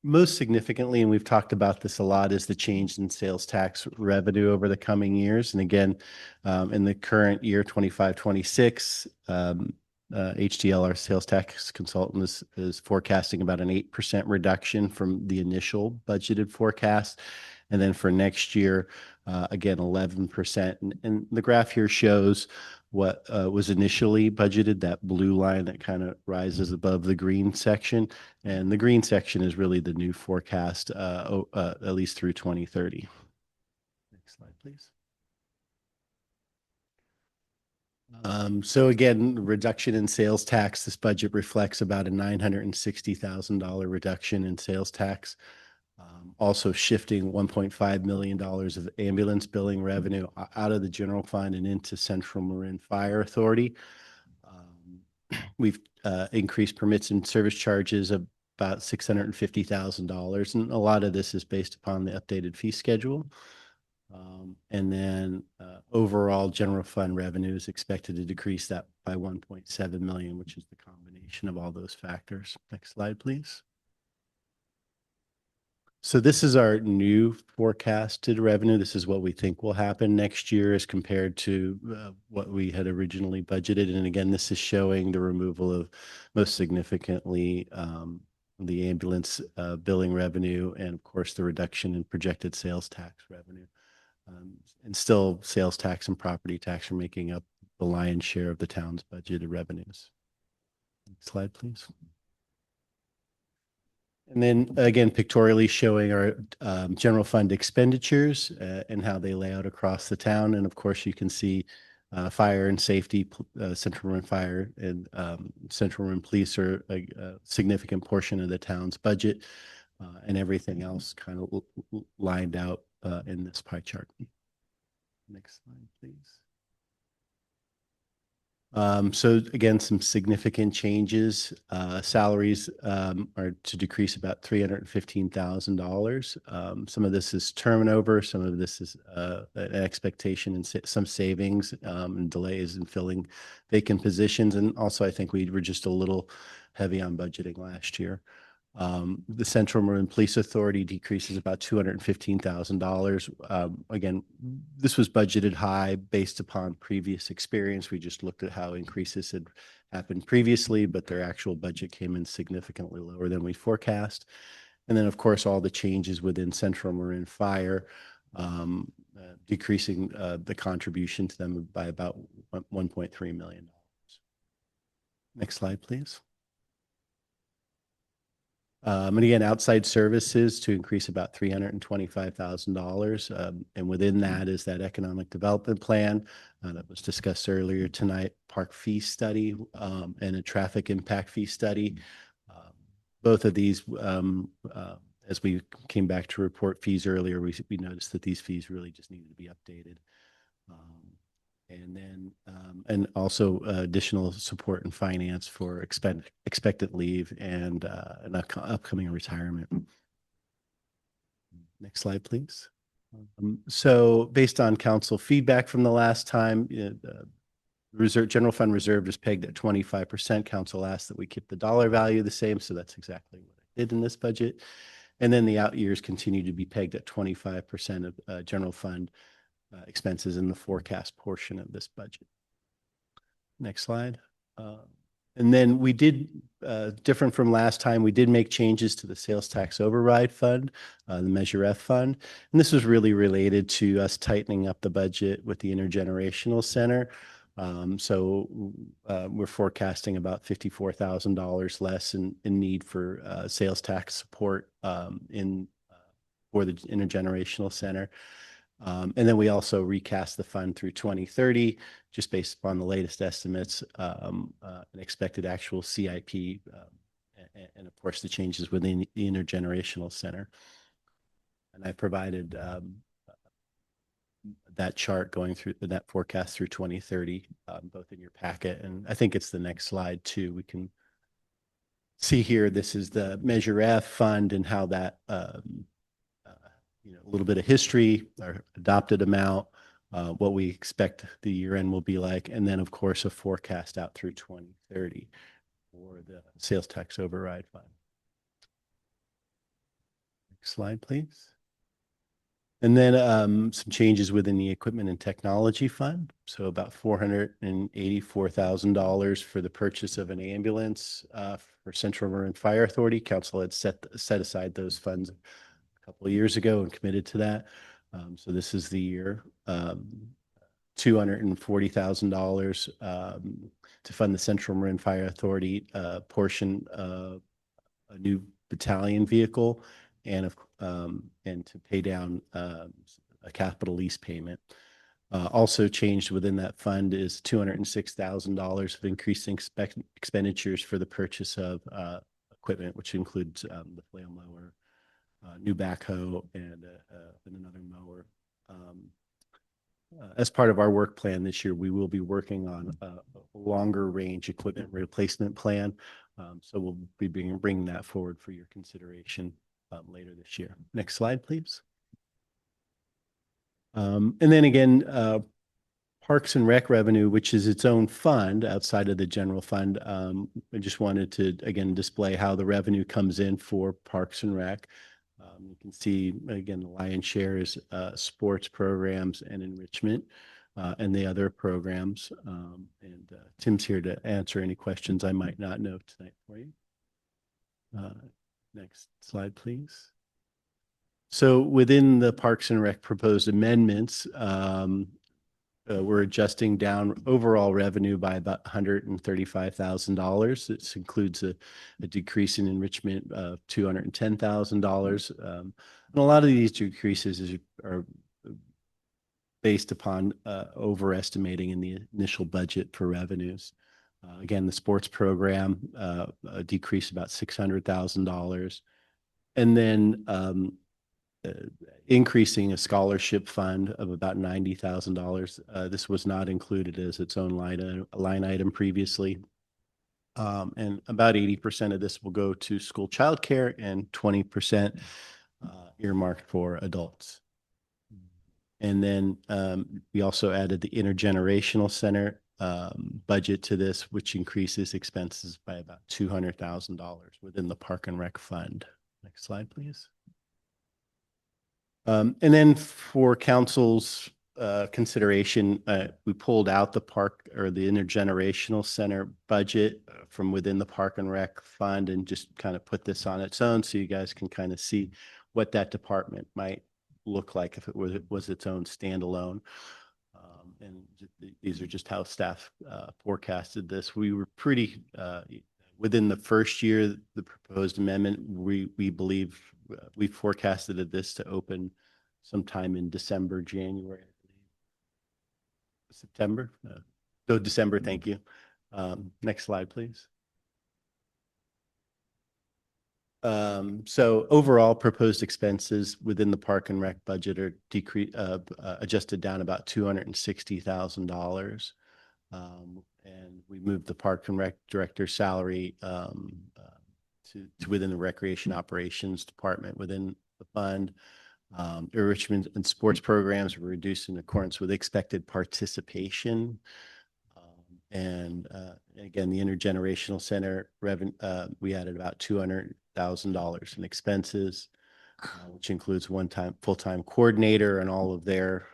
Most significantly, and we've talked about this a lot, is the change in sales tax revenue over the coming years. And again, in the current year, 25-26, HDL, our sales tax consultant, is forecasting about an 8% reduction from the initial budgeted forecast. And then for next year, again, 11%. And the graph here shows what was initially budgeted, that blue line that kind of rises above the green section. And the green section is really the new forecast, at least through 2030. Next slide, please. So again, reduction in sales tax. This budget reflects about a $960,000 reduction in sales tax. Also shifting $1.5 million of ambulance billing revenue out of the general fund and into Central Marin Fire Authority. We've increased permits and service charges of about $650,000, and a lot of this is based upon the updated fee schedule. And then overall general fund revenue is expected to decrease that by 1.7 million, which is the combination of all those factors. Next slide, please. So this is our new forecasted revenue. This is what we think will happen next year as compared to what we had originally budgeted. And again, this is showing the removal of, most significantly, the ambulance billing revenue, and of course the reduction in projected sales tax revenue. And still sales tax and property tax are making up the lion's share of the town's budgeted revenues. Next slide, please. And then again, pictorially showing our general fund expenditures and how they lay out across the town. And of course, you can see fire and safety, Central Marin Fire and Central Marin Police are a significant portion of the town's budget, and everything else kind of lined out in this pie chart. Next slide, please. So again, some significant changes. Salaries are to decrease about $315,000. Some of this is turnover. Some of this is an expectation and some savings and delays in filling vacant positions. And also, I think we were just a little heavy on budgeting last year. The Central Marin Police Authority decreases about $215,000. Again, this was budgeted high based upon previous experience. We just looked at how increases had happened previously, but their actual budget came in significantly lower than we forecast. And then, of course, all the changes within Central Marin Fire, decreasing the contribution to them by about $1.3 million. Next slide, please. And again, outside services to increase about $325,000. And within that is that economic development plan that was discussed earlier tonight, park fee study, and a traffic impact fee study. Both of these, as we came back to report fees earlier, we noticed that these fees really just needed to be updated. And then, and also additional support and finance for expected leave and an upcoming retirement. Next slide, please. So based on council feedback from the last time, general fund reserve is pegged at 25%. Council asked that we keep the dollar value the same. So that's exactly what I did in this budget. And then the out years continue to be pegged at 25% of general fund expenses in the forecast portion of this budget. Next slide. And then we did, different from last time, we did make changes to the sales tax override fund, the Measure F fund. And this was really related to us tightening up the budget with the intergenerational center. So we're forecasting about $54,000 less in need for sales tax support for the intergenerational center. And then we also recast the fund through 2030, just based upon the latest estimates, and expected actual CIP, and of course the changes within the intergenerational center. And I provided that chart going through that forecast through 2030, both in your packet, and I think it's the next slide too. We can see here, this is the Measure F fund and how that, a little bit of history, our adopted amount, what we expect the year end will be like, and then of course a forecast out through 2030 for the sales tax override fund. Next slide, please. And then some changes within the equipment and technology fund. So about $484,000 for the purchase of an ambulance for Central Marin Fire Authority. Council had set aside those funds a couple of years ago and committed to that. So this is the year. $240,000 to fund the Central Marin Fire Authority portion of a new battalion vehicle, and to pay down a capital lease payment. Also changed within that fund is $206,000 of increasing expenditures for the purchase of equipment, which includes the flail mower, new backhoe, and another mower. As part of our work plan this year, we will be working on a longer range equipment replacement plan. So we'll be bringing that forward for your consideration later this year. Next slide, please. And then again, Parks and Rec revenue, which is its own fund outside of the general fund. I just wanted to, again, display how the revenue comes in for Parks and Rec. You can see, again, the lion's share is sports programs and enrichment, and the other programs. And Tim's here to answer any questions I might not know tonight for you. Next slide, please. So within the Parks and Rec proposed amendments, we're adjusting down overall revenue by about $135,000. This includes a decrease in enrichment of $210,000. And a lot of these decreases are based upon overestimating in the initial budget for revenues. Again, the sports program decreased about $600,000. And then increasing a scholarship fund of about $90,000. This was not included as its own line item previously. And about 80% of this will go to school childcare and 20% earmarked for adults. And then we also added the intergenerational center budget to this, which increases expenses by about $200,000 within the Park and Rec fund. Next slide, please. And then for council's consideration, we pulled out the park or the intergenerational center budget from within the Park and Rec fund and just kind of put this on its own so you guys can kind of see what that department might look like if it was its own standalone. And these are just how staff forecasted this. We were pretty within the first year, the proposed amendment, we believe we forecasted this to open sometime in December, January, I believe. September? No, December, thank you. Next slide, please. So overall proposed expenses within the Park and Rec budget are adjusted down about $260,000. And we moved the Park and Rec director's salary to within the Recreation Operations Department within the fund. Enrichment and sports programs were reduced in accordance with expected participation. And again, the intergenerational center revenue, we added about $200,000 in expenses, which includes one-time full-time coordinator and all of their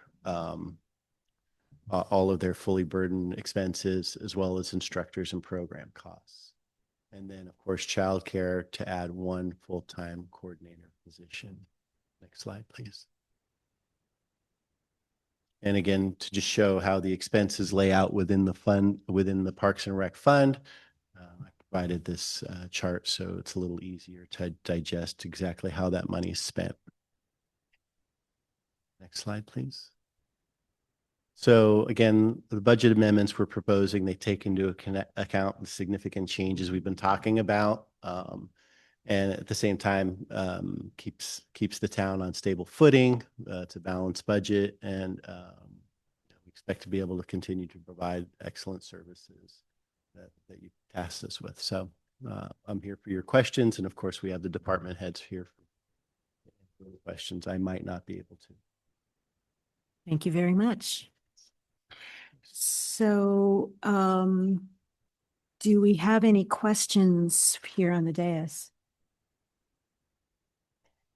fully burdened expenses, as well as instructors and program costs. And then, of course, childcare to add one full-time coordinator position. Next slide, please. And again, to just show how the expenses lay out within the fund, within the Parks and Rec fund, I provided this chart so it's a little easier to digest exactly how that money is spent. Next slide, please. So again, the budget amendments we're proposing, they take into account the significant changes we've been talking about. And at the same time, keeps the town on stable footing to balance budget, and we expect to be able to continue to provide excellent services that you tasked us with. So I'm here for your questions, and of course, we have the department heads here for the questions I might not be able to. Thank you very much. So, do we have any questions here on the dais?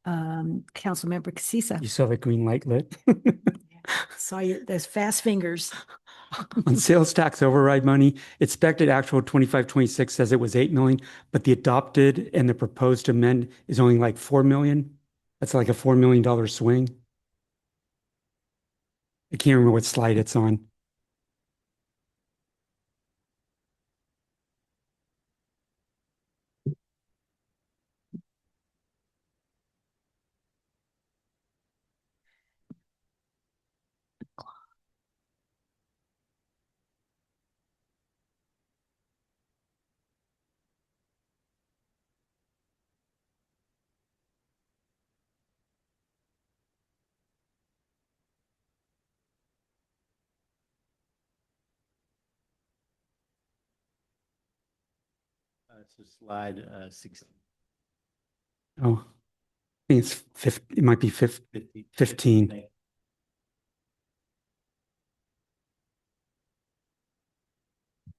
Councilmember Casissa. You saw the green light lit. Saw those fast fingers. On sales tax override money, expected actual 25-26 says it was 8 million, but the adopted and the proposed amend is only like 4 million. That's like a $4 million swing. I can't remember what slide it's on. It's a slide 16. Oh, I think it's 50, it might be 15.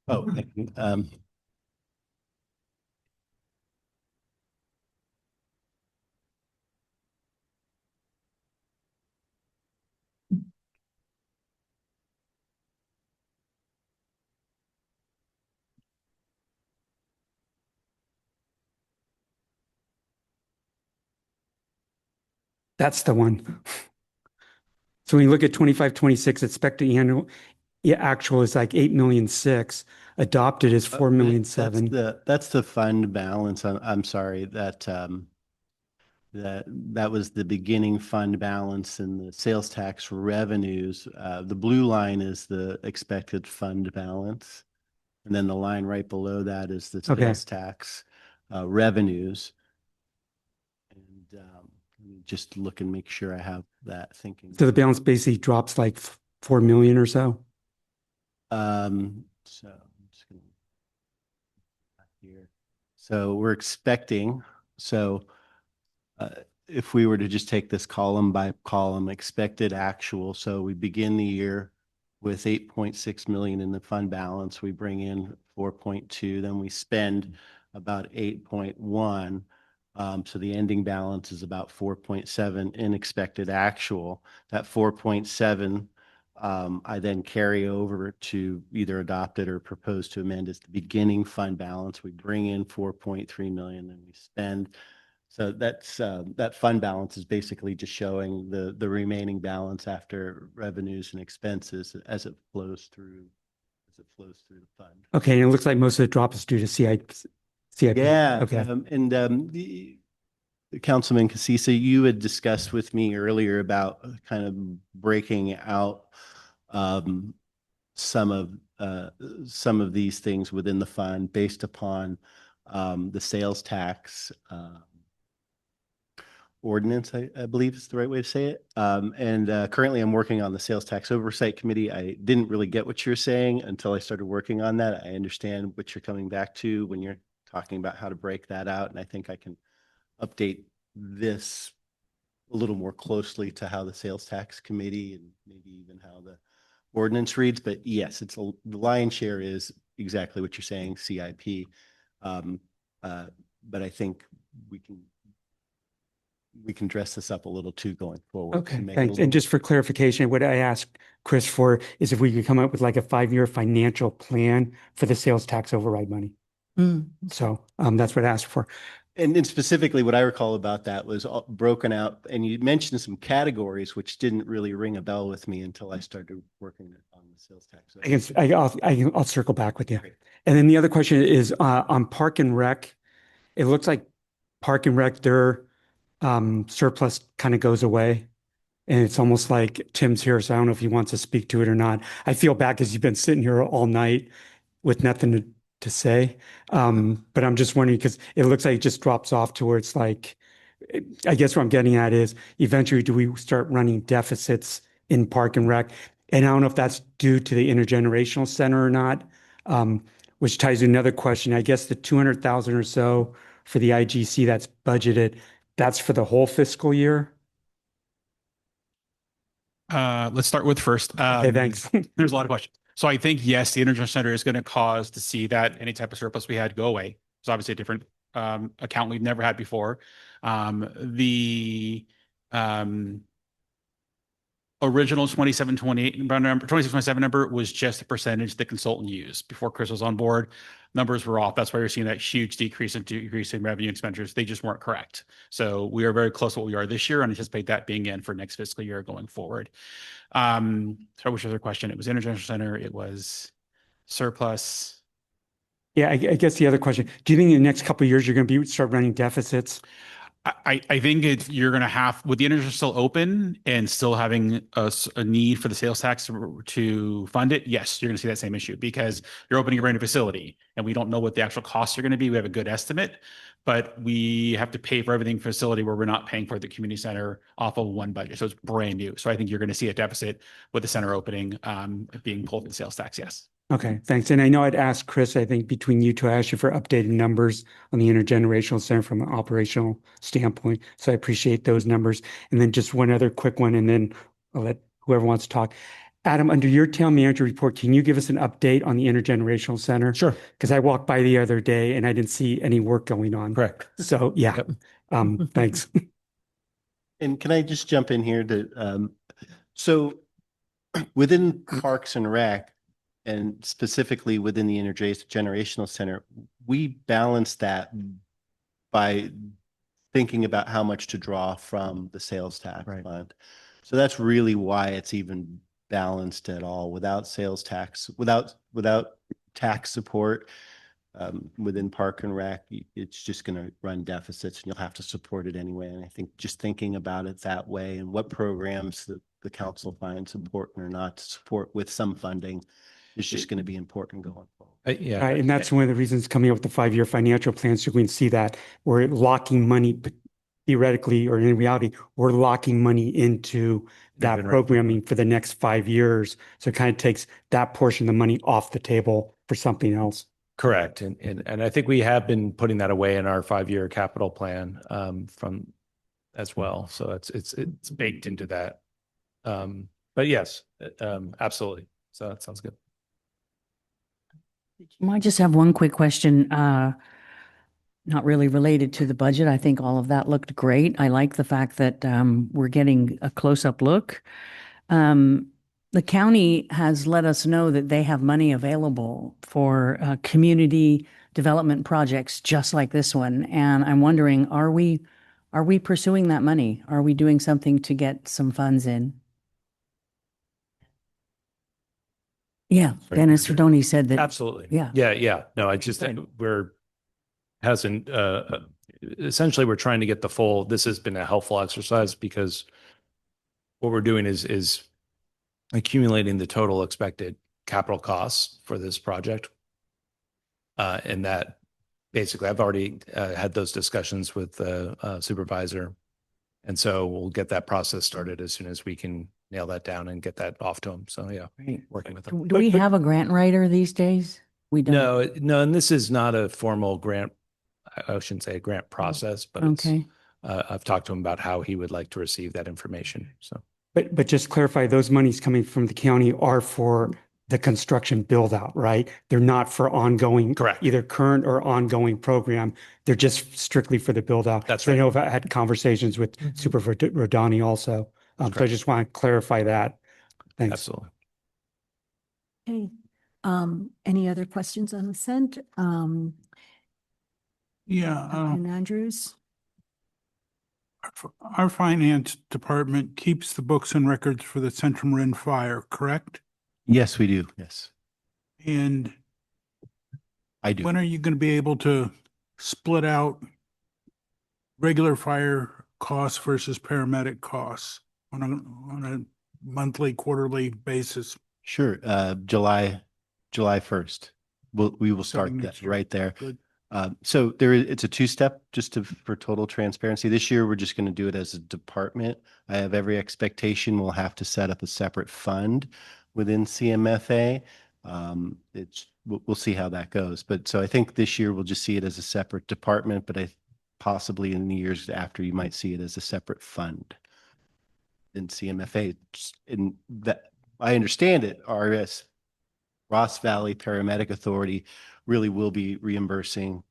Oh, That's the one. So when you look at 25-26, expected annual actual is like 8,000,006. Adopted is 4,000,007. That's the fund balance. I'm sorry that that was the beginning fund balance and the sales tax revenues. The blue line is the expected fund balance, and then the line right below that is the sales tax revenues. And let me just look and make sure I have that thinking. So the balance basically drops like 4 million or so. So I'm just going to here. So we're expecting. So if we were to just take this column by column, expected actual. So we begin the year with 8.6 million in the fund balance. We bring in 4.2, then we spend about 8.1. So the ending balance is about 4.7 in expected actual. That 4.7 I then carry over to either adopted or proposed to amend as the beginning fund balance. We bring in 4.3 million and we spend. So that's that fund balance is basically just showing the remaining balance after revenues and expenses as it flows through the fund. Okay, and it looks like most of the drop is due to CIP. Yeah. Okay. The Councilman Casissa, you had discussed with me earlier about kind of breaking out some of these things within the fund based upon the sales tax ordinance, I believe is the right way to say it. Currently I'm working on the sales tax oversight committee. I didn't really get what you're saying until I started working on that. I understand what you're coming back to when you're talking about how to break that out. And I think I can update this a little more closely to how the sales tax committee and maybe even how the ordinance reads. But yes, the lion's share is exactly what you're saying, CIP. But I think we can dress this up a little too going forward. Okay, thanks. And just for clarification, what I asked Chris for is if we could come up with like a 5-year financial plan for the sales tax override money. So that's what I asked for. And specifically what I recall about that was broken out, and you mentioned some categories which didn't really ring a bell with me until I started working on the sales tax. I'll circle back with you. Great. And then the other question is on Park and Rec. It looks like Park and Rec, their surplus kind of goes away. And it's almost like Tim's here, so I don't know if he wants to speak to it or not. I feel bad because you've been sitting here all night with nothing to say. But I'm just wondering because it looks like it just drops off to where it's like, I guess what I'm getting at is eventually do we start running deficits in Park and Rec? And I don't know if that's due to the intergenerational center or not, which ties to another question. I guess the 200,000 or so for the IGC that's budgeted, that's for the whole fiscal year? Let's start with first. Okay, thanks. There's a lot of questions. So I think, yes, the Intervention Center is going to cause to see that any type of surplus we had go away. It's obviously a different account we've never had before. The original 2728 number, 2627 number was just the percentage the consultant used before Chris was on board. Numbers were off. That's why you're seeing that huge decrease in revenue expenditures. They just weren't correct. So we are very close to what we are this year and anticipate that being in for next fiscal year going forward. So which was their question? It was Intervention Center. It was surplus. Yeah, I guess the other question, do you think in the next couple of years you're going to start running deficits? I think you're going to have, with the interest still open and still having a need for the sales tax to fund it, yes, you're going to see that same issue because you're opening a brand new facility and we don't know what the actual costs are going to be. We have a good estimate, but we have to pay for everything facility where we're not paying for the community center off of one budget. So it's brand new. So I think you're going to see a deficit with the center opening being pulled in sales tax, yes. Okay, thanks. And I know I'd asked Chris, I think between you two, I asked you for updated numbers on the intergenerational center from an operational standpoint. So I appreciate those numbers. And then just one other quick one, and then I'll let whoever wants to talk. Adam, under your town manager report, can you give us an update on the intergenerational center? Sure. Because I walked by the other day and I didn't see any work going on. Correct. So yeah, thanks. And can I just jump in here to, so within Parks and Rec, and specifically within the intergenerational center, we balance that by thinking about how much to draw from the sales tax fund. So that's really why it's even balanced at all. Without sales tax, without tax support within Park and Rec, it's just going to run deficits and you'll have to support it anyway. And I think just thinking about it that way and what programs the council finds important or not to support with some funding is just going to be important going forward. Yeah. Right, and that's one of the reasons coming up with the 5-year financial plan, so we can see that we're locking money theoretically or in reality, we're locking money into that programming for the next 5 years. So it kind of takes that portion of the money off the table for something else. Correct. And I think we have been putting that away in our 5-year capital plan from as well. So it's baked into that. But yes, absolutely. So that sounds good. I just have one quick question, not really related to the budget. I think all of that looked great. I like the fact that we're getting a close-up look. The county has let us know that they have money available for community development projects just like this one. And I'm wondering, are we pursuing that money? Are we doing something to get some funds in? Yeah, Dennis Rodoni said that. Absolutely. Yeah. Yeah. No, I just essentially we're trying to get the full. This has been a helpful exercise because what we're doing is accumulating the total expected capital costs for this project, and that basically I've already had those discussions with the supervisor, and so we'll get that process started as soon as we can nail that down and get that off to them. So yeah, working with them. Do we have a grant writer these days? We don't. No, and this is not a formal grant. I shouldn't say a grant process, but okay. I've talked to him about how he would like to receive that information. So, but just clarify, those monies coming from the county are for the construction build out, right? They're not for ongoing, correct, either current or ongoing program. They're just strictly for the build out. That's right. I know I had conversations with Supervisor Rodani also. So I just want to clarify that. Thanks. Absolutely. Okay. Any other questions on the scent? And Andrews? Our finance department keeps the books and records for the Central Marin fire, correct? Yes, we do. Yes. And I do. When are you going to be able to split out regular fire costs versus paramedic costs? on a monthly, quarterly basis? Sure. July 1st. We will start Starting that next year. right there. Good. So it's a two-step for total transparency. This year, we're just going to do it as a department. I have every expectation we'll have to set up a separate fund within CMFA. We'll see how that goes. But so I think this year we'll just see it as a separate department, but possibly in the years after you might see it as a separate fund in CMFA. In that I understand it, Ross Valley Paramedic Authority really will be reimbursing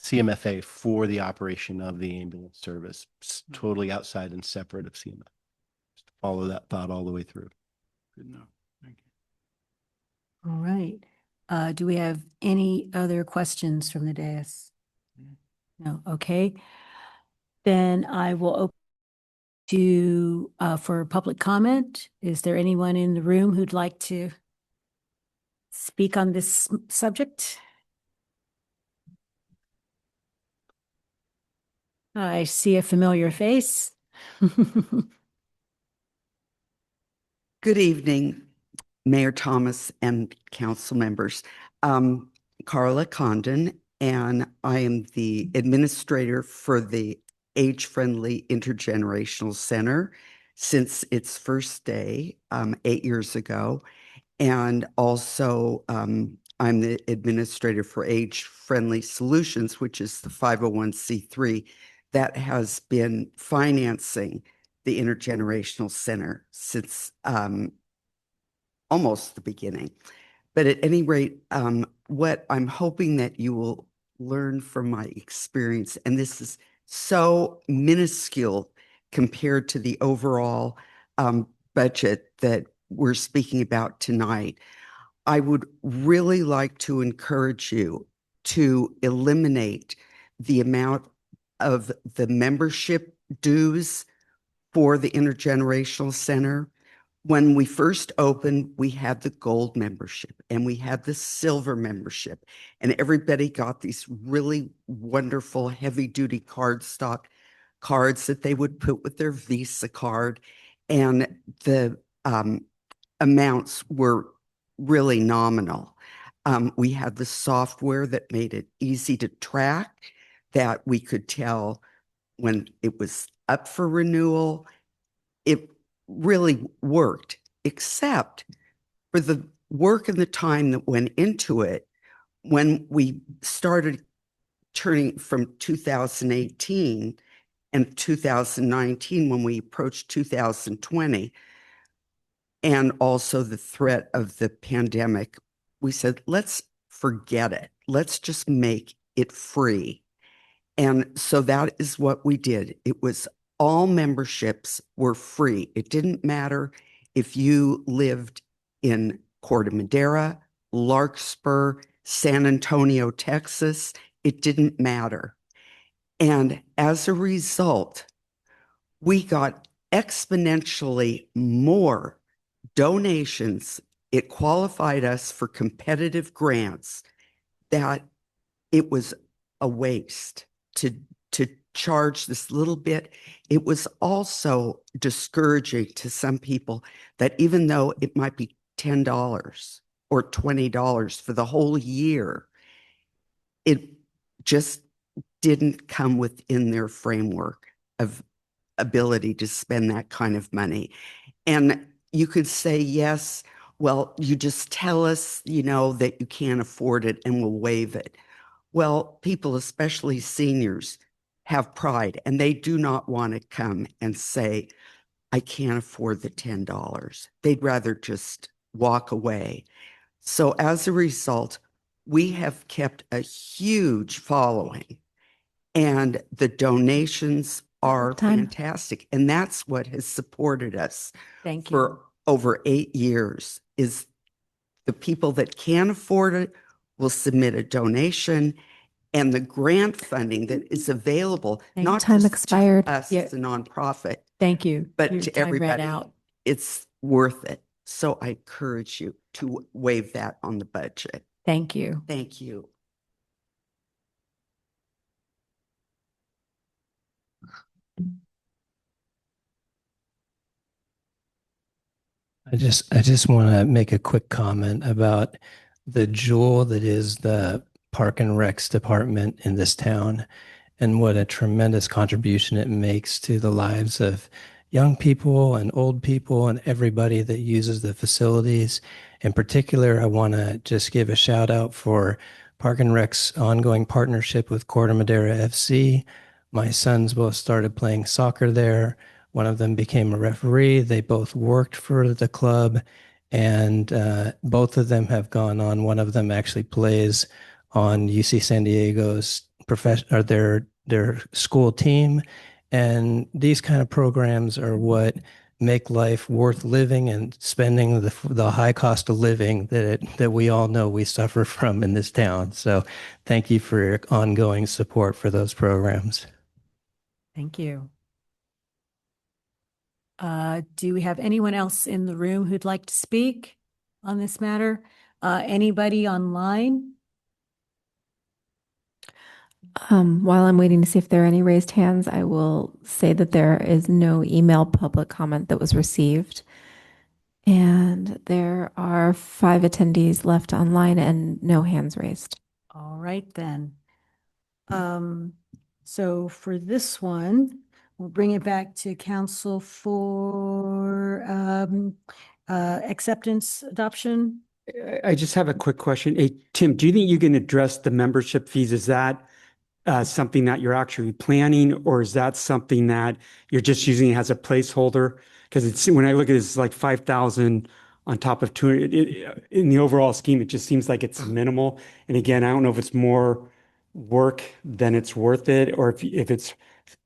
CMFA for the operation of the ambulance service. It's totally outside and separate of CMFA. Just follow that thought all the way through. Good enough. Thank you. All right. Do we have any other questions from the dais? No. Okay. Then I will open for public comment. Is there anyone in the room who'd like to speak on this subject? I see a familiar face. Good evening, Mayor Thomas and council members. Carla Condon, and I am the administrator for the Age-Friendly Intergenerational Center since its first day 8 years ago. And also, I'm the administrator for Age-Friendly Solutions, which is the 501c3 that has been financing the Intergenerational Center since almost the beginning. But at any rate, what I'm hoping that you will learn from my experience, and this is so minuscule compared to the overall budget that we're speaking about tonight, I would really like to encourage you to eliminate the amount of the membership dues for the Intergenerational Center. When we first opened, we had the gold membership and we had the silver membership, and everybody got these really wonderful heavy duty cardstock cards that they would put with their Visa card. And the amounts were really nominal. We had the software that made it easy to track, that we could tell when it was up for renewal. It really worked, except for the work and the time that went into it. When we started turning from 2018 and 2019, when we approached 2020, and also the threat of the pandemic, we said, let's forget it. Let's just make it free. And so that is what we did. It was all memberships were free. It didn't matter if you lived in Corte Madera, Larkspur, San Antonio, Texas. It didn't matter. And as a result, we got exponentially more donations. It qualified us for competitive grants, that it was a waste to charge this little bit. It was also discouraging to some people that even though it might be $10 or $20 for the whole year, it just didn't come within their framework of ability to spend that kind of money. And you could say, yes, well, you just tell us, that you can't afford it and we'll waive it. Well, people, especially seniors, have pride, and they do not want to come and say, I can't afford the $10. They'd rather just walk away. So as a result, we have kept a huge following, and the donations are fantastic. And that's what has supported us for over 8 years, is the people that can afford it will submit a donation, and the grant funding that is available, not Time just expired. to us as a nonprofit, Thank you. but Your to time ran everybody. out. It's worth it. So I encourage you to waive that on the budget. Thank you. Thank you. I just want to make a quick comment about the jewel that is the Park and Recs department in this town and what a tremendous contribution it makes to the lives of young people and old people and everybody that uses the facilities. In particular, I want to just give a shout out for Park and Rec's ongoing partnership with Corte Madera FC. My sons both started playing soccer there. One of them became a referee. They both worked for the club, and both of them have gone on. One of them actually plays on UC San Diego's profession or their school team. And these kind of programs are what make life worth living and spending the high cost of living that we all know we suffer from in this town. So thank you for your ongoing support for those programs. Thank you. Do we have anyone else in the room who'd like to speak on this matter? Anybody online? While I'm waiting to see if there are any raised hands, I will say that there is no email public comment that was received. And there are 5 attendees left online and no hands raised. All right, then. So for this one, we'll bring it back to council for acceptance adoption. I just have a quick question. Hey, Tim, do you think you can address the membership fees? Is that something that you're actually planning, or is that something that you're just using as a placeholder? Because it's when I look at it, it's like 5,000 on top of 200. In the overall scheme, it just seems like it's minimal. And again, I don't know if it's more work than it's worth it, or if it's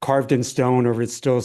carved in stone, or if it's still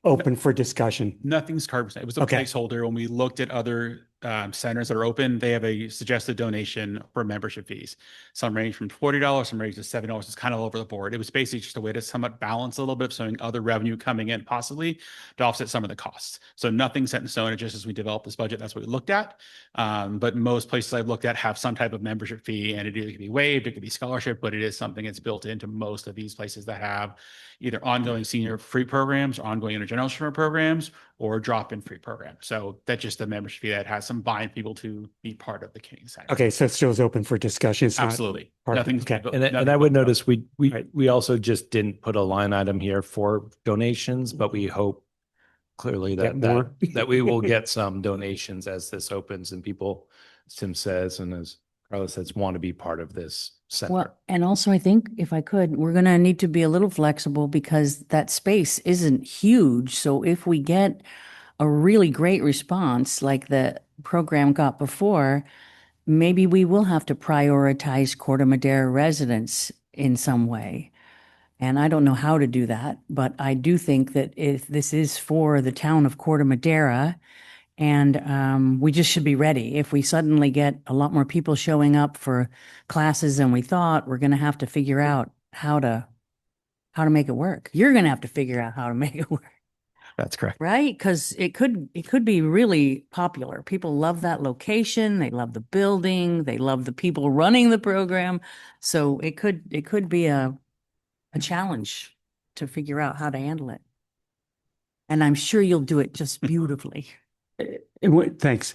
open for discussion. Nothing's carved. It was a placeholder. When we looked at other centers that are open, they have a suggested donation for membership fees. Some range from $40, some range to $7. It's kind of all over the board. It was basically just a way to somewhat balance a little bit of showing other revenue coming in possibly to offset some of the costs. So nothing set in stone. It just as we developed this budget, that's what we looked at. But most places I've looked at have some type of membership fee, and it either can be waived, it could be scholarship, but it is something that's built into most of these places that have either ongoing senior free programs, or ongoing intergenerational programs, or drop-in free programs. So that's just a membership fee that has some bind people to be part of the King Center. Okay, so it still is open for discussion. It's Absolutely. Nothing's okay. And I would notice we also just didn't put a line item here for donations, but we hope clearly that we will get some donations as this opens and people, as Tim says, and as Carla says, want to be part of this center. Well, and also I think if I could, we're going to need to be a little flexible because that space isn't huge. So if we get a really great response like the program got before, maybe we will have to prioritize Corte Madera residents in some way. And I don't know how to do that, but I do think that if this is for the town of Corte Madera, and we just should be ready. If we suddenly get a lot more people showing up for classes than we thought, we're going to have to figure out how to make it work. You're going to have to figure out how to make it work. That's correct. Right? Because it could be really popular. People love that location. They love the building. They love the people running the program. So it could be a challenge to figure out how to handle it. And I'm sure you'll do it just beautifully. Thanks.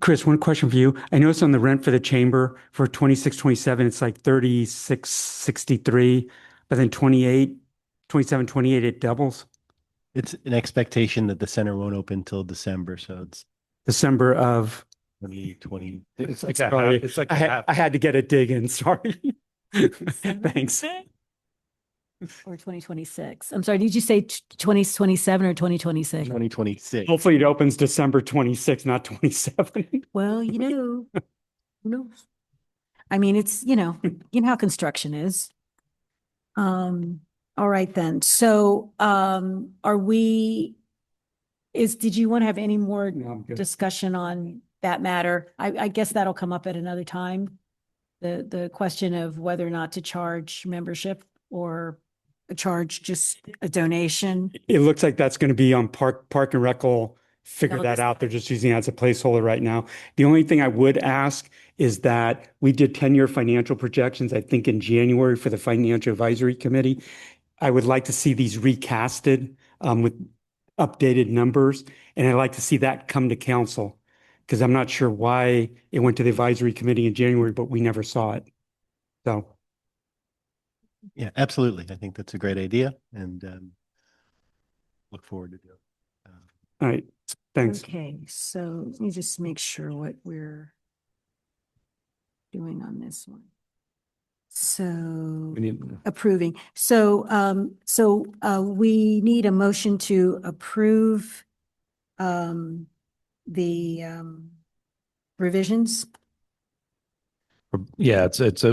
Chris, one question for you. I noticed on the rent for the chamber for 26, 27, it's like 36.63, but then 28, 27, 28, it doubles. It's an expectation that the center won't open till December, so it's December of 2020. It's like sorry. it's like I had to get a dig in. Sorry. Thanks. Or 2026. I'm sorry, did you say 2027 or 2026? 2026. Hopefully it opens December 26, not 27. Well, who knows? I mean, it's, you know how construction is. All right then. So, did you want to have any more discussion on that matter? I guess that'll come up at another time. The question of whether or not to charge membership or charge just a donation. It looks like that's going to be on Park and Rec will figure that out. They're just using it as a placeholder right now. The only thing I would ask is that we did 10-year financial projections, I think in January for the Financial Advisory Committee. I would like to see these recasted with updated numbers. And I'd like to see that come to council because I'm not sure why it went to the advisory committee in January, but we never saw it. So. Yeah, absolutely. I think that's a great idea and look forward to doing it. All right. Thanks. Okay, so let me just make sure what we're doing on this one. So approving. So we need a motion to approve the revisions. Yeah,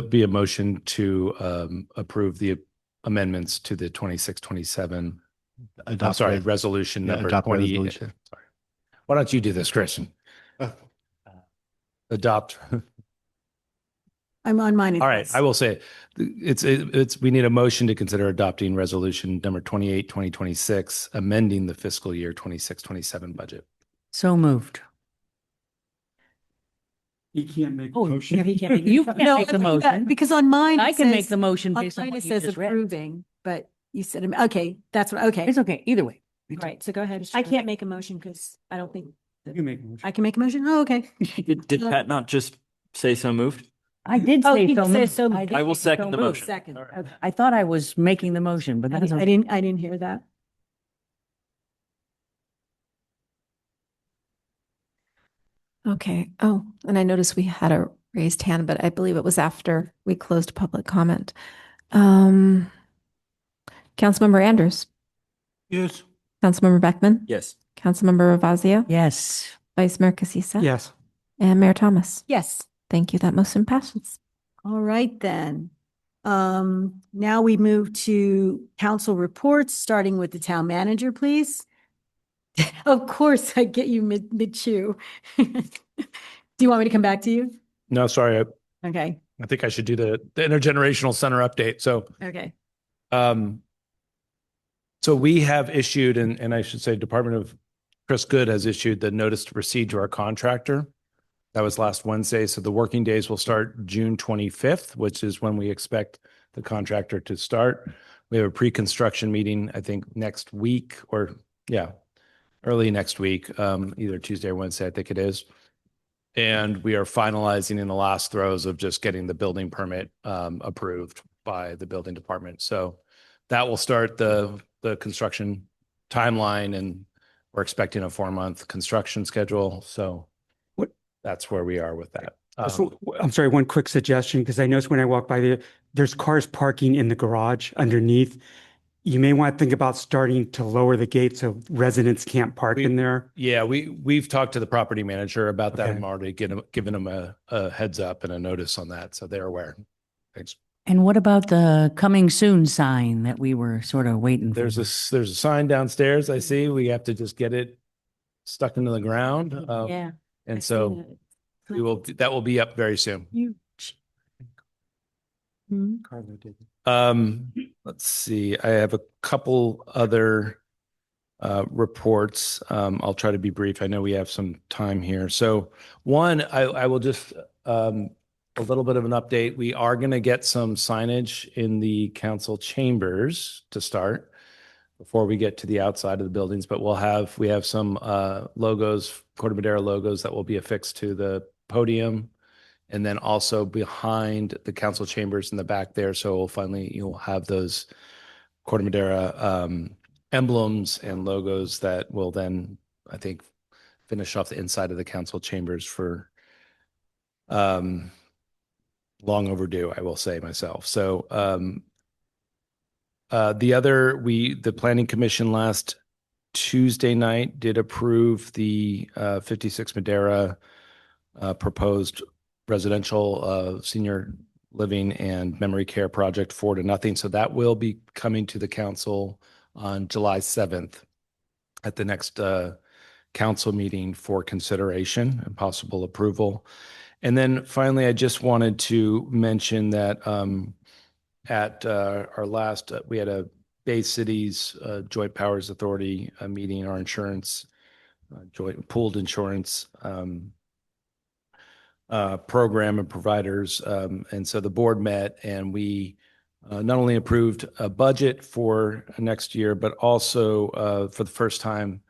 be a motion to approve the amendments to the 26-27. I'm sorry, resolution number 20. Resolution. Sorry. Why don't you do this, Christian? Adopt. I'm on mine. All right, I will say we need a motion to consider adopting resolution number 28, 2026, amending the fiscal year 26-27 budget. So moved. He can't make a motion. Yeah, he can't make, you can't make the motion. Because on mine, I it can make says- the motion on based on mine what it you says just read. approving, but you said, okay, that's what, okay. It's okay, either way. Right, so go ahead. I can't make a motion because I don't think. You make a motion. I can make a motion? Oh, okay. Did Pat not just say so moved? I did Oh, say he so said moved. so moved. I did I will say second so the moved. motion. Second. Okay. I thought I was making the motion, but that's okay. I didn't hear that. Okay. Oh, and I noticed we had a raised hand, but I believe it was after we closed public comment. Councilmember Anders, Yes. Councilmember Beckman, Yes. Councilmember Ravazio, Yes. Vice Mayor Casissa, Yes. and Mayor Thomas. Yes. Thank you. That motion passes. All right, then. Now we move to council reports, starting with the town manager, please. Of course, I get you mid-chew. Do you want me to come back to you? No, sorry. Okay, I think I should do the intergenerational center update. So, okay. so we have issued, and I should say Department of Chris Good has issued the notice to proceed to our contractor. That was last Wednesday. So the working days will start June 25th, which is when we expect the contractor to start. We have a pre-construction meeting, I think next week early next week, either Tuesday or Wednesday, I think it is. And we are finalizing in the last throes of just getting the building permit approved by the building department. So that will start the construction timeline, and we're expecting a 4-month construction schedule. So that's where we are with that. I'm sorry, one quick suggestion, because I noticed when I walk by there's cars parking in the garage underneath. You may want to think about starting to lower the gate so residents can't park in there. Yeah, we've talked to the property manager about that. Okay. I'm already giving them a heads up and a notice on that, so they're aware. Thanks. And what about the coming soon sign that we were sort of waiting for? There's a sign downstairs. I see. We have to just get it stuck into the ground. Yeah. And so that will be up very soon. Carlo did. Let's see. I have a couple other reports. I'll try to be brief. I know we have some time here. So one, I will just a little bit of an update. We are going to get some signage in the council chambers to start before we get to the outside of the buildings, but we have some logos, Corte Madera logos that will be affixed to the podium, and then also behind the council chambers in the back there. So you'll have those Corte Madera emblems and logos that will then, I think, finish off the inside of the council chambers for long overdue, I will say myself. So the Planning Commission last Tuesday night did approve the 56 Madera proposed residential senior living and memory care project 4 to nothing. So that will be coming to the council on July 7th at the next council meeting for consideration and possible approval. And then finally, I just wanted to mention that at our last, we had a Bay Cities Joint Powers Authority meeting, our insurance, joint pooled insurance program and providers. And so the board met and we not only approved a budget for next year, but also for the first time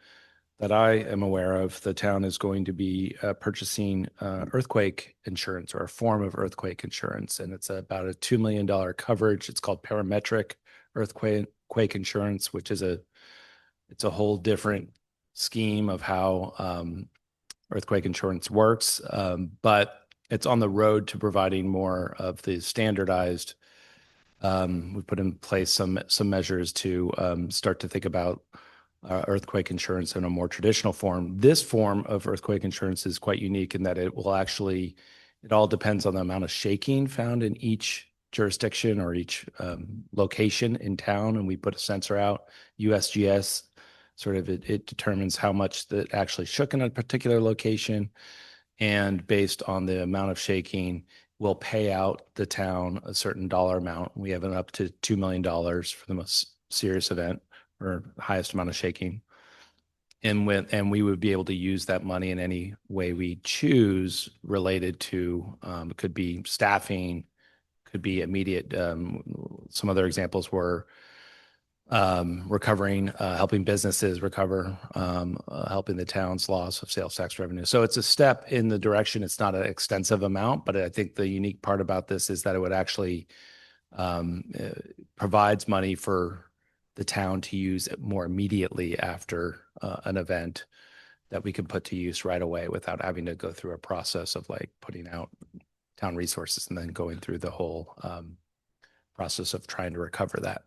that I am aware of, the town is going to be purchasing earthquake insurance, or a form of earthquake insurance. And it's about a $2 million coverage. It's called parametric earthquake insurance, which is it's a whole different scheme of how earthquake insurance works. But it's on the road to providing more of the standardized. We put in place some measures to start to think about earthquake insurance in a more traditional form. This form of earthquake insurance is quite unique in that it all depends on the amount of shaking found in each jurisdiction or each location in town. And we put a sensor out, USGS, it determines how much that actually shook in a particular location. And based on the amount of shaking, we'll pay out the town a certain dollar amount. We have an up to $2 million for the most serious event or highest amount of shaking. And we would be able to use that money in any way we choose related to, it could be staffing, could be immediate. Some other examples were recovering, helping businesses recover, helping the town's loss of sales tax revenue. So it's a step in the direction. It's not an extensive amount, but I think the unique part about this is that it would actually provides money for the town to use more immediately after an event that we can put to use right away without having to go through a process of like putting out town resources and then going through the whole process of trying to recover that.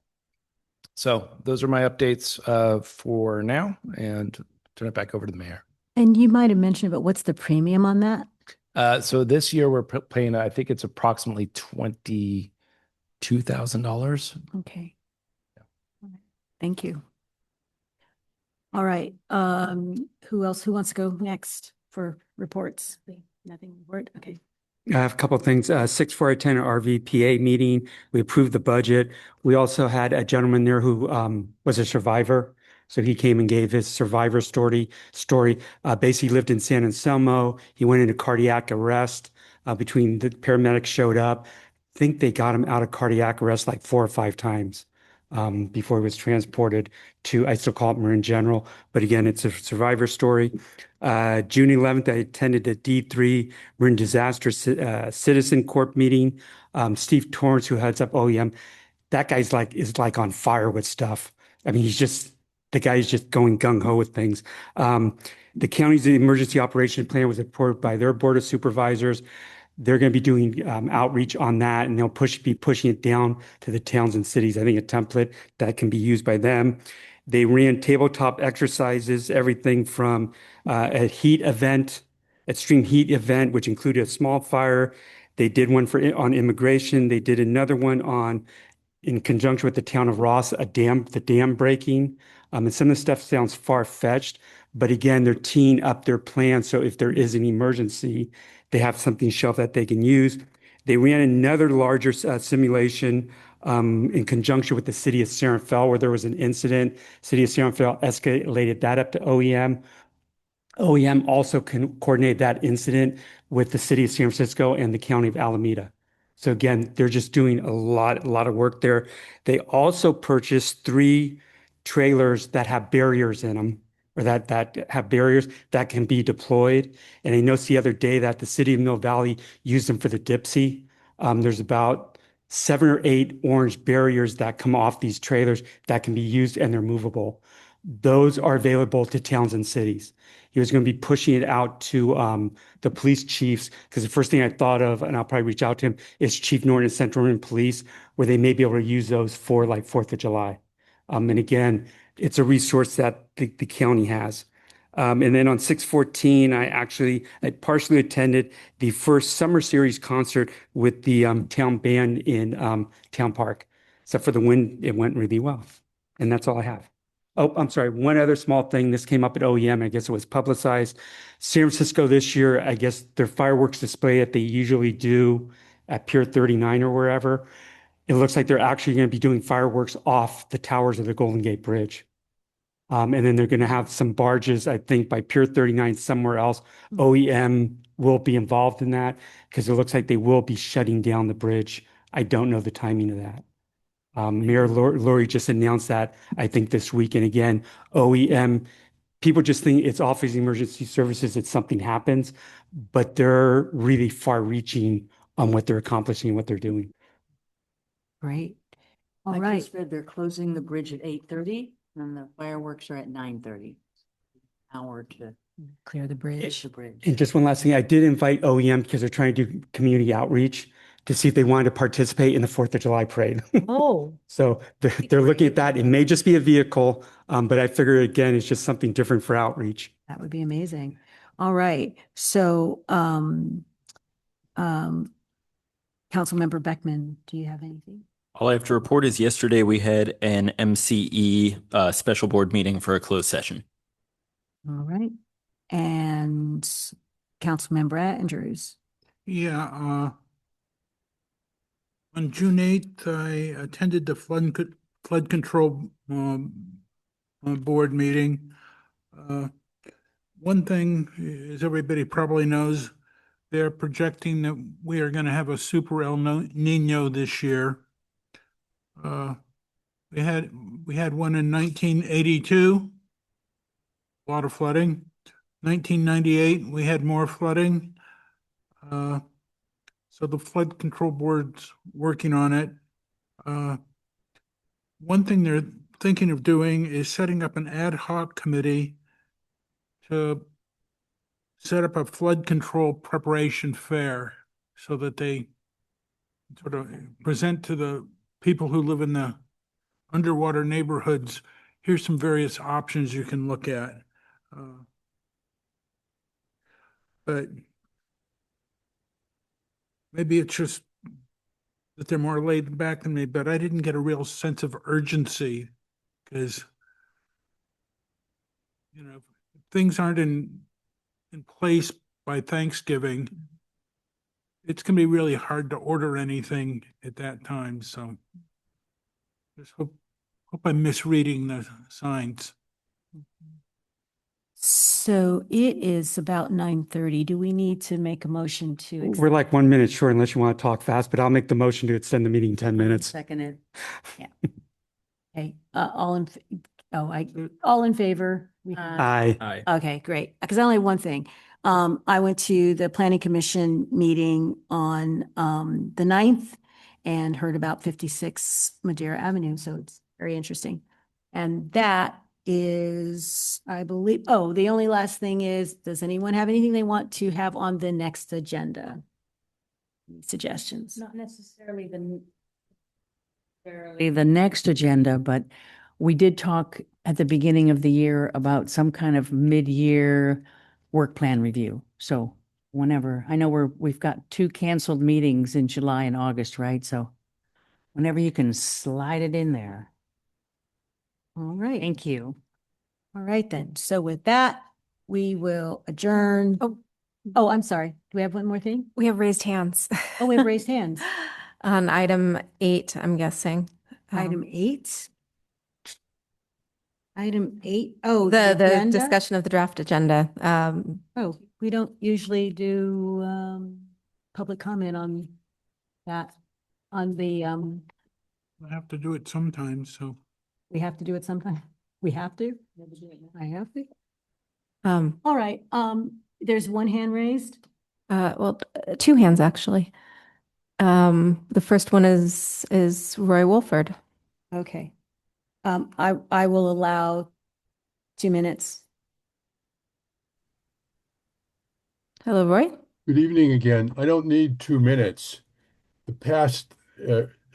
So those are my updates for now, and turn it back over to the mayor. And you might have mentioned, but what's the premium on that? So this year we're paying, I think it's approximately $22,000. Okay. Thank you. All right. Who else? Who wants to go next for reports? Nothing. Word. Okay. I have a couple of things. 6-4-10 RVPA meeting. We approved the budget. We also had a gentleman there who was a survivor. So he came and gave his survivor story. Basically lived in San Anselmo. He went into cardiac arrest between the paramedics showed up. I think they got him out of cardiac arrest like 4 or 5 times before he was transported to, I still call it Marin General, but again, it's a survivor story. June 11th, I attended the D3 Marin Disaster Citizen Corp meeting. Steve Torrance, who heads up OEM, that guy's is on fire with stuff. I mean, the guy's just going gung-ho with things. The county's emergency operation plan was approved by their board of supervisors. They're going to be doing outreach on that, and they'll be pushing it down to the towns and cities. I think a template that can be used by them. They ran tabletop exercises, everything from a extreme heat event, which included a small fire. They did one on immigration. They did another one in conjunction with the town of Ross, the dam breaking. And some of the stuff sounds far-fetched, but again, they're teeing up their plan. So if there is an emergency, they have something shelved that they can use. They ran another larger simulation in conjunction with the city of San Rafael, where there was an incident. City of San Rafael escalated that up to OEM. OEM also coordinated that incident with the city of San Francisco and the county of Alameda. So again, they're just doing a lot of work there. They also purchased 3 trailers that have barriers in them, or that have barriers that can be deployed. And I noticed the other day that the city of Mill Valley used them for the Dipsy. There's about 7 or 8 orange barriers that come off these trailers that can be used, and they're movable. Those are available to towns and cities. He was going to be pushing it out to the police chiefs, because the first thing I thought of, and I'll probably reach out to him, is Chief Norton and Central Marin Police, where they may be able to use those for like 4th of July. And again, it's a resource that the county has. And then on 6/14, I partially attended the first summer series concert with the town band in Town Park. Except for the wind, it went really well. And that's all I have. Oh, I'm sorry. One other small thing. This came up at OEM. I guess it was publicized. San Francisco this year, I guess their fireworks display that they usually do at Pier 39 or wherever, it looks like they're actually going to be doing fireworks off the towers of the Golden Gate Bridge. And then they're going to have some barges, I think, by Pier 39 somewhere else. OEM will be involved in that because it looks like they will be shutting down the bridge. I don't know the timing of that. Mayor Lori just announced that, I think this week. And again, OEM, people just think it's Office of Emergency Services, it's something happens, but they're really far reaching on what they're accomplishing and what they're doing. Great. All I right. just read they're closing the bridge at 8:30 and the fireworks are at 9:30. Hour to Clear the bridge. the bridge. And just one last thing, I did invite OEM because they're trying to do community outreach to see if they wanted to participate in the 4th of July parade. Oh, So they're looking at that. It may just be a vehicle, but I figure again, it's just something different for outreach. that would be amazing. All right. So, Councilmember Beckman, do you have anything? All I have to report is yesterday we had an MCE special board meeting for a closed session. All right. And Councilmember Andrews. Yeah, on June 8th, I attended the flood control board meeting. One thing, as everybody probably knows, they're projecting that we are going to have a super El Nino this year. We had one in 1982, a lot of flooding. 1998, we had more flooding. So the flood control board's working on it. One thing they're thinking of doing is setting up an ad hoc committee to set up a flood control preparation fair so that they sort of present to the people who live in the underwater neighborhoods, here's some various options you can look at. But maybe it's just that they're more laid back than me, but I didn't get a real sense of urgency because, you know, if things aren't in place by Thanksgiving, it's going to be really hard to order anything at that time. So just hope I'm misreading the signs. So it is about 9:30. Do we need to make a motion to? We're like 1 minute short unless you want to talk fast, but I'll make the motion to extend the meeting 10 minutes. Seconded. Yeah. Okay, all in favor? Aye. Aye. Okay, great. Because I only have one thing. I went to the planning commission meeting on the 9th and heard about 56 Madera Avenue. So it's very interesting. And that is, I believe, oh, the only last thing is, does anyone have anything they want to have on the next agenda? Any suggestions? Not necessarily the next agenda, but we did talk at the beginning of the year about some kind of mid-year work plan review. So whenever, I know we've got 2 canceled meetings in July and August, right? So whenever you can slide it in there. All right. Thank you. All right, then. So with that, we will adjourn. Oh, I'm sorry. Do we have one more thing? We have raised hands. Oh, we have raised hands. On item 8, I'm guessing. Item 8? Item 8? Oh, The agenda? discussion of the draft agenda. Oh, we don't usually do public comment on that, on the, I have to do it sometimes, so. we have to do it sometime. We have to? I have to? Um, All right, there's one hand raised. well, 2 hands actually. The first one is Roy Wolford. Okay. I will allow 2 minutes. Hello, Roy. Good evening again. I don't need 2 minutes. The past,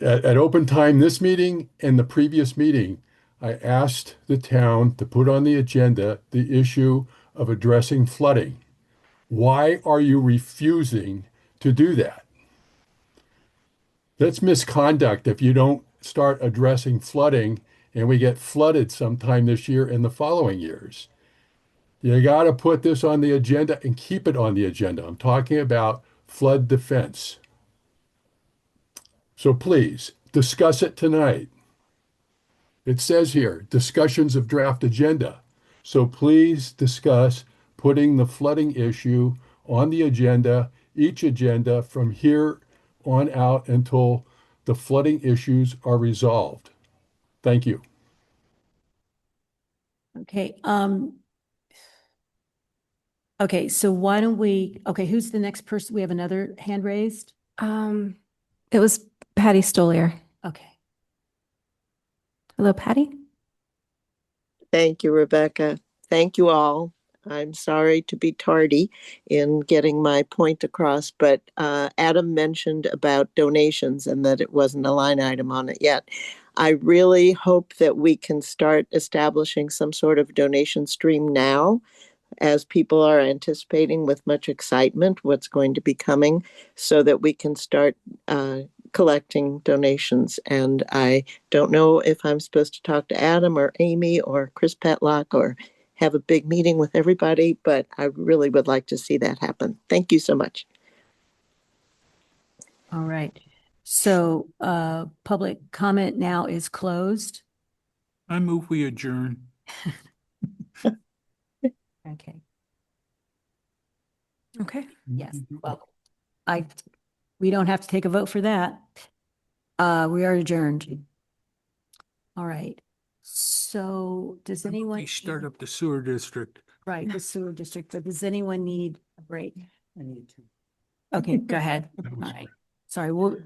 at open time, this meeting and the previous meeting, I asked the town to put on the agenda the issue of addressing flooding. Why are you refusing to do that? That's misconduct if you don't start addressing flooding and we get flooded sometime this year and the following years. You got to put this on the agenda and keep it on the agenda. I'm talking about flood defense. So please discuss it tonight. It says here, discussions of draft agenda. So please discuss putting the flooding issue on the agenda, each agenda from here on out until the flooding issues are resolved. Thank you. Okay, okay, so why don't we, okay, who's the next person? We have another hand raised? It was Patty Stolier. Okay. Hello, Patty. Thank you, Rebecca. Thank you all. I'm sorry to be tardy in getting my point across, but Adam mentioned about donations and that it wasn't a line item on it yet. I really hope that we can start establishing some sort of donation stream now, as people are anticipating with much excitement what's going to be coming, so that we can start collecting donations. And I don't know if I'm supposed to talk to Adam or Amy or Chris Petlock or have a big meeting with everybody, but I really would like to see that happen. Thank you so much. All right. So public comment now is closed. I move we adjourn. Okay. Okay. Yes. Well, we don't have to take a vote for that. We are adjourned. All right. So does anyone? We start up the sewer district. Right, the sewer district, but does anyone need a break? I need to. Okay, go ahead. All right. Sorry, we'll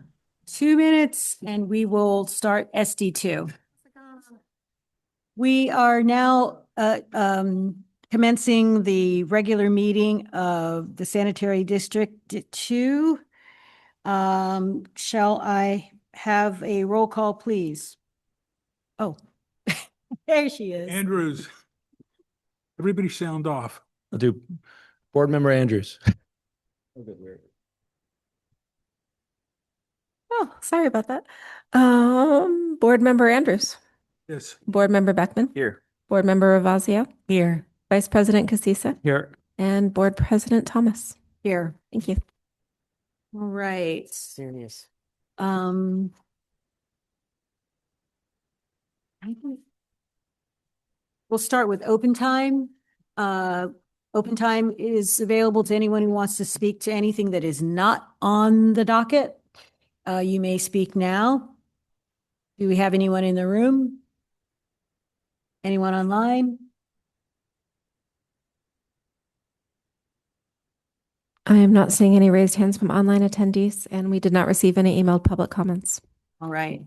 2 minutes and we will start SD2. We are now commencing the regular meeting of the Sanitary District 2. Shall I have a roll call, please? Oh, there she is. Andrews. Everybody sound off. I'll do Board Member Andrews. Oh, sorry about that. Board Member Andrews. Yes. Board Member Beckman. Here. Board Member Ravazio. Here. Vice President Casissa. Here. And Board President Thomas. Here. Thank you. All right. Serious. We'll start with open time. Open time is available to anyone who wants to speak to anything that is not on the docket. You may speak now. Do we have anyone in the room? Anyone online? I am not seeing any raised hands from online attendees, and we did not receive any emailed public comments. All right.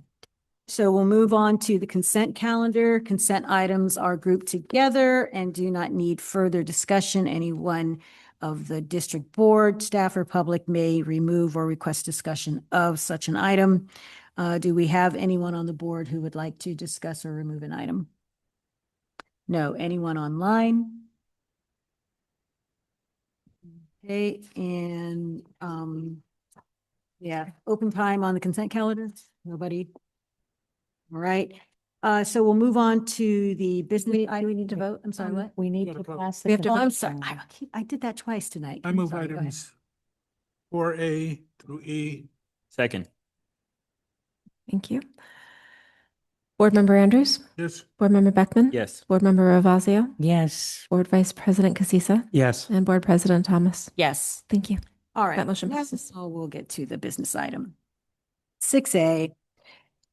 So we'll move on to the consent calendar. Consent items are grouped together and do not need further discussion. Anyone of the district board, staff, or public may remove or request discussion of such an item. Do we have anyone on the board who would like to discuss or remove an item? No. Anyone online? Okay, and yeah, open time on the consent calendar. Nobody. All right. So we'll move on to the business. Do we need to vote? I'm sorry, what? We need to pass We have to Oh, vote. I'm sorry. I did that twice tonight. I I'm move sorry, go ahead. items 4A through E. Second. Thank you. Board Member Andrews. Yes. Board Member Beckman. Yes. Board Member Ravazio. Yes. Board Vice President Casissa. Yes. And Board President Thomas. Yes. Thank you. All right. That motion passes. So we'll get to the business item. 6A,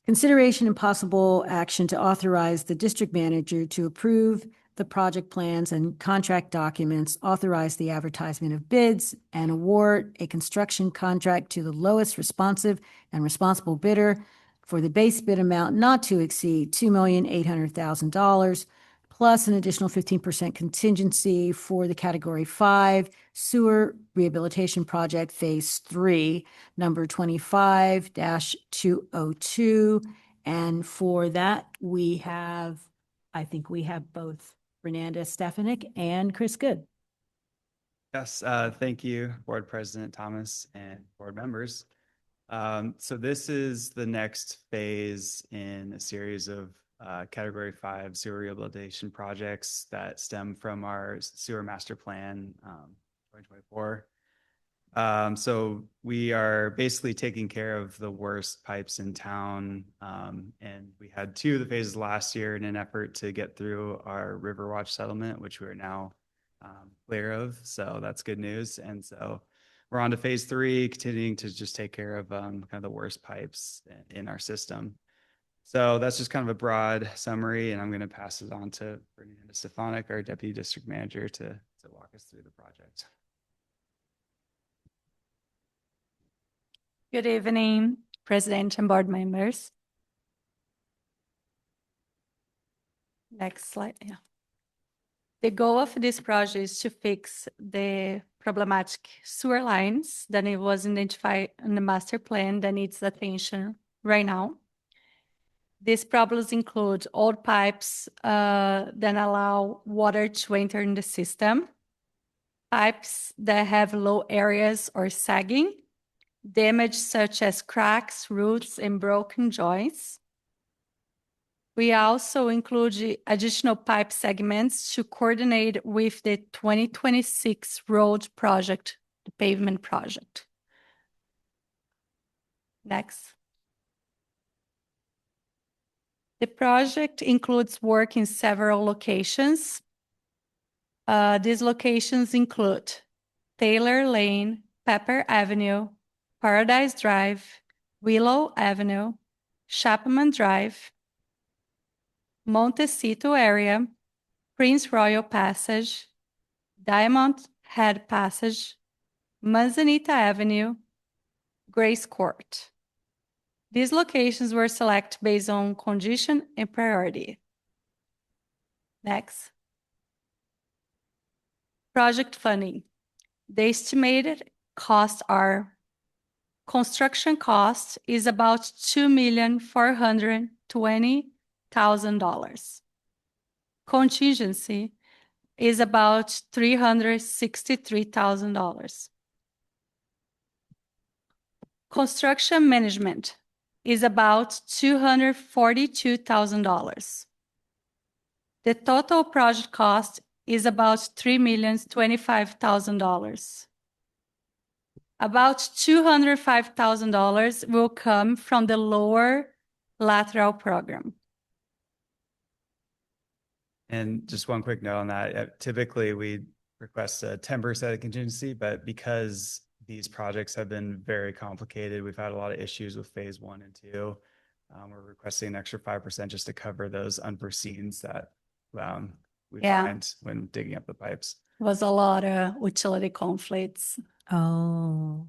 consideration and possible action to authorize the district manager to approve the project plans and contract documents, authorize the advertisement of bids, and award a construction contract to the lowest responsive and responsible bidder for the base bid amount not to exceed $2,800,000, plus an additional 15% contingency for the Category 5 Sewer Rehabilitation Project Phase 3, number 25-202. And for that, I think we have both Renanda Stefanik and Chris Good. Yes, thank you, Board President Thomas and board members. So this is the next phase in a series of Category 5 sewer rehabilitation projects that stem from our sewer master plan 2024. So we are basically taking care of the worst pipes in town. And we had 2 of the phases last year in an effort to get through our Riverwatch settlement, which we are now clear of. So that's good news. And so we're on to phase 3, continuing to just take care of kind of the worst pipes in our system. So that's just kind of a broad summary, and I'm going to pass it on to Fernanda Stefanik, our Deputy District Manager, to walk us through the project. Good evening, President and board members. Next slide, yeah. The goal of this project is to fix the problematic sewer lines that it was identified in the master plan that needs attention right now. These problems include old pipes that allow water to enter in the system, pipes that have low areas or sagging, damage such as cracks, roots, and broken joints. We also include additional pipe segments to coordinate with the 2026 road project, the pavement project. Next. The project includes work in several locations. These locations include Taylor Lane, Pepper Avenue, Paradise Drive, Willow Avenue, Chapman Drive, Montecito area, Prince Royal Passage, Diamond Head Passage, Manzanita Avenue, Grace Court. These locations were selected based on condition and priority. Next. Project funding. The estimated costs are: construction cost is about $2,420,000. Contingency is about $363,000. Construction management is about $242,000. The total project cost is about $3,025,000. About $205,000 will come from the lower lateral program. And just one quick note on that. Typically, we request a 10% contingency, but because these projects have been very complicated, we've had a lot of issues with phase 1 and 2. We're requesting an extra 5% just to cover those unforeseens that we find when digging up the pipes. Was a lot of utility conflicts. Oh.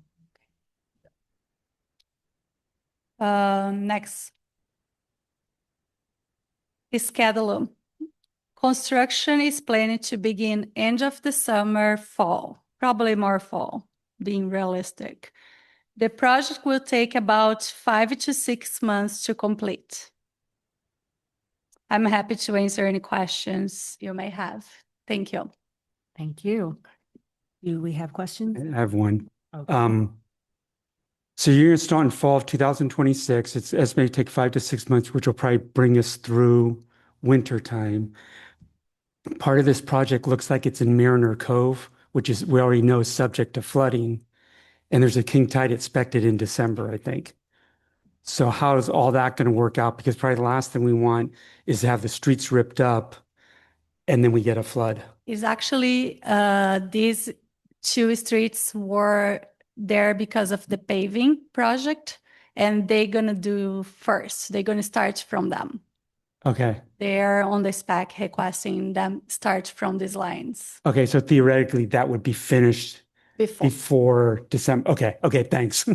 Next. Schedule. Construction is planned to begin end of the summer, fall, probably more fall, being realistic. The project will take about 5 to 6 months to complete. I'm happy to answer any questions you may have. Thank you. Thank you. Do we have questions? I have one. Okay. So you're going to start in fall of 2026. It's estimated to take 5 to 6 months, which will probably bring us through winter time. Part of this project looks like it's in Mariner Cove, which is, we already know, is subject to flooding. And there's a king tide expected in December, I think. So how is all that going to work out? Because probably the last thing we want is to have the streets ripped up and then we get a flood. Is actually these 2 streets were there because of the paving project, and they're going to do first. They're going to start from them. Okay. They're on the spec requesting them start from these lines. Okay, so theoretically that would be finished before December. Okay, thanks.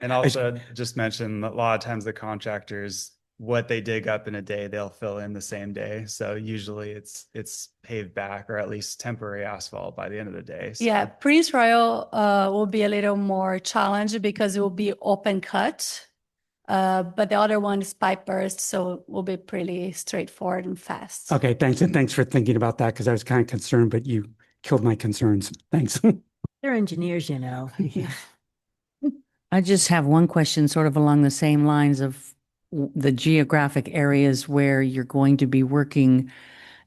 And also just mention a lot of times the contractors, what they dig up in a day, they'll fill in the same day. So usually it's paved back, or at least temporary asphalt by the end of the day. So. Yeah, Prince Royal will be a little more challenged because it will be open cut. But the other one is pipe burst, so it will be pretty straightforward and fast. Okay, thanks. And thanks for thinking about that, because I was kind of concerned, but you killed my concerns. Thanks. They're engineers, you know. I just have one question sort of along the same lines of the geographic areas where you're going to be working.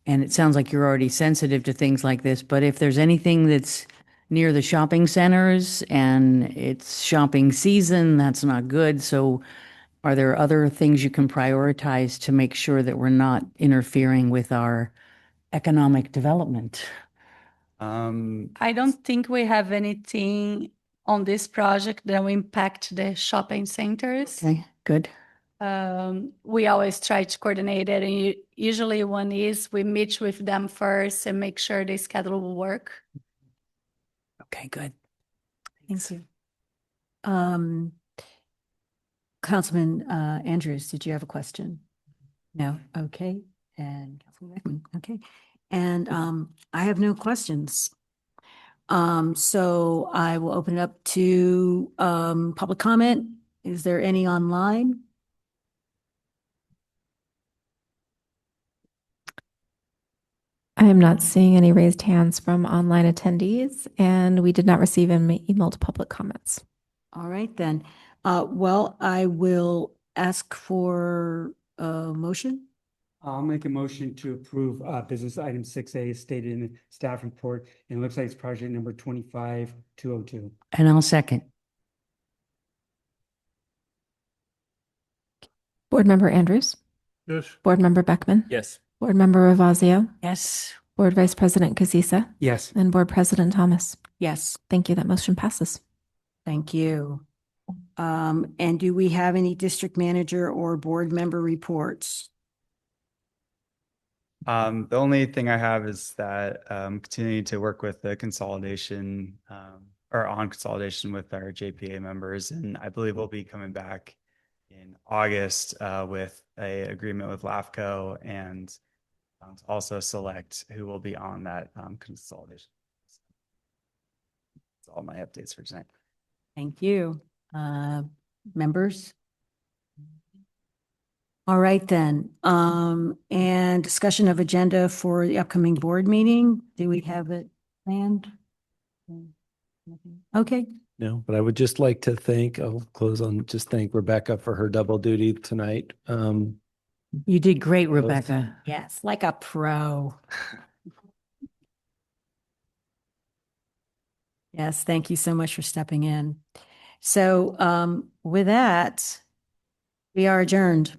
And it sounds like you're already sensitive to things like this, but if there's anything that's near the shopping centers and it's shopping season, that's not good. So are there other things you can prioritize to make sure that we're not interfering with our economic development? I don't think we have anything on this project that will impact the shopping centers. Okay, good. We always try to coordinate it, and usually we meet with them first and make sure the schedule will work. Okay, good. Thank you. Councilman Andrews, did you have a question? No? Okay. And Councilman Beckman, okay. And I have no questions. So I will open it up to public comment. Is there any online? I am not seeing any raised hands from online attendees, and we did not receive any emailed public comments. All right, then. Well, I will ask for a motion. I'll make a motion to approve business item 6A as stated in the staff report. And it looks like it's project number 25202. And I'll second. Board Member Andrews? Yes. Board Member Beckman? Yes. Board Member Ravazio? Yes. Board Vice President Casissa? Yes. And Board President Thomas? Yes. Thank you. That motion passes. Thank you. And do we have any district manager or board member reports? The only thing I have is that continuing to work with the consolidation or on consolidation with our JPA members. And I believe we'll be coming back in August with a agreement with LAFCO and to also select who will be on that consolidation. That's all my updates for tonight. Thank you. Members? All right, then. And discussion of agenda for the upcoming board meeting. Do we have it planned? Okay. No, but I would just like to I'll close on just thank Rebecca for her double duty tonight. You did great, Rebecca. Yes, like a pro. Yes, thank you so much for stepping in. So with that, we are adjourned.